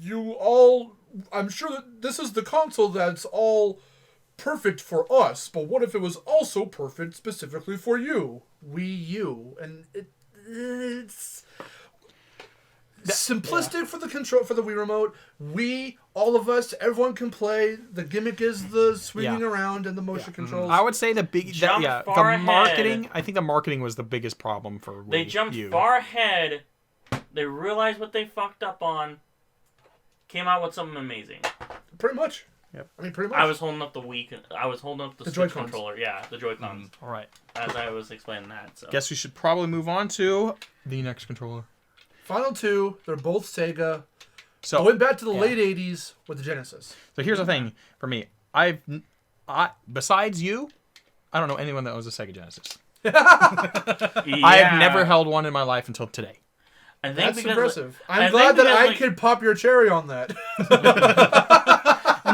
Speaker 2: "You all, I'm sure that this is the console that's all perfect for us, but what if it was also perfect specifically for you, Wii U?" And it's simplistic for the control for the Wii remote. All of us, everyone can play. The gimmick is the swinging around and the motion controls.
Speaker 5: I would say the
Speaker 3: far
Speaker 5: marketing.
Speaker 3: ahead.
Speaker 5: I think the marketing was the biggest problem for Wii
Speaker 3: They jumped
Speaker 5: U.
Speaker 3: far ahead. They realized what they fucked up on. Came out with something amazing.
Speaker 2: Pretty much.
Speaker 5: Yep.
Speaker 2: I mean, pretty much.
Speaker 3: I was holding up the Wii. I was holding up the Switch
Speaker 2: Joy-Cons.
Speaker 3: controller. Yeah, the Joy-Cons.
Speaker 5: All right.
Speaker 3: As I was explaining that. So.
Speaker 5: Guess we should probably move on to the next controller.
Speaker 2: Final two. They're both Sega.
Speaker 5: So
Speaker 2: Going back to the late '80s with the Genesis.
Speaker 5: So here's the thing for me. I besides you, I don't know anyone that owns a Sega Genesis. I have never held one in my life until today.
Speaker 3: I think
Speaker 2: That's
Speaker 3: because,
Speaker 2: impressive.
Speaker 3: I
Speaker 2: I'm glad
Speaker 3: think
Speaker 2: that
Speaker 3: because,
Speaker 2: I could pop your cherry on that.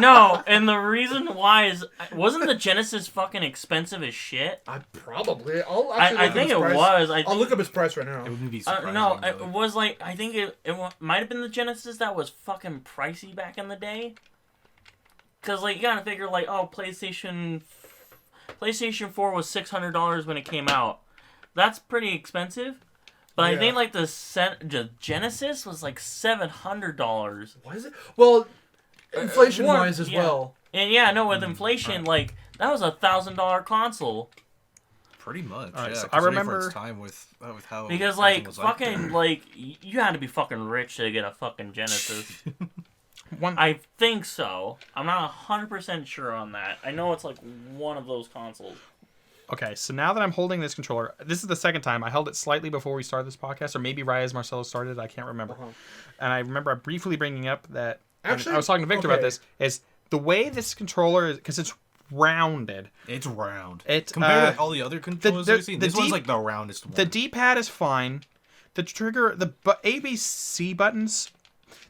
Speaker 3: No, and the reason why is, wasn't the Genesis fucking expensive as shit?
Speaker 2: I probably. I'll
Speaker 3: I
Speaker 2: actually
Speaker 3: think it was.
Speaker 2: I'll look up his price right now.
Speaker 4: It wouldn't be surprising.
Speaker 3: No,
Speaker 4: really.
Speaker 3: it was like, I think it might have been the Genesis that was fucking pricey back in the day. Because, like, you gotta figure, like, oh, PlayStation 4 was $600 when it came out. That's pretty expensive. But I think, like, the Genesis was, like, $700.
Speaker 2: Why is it? Well, inflation-wise as
Speaker 3: yeah.
Speaker 2: well.
Speaker 3: And, with inflation, like, that was $1,000 console.
Speaker 4: Pretty much.
Speaker 5: All right,
Speaker 4: yeah,
Speaker 5: so I remember-
Speaker 4: for its time with how
Speaker 3: Because,
Speaker 4: everything
Speaker 3: like,
Speaker 4: was
Speaker 3: fucking, like, you had to be fucking rich to get a fucking Genesis.
Speaker 5: One,
Speaker 3: I think so. I'm not 100% sure on that. I know it's, like, one of those consoles.
Speaker 5: okay, so now that I'm holding this controller, this is the second time. I held it slightly before we started this podcast, or maybe right as Marcelo started. I can't remember. And I remember briefly bringing up that.
Speaker 2: Actually,
Speaker 5: I was talking to Victor about this. Is the way this controller is, because it's rounded.
Speaker 4: It's round.
Speaker 5: It's
Speaker 4: compared to all the other controllers we've seen. This one's like the roundest one.
Speaker 5: The D-pad is fine. The trigger, the A, B, C buttons.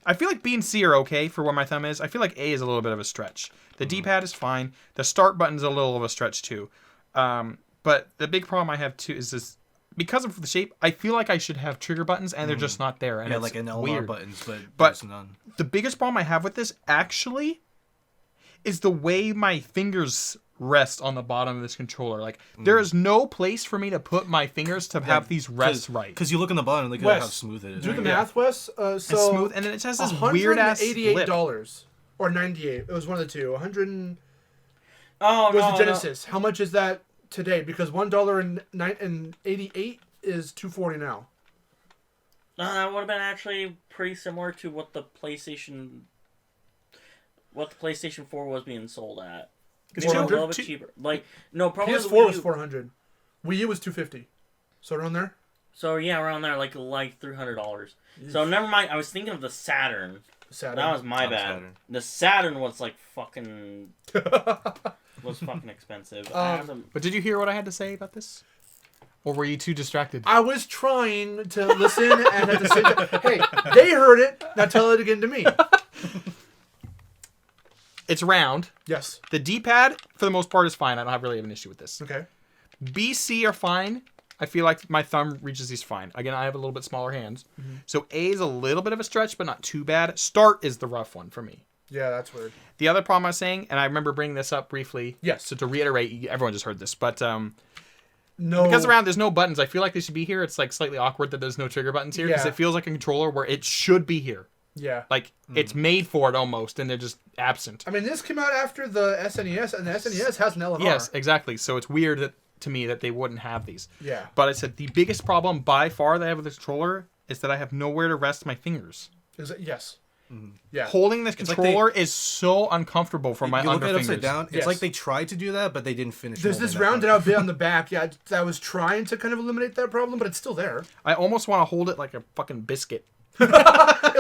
Speaker 5: I feel like B and C are okay for where my thumb is. I feel like A is a little bit of a stretch. The D-pad is fine. The start button's a little of a stretch too. But the big problem I have too is this, because of the shape, I feel like I should have trigger buttons and they're just not there. And
Speaker 4: yeah,
Speaker 5: it's
Speaker 4: like an LR
Speaker 5: weird.
Speaker 4: buttons, but
Speaker 5: But
Speaker 4: there's none.
Speaker 5: The biggest problem I have with this actually is the way my fingers rest on the bottom of this controller. Like, there is no place for me to put my fingers to have these rests right.
Speaker 4: Because you look in the bottom, look at how smooth it is.
Speaker 2: Do the
Speaker 4: right?
Speaker 2: math, Wes. So
Speaker 5: It's smooth, and then it has this weird ass lip.
Speaker 2: $188 or $98. It was one of the two. 100
Speaker 3: Oh,
Speaker 2: was the Genesis. How much is that today? Because $1.88 is $240 now.
Speaker 3: That would have been actually pretty similar to what the PlayStation 4 was being sold at.
Speaker 2: It's
Speaker 3: Maybe a
Speaker 2: 400?
Speaker 3: little bit cheaper. Like, no, probably the
Speaker 2: PS4
Speaker 3: Wii
Speaker 2: was
Speaker 3: U-
Speaker 2: 400. Wii U was 250. So around there.
Speaker 3: So yeah, around there, like $300. So never mind. I was thinking of the Saturn.
Speaker 2: Saturn.
Speaker 3: That was my
Speaker 4: Oh,
Speaker 3: bad.
Speaker 4: Saturn.
Speaker 3: The Saturn was like fucking expensive.
Speaker 5: But did you hear what I had to say about this? Or were you too distracted?
Speaker 2: I was trying to listen and at the same time, hey, they heard it. Now tell it again to me.
Speaker 5: It's round.
Speaker 2: Yes.
Speaker 5: The D-pad, for the most part, is fine. I don't really have an issue with this.
Speaker 2: Okay.
Speaker 5: B, C are fine. I feel like my thumb reaches these fine. Again, I have a little bit smaller hands. So A is a little bit of a stretch, but not too bad. Start is the rough one for me.
Speaker 2: Yeah, that's weird.
Speaker 5: The other problem I was saying, and I remember bringing this up briefly.
Speaker 2: Yes.
Speaker 5: So to reiterate, everyone just heard this, but
Speaker 2: No.
Speaker 5: because around there's no buttons, I feel like they should be here. It's like slightly awkward that there's no trigger buttons here because
Speaker 2: Yeah.
Speaker 5: it feels like a controller where it should be here.
Speaker 2: Yeah.
Speaker 5: Like it's made for it almost, and they're just absent.
Speaker 2: I mean, this came out after the SNES, and the SNES has an LNR.
Speaker 5: Yes, exactly. So it's weird to me that they wouldn't have these.
Speaker 2: Yeah.
Speaker 5: But I said the biggest problem by far that I have with this controller is that I have nowhere to rest my fingers.
Speaker 2: Yes. Yeah.
Speaker 5: Holding the
Speaker 4: like
Speaker 5: controller is so uncomfortable for my
Speaker 4: you look at it
Speaker 5: underfingers.
Speaker 4: upside down. It's
Speaker 2: Yes.
Speaker 4: like they tried to do that, but they didn't finish.
Speaker 2: There's
Speaker 4: molding
Speaker 2: this
Speaker 4: that
Speaker 2: rounded
Speaker 4: part.
Speaker 2: out bit on the back. Yeah, I was trying to kind of eliminate that problem, but it's still there.
Speaker 5: I almost want to hold it like a fucking biscuit.
Speaker 2: It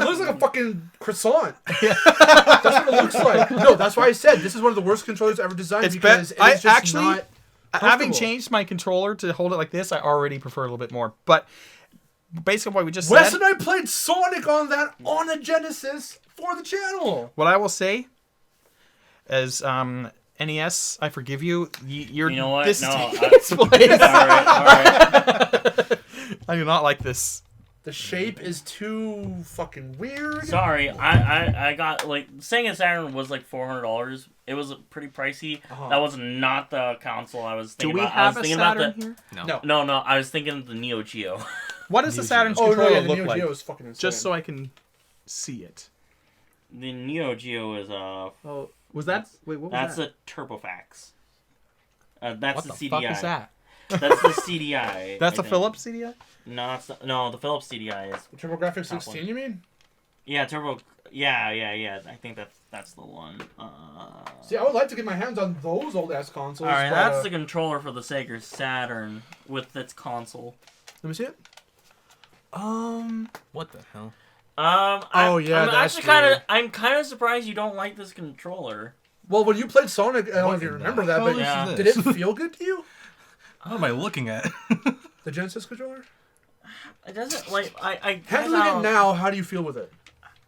Speaker 2: looks like a fucking croissant. That's what it looks like. No, that's why I said this is one of the worst controllers ever designed
Speaker 5: It's
Speaker 2: because
Speaker 5: I
Speaker 2: it's just
Speaker 5: actually,
Speaker 2: not
Speaker 5: having
Speaker 2: comfortable.
Speaker 5: changed my controller to hold it like this, I already prefer it a little bit more. But basically what we just
Speaker 2: Wes
Speaker 5: said,
Speaker 2: and I played Sonic on that on a Genesis for the channel.
Speaker 5: what I will say is NES, I forgive you. You're,
Speaker 3: You know what?
Speaker 5: This
Speaker 3: No,
Speaker 5: display.
Speaker 3: all right.
Speaker 5: I do not like this.
Speaker 2: The shape is too fucking weird.
Speaker 3: Sorry, I got like Sega Saturn was like $400. It was pretty pricey.
Speaker 2: Uh-huh.
Speaker 3: That was not the console I was
Speaker 5: Do
Speaker 3: thinking
Speaker 5: we
Speaker 3: about. I
Speaker 5: have
Speaker 3: was
Speaker 5: a
Speaker 3: thinking
Speaker 5: Saturn
Speaker 3: about the,
Speaker 5: here?
Speaker 2: No.
Speaker 3: No, I was thinking of the Neo Geo.
Speaker 5: What does the Saturn's
Speaker 2: Oh no,
Speaker 5: controller
Speaker 2: yeah, the
Speaker 5: look
Speaker 2: Neo
Speaker 5: like?
Speaker 2: Geo is fucking insane.
Speaker 5: Just so I can see it.
Speaker 3: The Neo Geo is
Speaker 5: Oh, was that? Wait, what was
Speaker 3: that's
Speaker 5: that?
Speaker 3: a Turbofax. That's
Speaker 5: What
Speaker 3: the
Speaker 5: the
Speaker 3: CDI.
Speaker 5: fuck is that?
Speaker 3: That's the CDI.
Speaker 5: That's
Speaker 3: I
Speaker 5: a
Speaker 3: think.
Speaker 5: Philips CDI?
Speaker 3: No, it's no. The Philips CDI is.
Speaker 2: The TurboGrafx
Speaker 3: Top
Speaker 2: 16,
Speaker 3: one.
Speaker 2: you mean?
Speaker 3: Yeah, Turbo. Yeah. I think that's the one.
Speaker 2: See, I would like to get my hands on those old ass consoles.
Speaker 3: All right,
Speaker 2: but,
Speaker 3: that's the controller for the Sega Saturn with its console.
Speaker 2: Let me see it.
Speaker 4: What the hell?
Speaker 2: Oh, yeah,
Speaker 3: I'm
Speaker 2: that's
Speaker 3: actually
Speaker 2: weird.
Speaker 3: I'm kind of surprised you don't like this controller.
Speaker 2: Well, when you played Sonic, I don't know
Speaker 4: What
Speaker 2: if you
Speaker 4: the
Speaker 2: remember that,
Speaker 4: hell
Speaker 2: but
Speaker 4: is
Speaker 3: Yeah.
Speaker 4: this?
Speaker 2: did it feel good to you?
Speaker 4: What am I looking at?
Speaker 2: The Genesis controller?
Speaker 3: It doesn't like I guess
Speaker 2: Handling it now, how do you feel with it?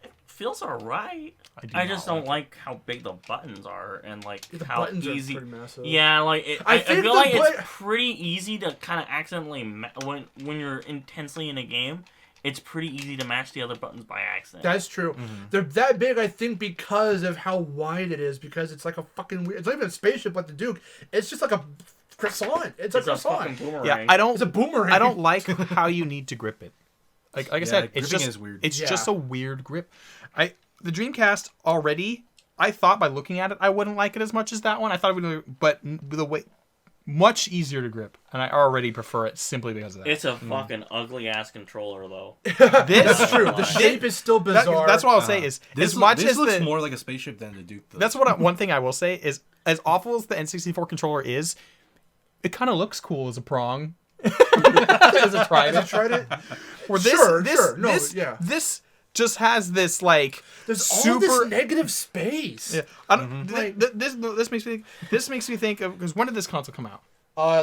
Speaker 3: It feels alright.
Speaker 5: do
Speaker 3: I
Speaker 5: not
Speaker 3: just don't like how big the buttons are and like
Speaker 2: The
Speaker 3: how
Speaker 2: buttons
Speaker 3: easy.
Speaker 2: are pretty massive.
Speaker 3: Yeah, like
Speaker 2: I
Speaker 3: I
Speaker 2: think
Speaker 3: feel
Speaker 2: the
Speaker 3: like it's
Speaker 2: bu-
Speaker 3: pretty easy to kind of accidentally when you're intensely in a game. It's pretty easy to match the other buttons by accident.
Speaker 2: That's true. They're that big, I think, because of how wide it is. Because it's like a fucking weird. It's not even a spaceship like the Duke. It's just like a croissant. It's a
Speaker 3: it's a
Speaker 2: croissant.
Speaker 3: fucking boomerang.
Speaker 5: Yeah, I don't.
Speaker 2: It's a boomerang.
Speaker 5: I don't like how you need to grip it. Like I said, it's
Speaker 4: gripping
Speaker 5: just
Speaker 4: is weird.
Speaker 5: It's
Speaker 2: Yeah.
Speaker 5: just a weird grip. The Dreamcast already. I thought by looking at it, I wouldn't like it as much as that one. I thought it would, but the way much easier to grip, and I already prefer it simply because of that.
Speaker 3: It's a fucking ugly ass controller though.
Speaker 5: This
Speaker 2: That's true. The
Speaker 3: That-
Speaker 2: shape is still bizarre.
Speaker 5: that's what I'll say is
Speaker 4: This
Speaker 5: as much
Speaker 4: this
Speaker 5: as
Speaker 4: looks
Speaker 5: the
Speaker 4: more like a spaceship than the Duke. Though.
Speaker 5: that's what one thing I will say is as awful as the N64 controller is, it kind of looks cool as a prong. As a trident.
Speaker 2: Have you tried it?
Speaker 5: Where this,
Speaker 2: Sure,
Speaker 5: this,
Speaker 2: sure. No,
Speaker 5: this,
Speaker 2: yeah.
Speaker 5: this just has this like
Speaker 2: There's
Speaker 5: super.
Speaker 2: all this negative space.
Speaker 5: Yeah, I don't, this makes me think of because when did this console come out?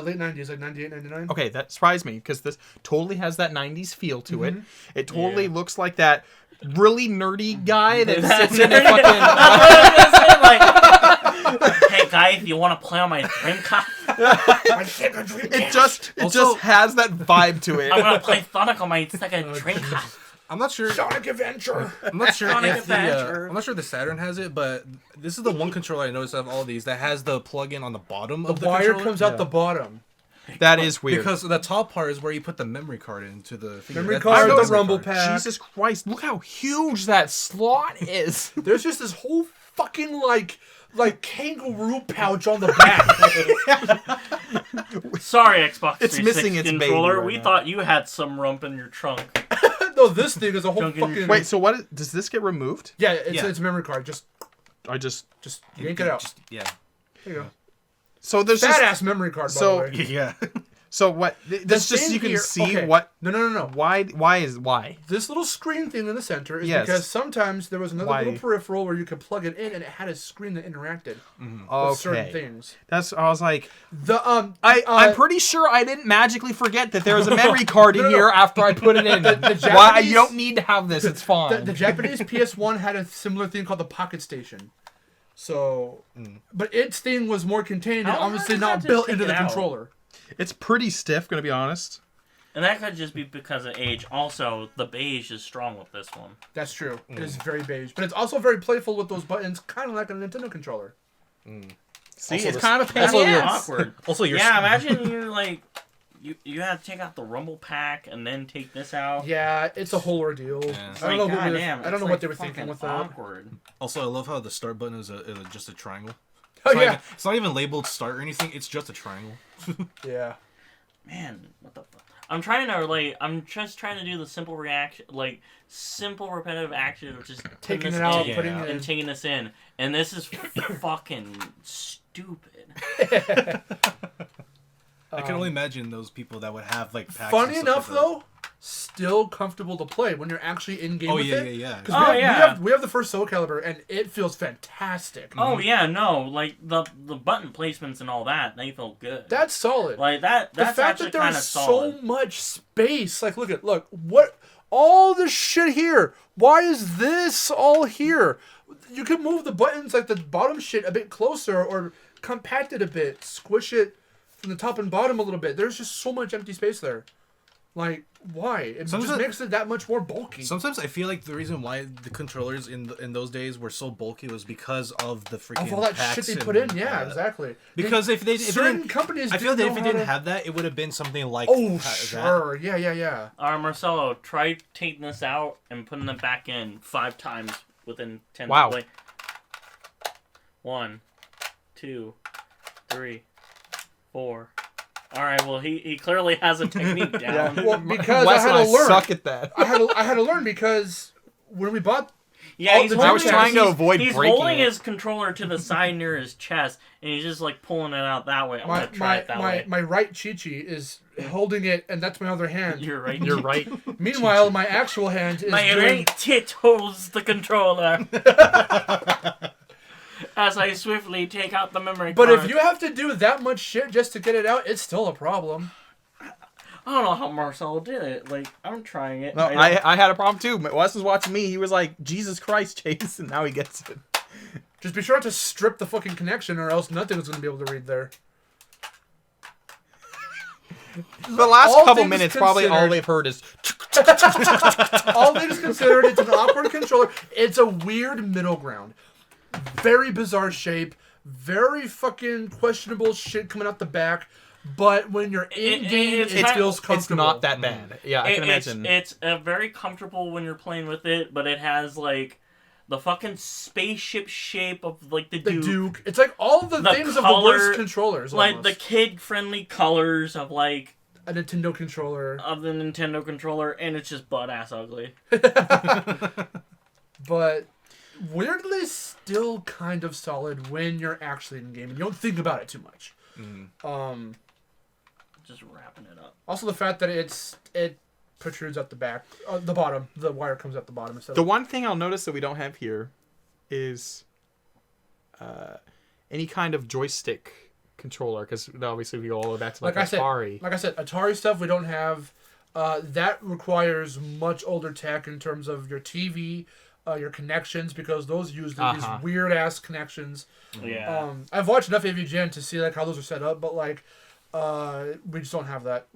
Speaker 2: Late 90s, like 98, 99.
Speaker 5: Okay, that surprised me because this totally has that '90s feel to it. It totally
Speaker 3: Yeah.
Speaker 5: looks like that really nerdy guy that
Speaker 3: That's
Speaker 5: sits in a
Speaker 3: nerdy.
Speaker 5: fucking.
Speaker 3: Like, hey guy, if you want to play on my Dreamcast,
Speaker 5: It just has that vibe to it.
Speaker 3: I'm gonna play Sonic on my second Dreamcast.
Speaker 4: I'm not sure.
Speaker 2: Sonic Adventure.
Speaker 4: I'm not sure
Speaker 3: Sonic
Speaker 4: if the
Speaker 3: Adventure.
Speaker 4: I'm not sure the Saturn has it, but this is the one controller I noticed out of all these that has the plug-in on the bottom
Speaker 2: The
Speaker 4: of the
Speaker 2: wire
Speaker 4: controller.
Speaker 2: comes out the bottom.
Speaker 5: That is weird.
Speaker 4: Because the top part is where you put the memory card into the thing.
Speaker 2: Memory
Speaker 4: That's
Speaker 2: card,
Speaker 4: the
Speaker 2: the
Speaker 4: memory
Speaker 2: rumble
Speaker 4: card.
Speaker 2: pack.
Speaker 5: Jesus Christ! Look how huge that slot is.
Speaker 2: There's just this whole fucking like kangaroo pouch on the back.
Speaker 3: Sorry, Xbox 360
Speaker 5: It's missing its baby
Speaker 3: controller.
Speaker 5: right
Speaker 3: We
Speaker 5: now.
Speaker 3: thought you had some rump in your trunk.
Speaker 2: No, this thing is a whole
Speaker 3: Don't get your-
Speaker 2: fucking.
Speaker 5: Wait, so does this get removed?
Speaker 2: Yeah, it's
Speaker 4: Yeah.
Speaker 2: it's a memory card. Just yank it out.
Speaker 4: Yeah.
Speaker 2: There you go.
Speaker 5: So there's
Speaker 2: Fat
Speaker 5: just
Speaker 2: ass memory card. By
Speaker 5: so-
Speaker 2: the way.
Speaker 4: Yeah.
Speaker 5: so what? This just so
Speaker 2: thing
Speaker 5: you can
Speaker 2: here-
Speaker 5: see
Speaker 2: okay.
Speaker 5: what.
Speaker 2: No.
Speaker 5: Why?
Speaker 2: This little screen thing in the center is
Speaker 5: Yes.
Speaker 2: because sometimes there was another
Speaker 5: Why?
Speaker 2: little peripheral where you could plug it in and it had a screen that interacted with certain
Speaker 5: Okay,
Speaker 2: things.
Speaker 5: I was like,
Speaker 2: The
Speaker 5: I'm pretty sure I didn't magically forget that there was a memory card in
Speaker 2: No.
Speaker 5: here after I put it in. Why?
Speaker 2: Japanese-
Speaker 5: You don't need to have this. It's fine.
Speaker 2: The Japanese PS1 had a similar thing called the Pocket Station. So, but its thing was more contained and
Speaker 3: How
Speaker 2: obviously
Speaker 3: hard is
Speaker 2: not
Speaker 3: that to
Speaker 2: built
Speaker 3: take
Speaker 2: into
Speaker 3: it
Speaker 2: the
Speaker 3: out?
Speaker 2: controller.
Speaker 5: It's pretty stiff, gonna be honest.
Speaker 3: And that could just be because of age. Also, the beige is strong with this one.
Speaker 2: That's true. It is very beige, but it's also very playful with those buttons, kind of like a Nintendo controller.
Speaker 5: See,
Speaker 4: Also
Speaker 5: it's
Speaker 4: this-
Speaker 5: kind of a pain in
Speaker 3: Also,
Speaker 5: the
Speaker 3: you're
Speaker 5: ass.
Speaker 3: awkward.
Speaker 4: Also, you're
Speaker 3: Yeah, imagine you like you had to take out the rumble pack and then take this out.
Speaker 2: Yeah, it's a whole ordeal.
Speaker 4: Yeah.
Speaker 3: It's
Speaker 2: I don't
Speaker 3: like,
Speaker 2: know. Who they-
Speaker 3: goddamn,
Speaker 2: I don't
Speaker 3: it's
Speaker 2: know
Speaker 3: like
Speaker 2: what they were thinking
Speaker 3: fucking
Speaker 2: with that.
Speaker 3: awkward.
Speaker 4: Also, I love how the start button is just a triangle.
Speaker 2: Oh
Speaker 4: It's not
Speaker 2: yeah,
Speaker 4: even- it's not even labeled start or anything. It's just a triangle.
Speaker 2: yeah.
Speaker 3: Man, what the fuck? I'm just trying to do the simple repetitive action of just
Speaker 2: taking it out,
Speaker 3: putting it in, and taking this in, and this is fucking stupid.
Speaker 4: I can only imagine those people that would have like packs.
Speaker 2: Funny enough, though, still comfortable to play when you're actually in game with it.
Speaker 4: Yeah.
Speaker 2: We have the first Soul Calibur, and it feels fantastic.
Speaker 3: Oh yeah, no, like the button placements and all that, they feel good.
Speaker 2: That's solid.
Speaker 3: Like that's
Speaker 2: the fact
Speaker 3: actually
Speaker 2: that there's
Speaker 3: solid.
Speaker 2: so much space. Like, look, what all this shit here. Why is this all here? You can move the buttons, like the bottom shit, a bit closer, or compact it a bit, squish it from the top and bottom a little bit. There's just so much empty space there. Like, why? It just makes it that much more bulky.
Speaker 4: Sometimes I feel like the reason why the controllers in those days were so bulky was because of the freaking
Speaker 2: of all that shit they put in. Yeah, exactly.
Speaker 4: Because if
Speaker 2: certain companies,
Speaker 4: I feel that if it didn't have that, it would have been something like
Speaker 2: sure, yeah.
Speaker 3: Marcelo, try taking this out and putting it back in 5 times within 10.
Speaker 5: Wow.
Speaker 3: 1, 2, 3, 4. All right, well, he clearly has a technique down.
Speaker 5: Yeah.
Speaker 2: Well, because
Speaker 5: Wes
Speaker 2: I had to learn.
Speaker 5: Suck at that.
Speaker 2: I had to learn because when we bought.
Speaker 3: Yeah,
Speaker 5: I was trying to avoid
Speaker 3: he's
Speaker 5: breaking
Speaker 3: holding
Speaker 5: it.
Speaker 3: his controller to the side near his chest, and he's just like pulling it out that way. I'm gonna try it that way.
Speaker 2: My right Chi-Chi is holding it, and that's my other hand.
Speaker 3: You're right.
Speaker 5: You're right.
Speaker 2: Meanwhile, my actual hand is
Speaker 3: my
Speaker 2: doing...
Speaker 3: right tit holds the controller. As I swiftly take out the memory
Speaker 2: But
Speaker 3: card.
Speaker 2: if you have to do that much shit just to get it out, it's still a problem.
Speaker 3: I don't know how Marcel did it. Like, I'm trying it.
Speaker 5: No, I had a problem too. Wes was watching me. He was like, Jesus Christ, Chase, and now he gets it.
Speaker 2: Just be sure not to strip the fucking connection, or else nothing's going to be able to read there.
Speaker 5: The last couple minutes, probably all they've heard is...
Speaker 2: All things considered, it's an awkward controller. It's a weird middle ground. Very bizarre shape. Very fucking questionable shit coming out the back. But when you're in-game, it feels comfortable.
Speaker 5: It's not that bad. Yeah, I can imagine.
Speaker 3: It's very comfortable when you're playing with it, but it has, like, the fucking spaceship shape of, like, the Duke.
Speaker 2: It's like all the things
Speaker 3: color,
Speaker 2: of the worst controllers.
Speaker 3: Like, the kid-friendly colors of, like...
Speaker 2: a Nintendo controller.
Speaker 3: Of the Nintendo controller, and it's just butt-ass ugly.
Speaker 2: But... weirdly still kind of solid when you're actually in game and you don't think about it too much.
Speaker 3: Just wrapping it up.
Speaker 2: Also the fact that it protrudes out the back, the bottom. The wire comes out the bottom instead.
Speaker 5: The one thing I'll notice that we don't have here is any kind of joystick controller, because obviously we go all the way back to Atari.
Speaker 2: Like I said, Atari stuff we don't have. That requires much older tech in terms of your TV. Your connections, because those use these weird ass connections.
Speaker 3: Yeah.
Speaker 2: I've watched enough AVGN to see like how those are set up, but like we just don't have that.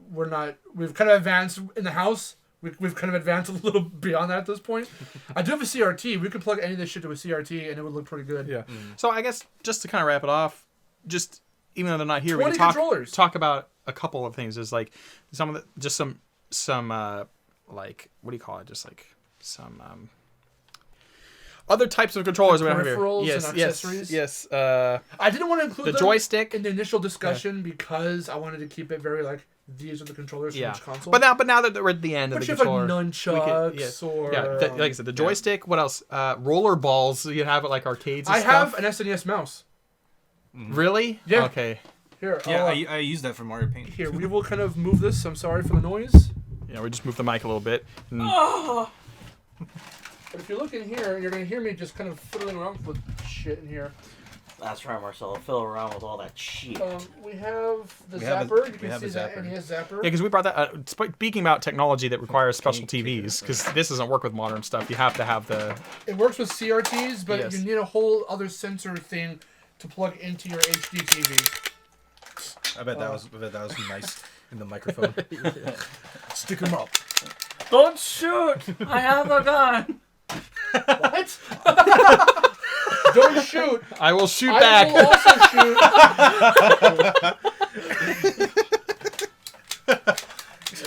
Speaker 2: We've kind of advanced in the house. We've kind of advanced a little beyond that at this point. I do have a CRT. We could plug any of this shit to a CRT and it would look pretty good.
Speaker 5: Yeah. So I guess just to kind of wrap it off, just even though they're not here, we can talk about a couple of things. There's like some of the some like, what do you call it? Just like some other types of controllers.
Speaker 2: Peripherals and accessories.
Speaker 5: Yes.
Speaker 2: I didn't want to include
Speaker 5: the
Speaker 2: them
Speaker 5: joystick
Speaker 2: in the initial discussion because I wanted to keep it very like these are the controllers for each console.
Speaker 5: But now that we're at the end of the controller,
Speaker 2: like nunchucks or
Speaker 5: like I said, the joystick. What else? Roller balls. You have it like arcades. And
Speaker 2: I have an SNES mouse.
Speaker 5: Really?
Speaker 2: Yeah.
Speaker 5: Okay.
Speaker 2: Here.
Speaker 4: Yeah, I use that for Mario Paint.
Speaker 2: Here, we will kind of move this. I'm sorry for the noise.
Speaker 5: Yeah, we just moved the mic a little bit.
Speaker 2: But if you look in here, you're going to hear me just kind of fiddling around with shit in here.
Speaker 3: That's right, Marcelo. Fiddle around with all that shit.
Speaker 2: We have the zapper. You can see that NES zapper.
Speaker 5: Yeah, because we brought that... speaking about technology that requires special TVs, because this doesn't work with modern stuff. You have to have the...
Speaker 2: It works with CRTs, but you need a whole other sensor thing to plug into your HD TV.
Speaker 4: I bet that was nice in the microphone. Stick them up.
Speaker 3: Don't shoot! I have a gun!
Speaker 2: What? Don't shoot.
Speaker 5: I will shoot back.
Speaker 2: I will also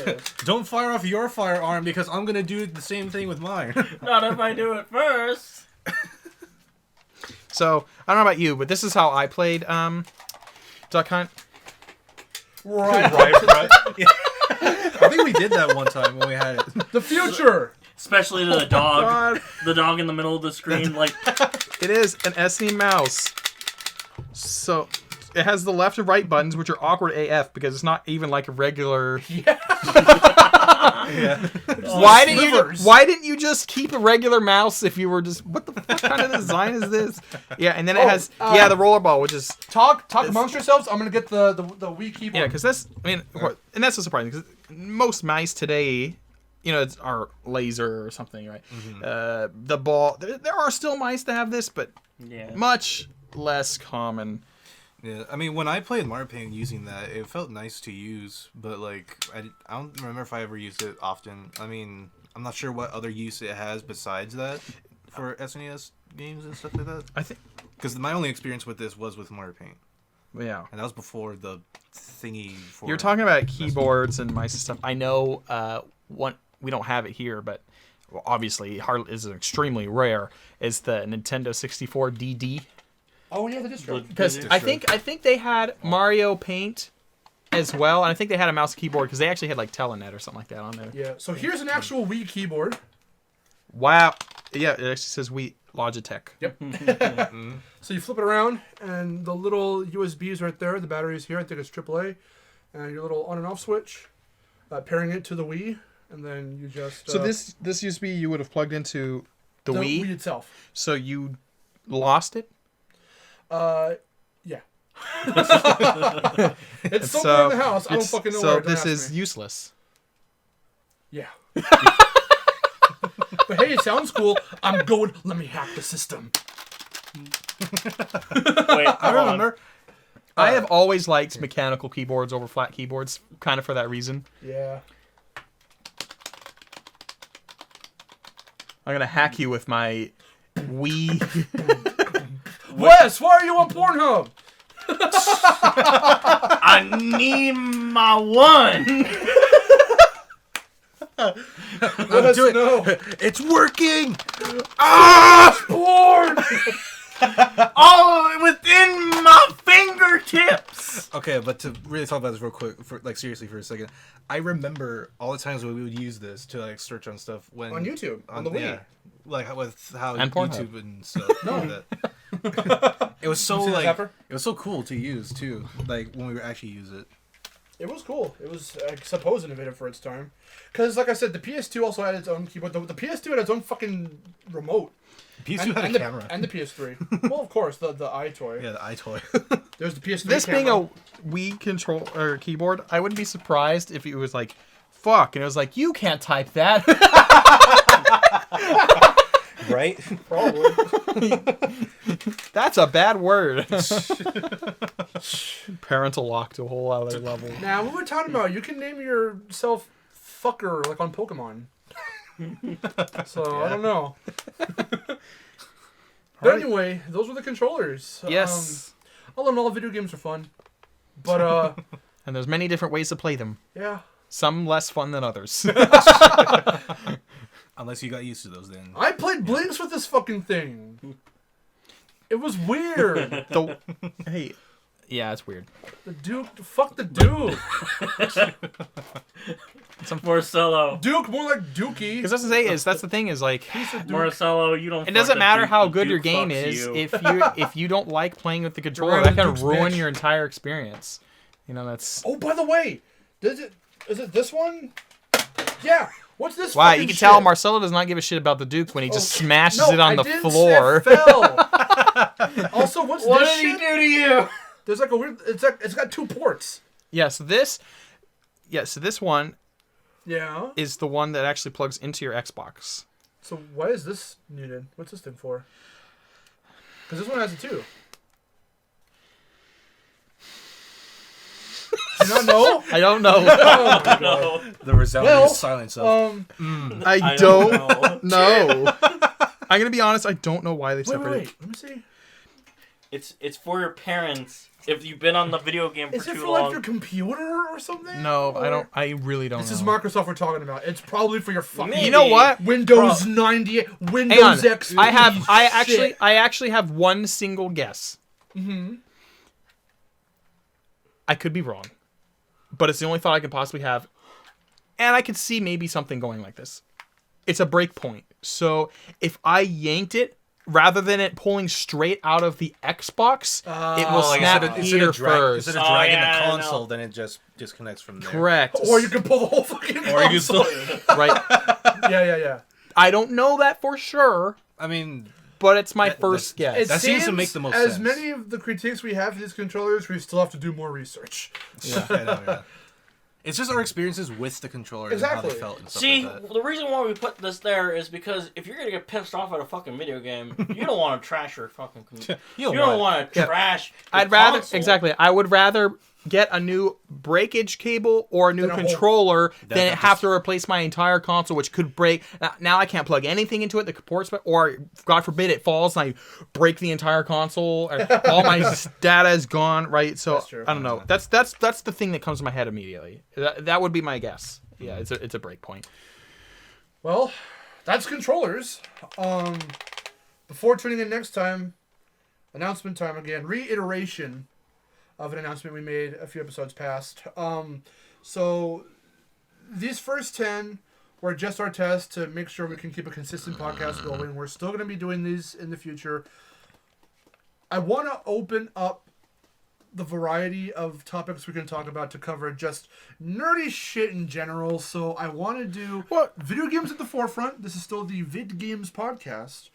Speaker 2: shoot.
Speaker 4: Don't fire off your firearm because I'm going to do the same thing with mine.
Speaker 3: Not if I do it first.
Speaker 5: So, I don't know about you, but this is how I played Duck Hunt.
Speaker 2: Right.
Speaker 4: Right. I think we did that one time when we had it.
Speaker 2: The future.
Speaker 3: Especially the dog. The dog in the middle of the screen, like...
Speaker 5: It is an SE mouse. So it has the left and right buttons, which are awkward AF because it's not even like a regular.
Speaker 2: Yeah.
Speaker 5: Why didn't you just keep a regular mouse if you were just what the fuck kind of design is this? Yeah, and then it has the rollerball, which is
Speaker 2: talk amongst yourselves. I'm gonna get the Wii keyboard.
Speaker 5: Yeah, because and that's so surprising because most mice today, it's our laser or something, right? Mm-hmm. The ball. There are still mice that have this, but much less common.
Speaker 4: Yeah, I mean, when I played Mario Paint using that, it felt nice to use, but like I don't remember if I ever used it often. I mean, I'm not sure what other use it has besides that for SNES games and stuff like that. I think because my only experience with this was with Mario Paint.
Speaker 5: Yeah,
Speaker 4: and that was before the thingy.
Speaker 5: You're talking about keyboards and mice and stuff. I know we don't have it here, but obviously is extremely rare. Is the Nintendo 64 DD.
Speaker 2: Oh yeah, the distro.
Speaker 5: Because I think they had Mario Paint as well, and I think they had a mouse and keyboard because they actually had like Telenet or something like that on there.
Speaker 2: Yeah. So here's an actual Wii keyboard.
Speaker 5: Wow. Yeah, it actually says Wii Logitech.
Speaker 2: Yep. So you flip it around, and the little USBs right there. The battery's here. I think it's AAA, and your little on and off switch, pairing it to the Wii, and then you just.
Speaker 5: So this USB you would have plugged into the Wii
Speaker 2: itself.
Speaker 5: So you lost it.
Speaker 2: Yeah. It's somewhere in the house. I don't fucking know where.
Speaker 5: So this is useless.
Speaker 2: Yeah. But hey, it sounds cool. I'm going. Let me hack the system.
Speaker 3: Wait,
Speaker 4: I remember.
Speaker 5: I have always liked mechanical keyboards over flat keyboards, kind of for that reason.
Speaker 2: Yeah.
Speaker 5: I'm gonna hack you with my Wii.
Speaker 2: Wes, why are you on Pornhub?
Speaker 3: I need my one.
Speaker 2: Let us know.
Speaker 4: It's working.
Speaker 2: Porn.
Speaker 3: All within my fingertips.
Speaker 4: Okay, but to really talk about this real quick, seriously for a second, I remember all the times when we would use this to like search on stuff
Speaker 2: on YouTube on the Wii.
Speaker 4: Yeah, like with how
Speaker 5: and
Speaker 4: YouTube
Speaker 5: Pornhub.
Speaker 4: and stuff. Like that. It was so it was so cool to use too. Like when we would actually use it.
Speaker 2: It was cool. It was, I suppose, innovative for its time. Because, like I said, the PS2 also had its own keyboard. The PS2 had its own fucking remote.
Speaker 4: The PS2 had a camera.
Speaker 2: And the PS3. Well, of course, the iToy.
Speaker 4: Yeah, the iToy.
Speaker 2: There's the PS3
Speaker 5: This
Speaker 2: camera.
Speaker 5: being a Wii control or keyboard, I wouldn't be surprised if it was like, fuck, and it was like, you can't type that.
Speaker 4: Right?
Speaker 2: Probably.
Speaker 5: That's a bad word. Parental lock to a whole other level.
Speaker 2: Now, what we're talking about, you can name yourself Fucker, like on Pokemon. So, yeah. I don't know. But anyway, those were the controllers.
Speaker 5: Yes.
Speaker 2: All in all, video games are fun. But,
Speaker 5: and there's many different ways to play them.
Speaker 2: Yeah.
Speaker 5: Some less fun than others.
Speaker 4: Unless you got used to those then.
Speaker 2: I played Blinks with this fucking thing. It was weird.
Speaker 5: Hey, yeah, it's weird.
Speaker 2: The Duke, fuck the Duke.
Speaker 3: Marcelo.
Speaker 2: Duke, more like Dookie.
Speaker 5: Because that's the thing is like,
Speaker 3: Marcelo, you don't.
Speaker 5: It doesn't matter how good your
Speaker 3: Duke
Speaker 5: game
Speaker 3: fucks
Speaker 5: is
Speaker 3: you.
Speaker 5: if you don't like playing with the controller,
Speaker 2: Right,
Speaker 5: that can
Speaker 2: Duke's
Speaker 5: ruin
Speaker 2: bitch.
Speaker 5: your entire experience. That's.
Speaker 2: Oh, by the way, is it this one? Yeah. What's this?
Speaker 5: Wow, you
Speaker 2: fucking
Speaker 5: can tell
Speaker 2: shit?
Speaker 5: Marcelo does not give a shit about the Duke when he just smashes it on the
Speaker 2: I didn't
Speaker 5: floor.
Speaker 2: Say it fell. Also, what's
Speaker 3: What
Speaker 2: this
Speaker 3: did he
Speaker 2: shit?
Speaker 3: do to you?
Speaker 2: There's like a weird. It's got two ports.
Speaker 5: So this one
Speaker 2: Yeah.
Speaker 5: is the one that actually plugs into your Xbox.
Speaker 2: So why is this needed? What's this thing for? Because this one has it too. Do you not know?
Speaker 5: I don't know.
Speaker 2: Oh my god.
Speaker 4: The resounding silence of.
Speaker 5: I don't know. I'm gonna be honest. I don't know why they separated.
Speaker 2: Wait. Let me see.
Speaker 3: It's for your parents. If you've been on the video game for
Speaker 2: Is it
Speaker 3: too
Speaker 2: for
Speaker 3: long.
Speaker 2: like your computer or something?
Speaker 5: No,
Speaker 2: Or-
Speaker 5: I don't. I really don't.
Speaker 2: This
Speaker 5: know.
Speaker 2: is Microsoft we're talking about. It's probably for your fucking.
Speaker 3: Maybe.
Speaker 5: You know what?
Speaker 2: Windows 98,
Speaker 5: Hang on.
Speaker 2: Windows XP.
Speaker 5: I actually have one single guess.
Speaker 2: Mm-hmm.
Speaker 5: I could be wrong, but it's the only thought I could possibly have. And I could see maybe something going like this. It's a break point. So if I yanked it, rather than it pulling straight out of the Xbox, it will snap here first.
Speaker 4: Instead of dragging the console, then it just disconnects from there.
Speaker 5: Correct.
Speaker 2: Or you can pull the whole fucking console.
Speaker 4: Or you can still...
Speaker 5: Right.
Speaker 2: Yeah.
Speaker 5: I don't know that for sure,
Speaker 4: I mean...
Speaker 5: but it's my first guess.
Speaker 4: That seems to make the most
Speaker 2: as
Speaker 4: sense.
Speaker 2: many of the critiques we have for these controllers, we still have to do more research.
Speaker 4: Yeah, I know, yeah. It's just our experiences with the controller and how they felt and stuff
Speaker 3: See,
Speaker 4: like that.
Speaker 3: the reason why we put this there is because if you're gonna get pissed off at a fucking video game, you don't want to trash your fucking. You don't want to trash.
Speaker 5: I'd rather I would rather get a new breakage cable or a new controller than have to replace my entire console, which could break. Now I can't plug anything into it that ports, or God forbid it falls and I break the entire console. All my data is gone. Right, so I don't know. That's the thing that comes to my head immediately. That would be my guess. Yeah, it's a break point.
Speaker 2: Well, that's controllers. Before tuning in next time, announcement time again. Reiteration of an announcement we made a few episodes past. So these first 10 were just our test to make sure we can keep a consistent podcast going. We're still going to be doing these in the future. I want to open up the variety of topics we can talk about to cover just nerdy shit in general. So I want to do video games at the forefront. This is still the VidGames podcast,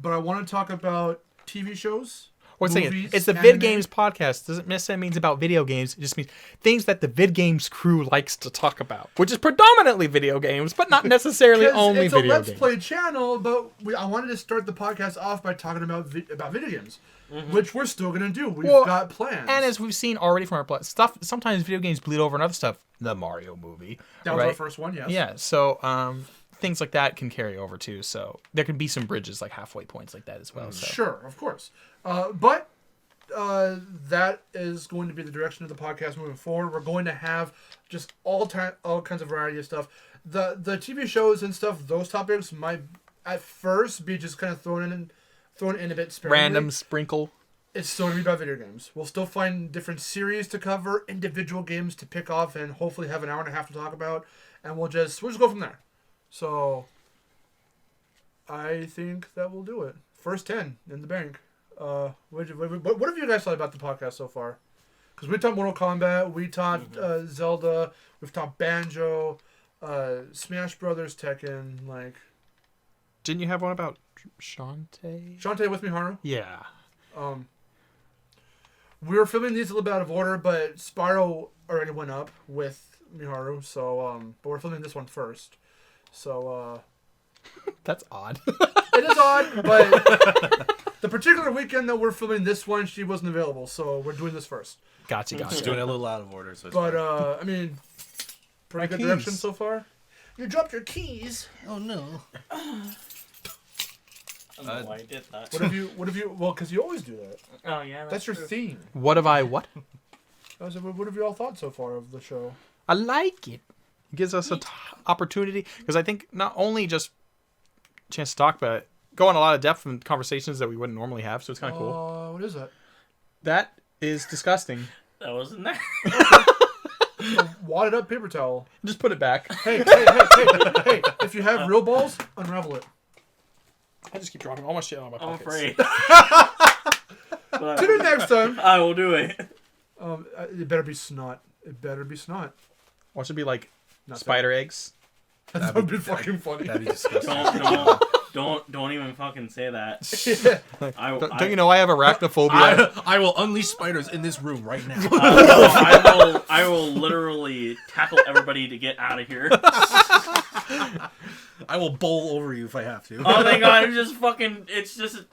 Speaker 2: but I want to talk about TV shows.
Speaker 5: Movies, it's the VidGames podcast. Doesn't necessarily mean about video games. It just means things that the VidGames crew likes to talk about, which is predominantly video games, but not necessarily only video games.
Speaker 2: It's a Let's Play channel, but I wanted to start the podcast off by talking about video games, which we're still going to do. We've got plans.
Speaker 5: And as we've seen already from our stuff, sometimes video games bleed over in other stuff. The Mario movie.
Speaker 2: That was our first one, yes.
Speaker 5: Yeah, so things like that can carry over too. So there can be some bridges, like halfway points like that as well. So.
Speaker 2: Sure, of course. But that is going to be the direction of the podcast moving forward. We're going to have just all kinds of variety of stuff. The TV shows and stuff, those topics might at first be just kind of thrown in a bit sparingly.
Speaker 5: Random sprinkle.
Speaker 2: It's still going to be about video games. We'll still find different series to cover, individual games to pick off, and hopefully have an hour and a half to talk about. And we'll just go from there. So I think that will do it. First 10 in the bank. What have you guys thought about the podcast so far? Because we talked Mortal Kombat, we talked Zelda, we've talked Banjo, Smash Brothers, Tekken. Like,
Speaker 5: didn't you have one about Shantae?
Speaker 2: Shantae with Miharu?
Speaker 5: Yeah.
Speaker 2: We were filming these a little bit out of order, but Spyro already went up with Miharu, so but we're filming this one first. So
Speaker 5: that's odd.
Speaker 2: It is odd, but the particular weekend that we're filming this one, she wasn't available, so we're doing this first.
Speaker 5: Gotcha.
Speaker 4: Just doing it a little out of order. So
Speaker 2: but I mean, pretty good direction so far. You dropped your keys.
Speaker 4: Oh no.
Speaker 3: I don't know why I did that.
Speaker 2: What have you? Well, because you always do that.
Speaker 3: Oh yeah,
Speaker 2: that's your theme.
Speaker 5: What have I? What?
Speaker 2: What have you all thought so far of the show?
Speaker 5: I like it. It gives us an opportunity because I think not only just a chance to talk, but go in a lot of depth in conversations that we wouldn't normally have. So it's kind of cool.
Speaker 2: What is that?
Speaker 5: That is disgusting.
Speaker 3: That wasn't there.
Speaker 2: Wadded up paper towel.
Speaker 5: Just put it back.
Speaker 2: Hey! If you have real balls, unravel it.
Speaker 5: I just keep dropping all my shit on my pockets.
Speaker 3: I'm afraid.
Speaker 2: Tune in next time.
Speaker 3: I will do it.
Speaker 2: It better be snot. It better be snot.
Speaker 5: Or it should be like spider eggs.
Speaker 2: That would be fucking funny.
Speaker 4: That'd be disgusting.
Speaker 3: Don't even fucking say that.
Speaker 5: Don't you know I have arachnophobia?
Speaker 4: I will unleash spiders in this room right now.
Speaker 3: I will literally tackle everybody to get out of here.
Speaker 4: I will bowl over you if I have to.
Speaker 3: Oh my god! It's just fucking. It's just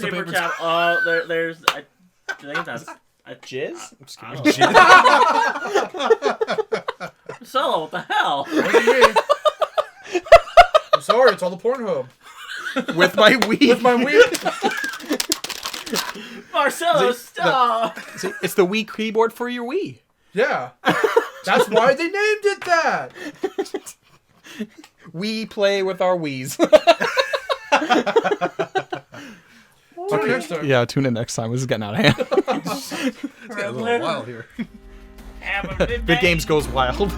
Speaker 4: a paper
Speaker 3: towel. Oh, there's. I think that's
Speaker 5: jizz. I'm just kidding.
Speaker 3: Jizz. So what the hell?
Speaker 2: What do you mean? I'm sorry, it's all the Pornhub.
Speaker 5: With my weed.
Speaker 2: With my weed.
Speaker 3: Marcelo, stop.
Speaker 5: It's the Wii keyboard for your Wii.
Speaker 2: Yeah. That's why they named it that.
Speaker 5: We play with our Wiis.
Speaker 2: Okay, next time.
Speaker 5: Yeah, tune in next time. This is getting out of hand.
Speaker 4: It's getting a little wild here.
Speaker 3: Have a good
Speaker 5: VidGames goes wild.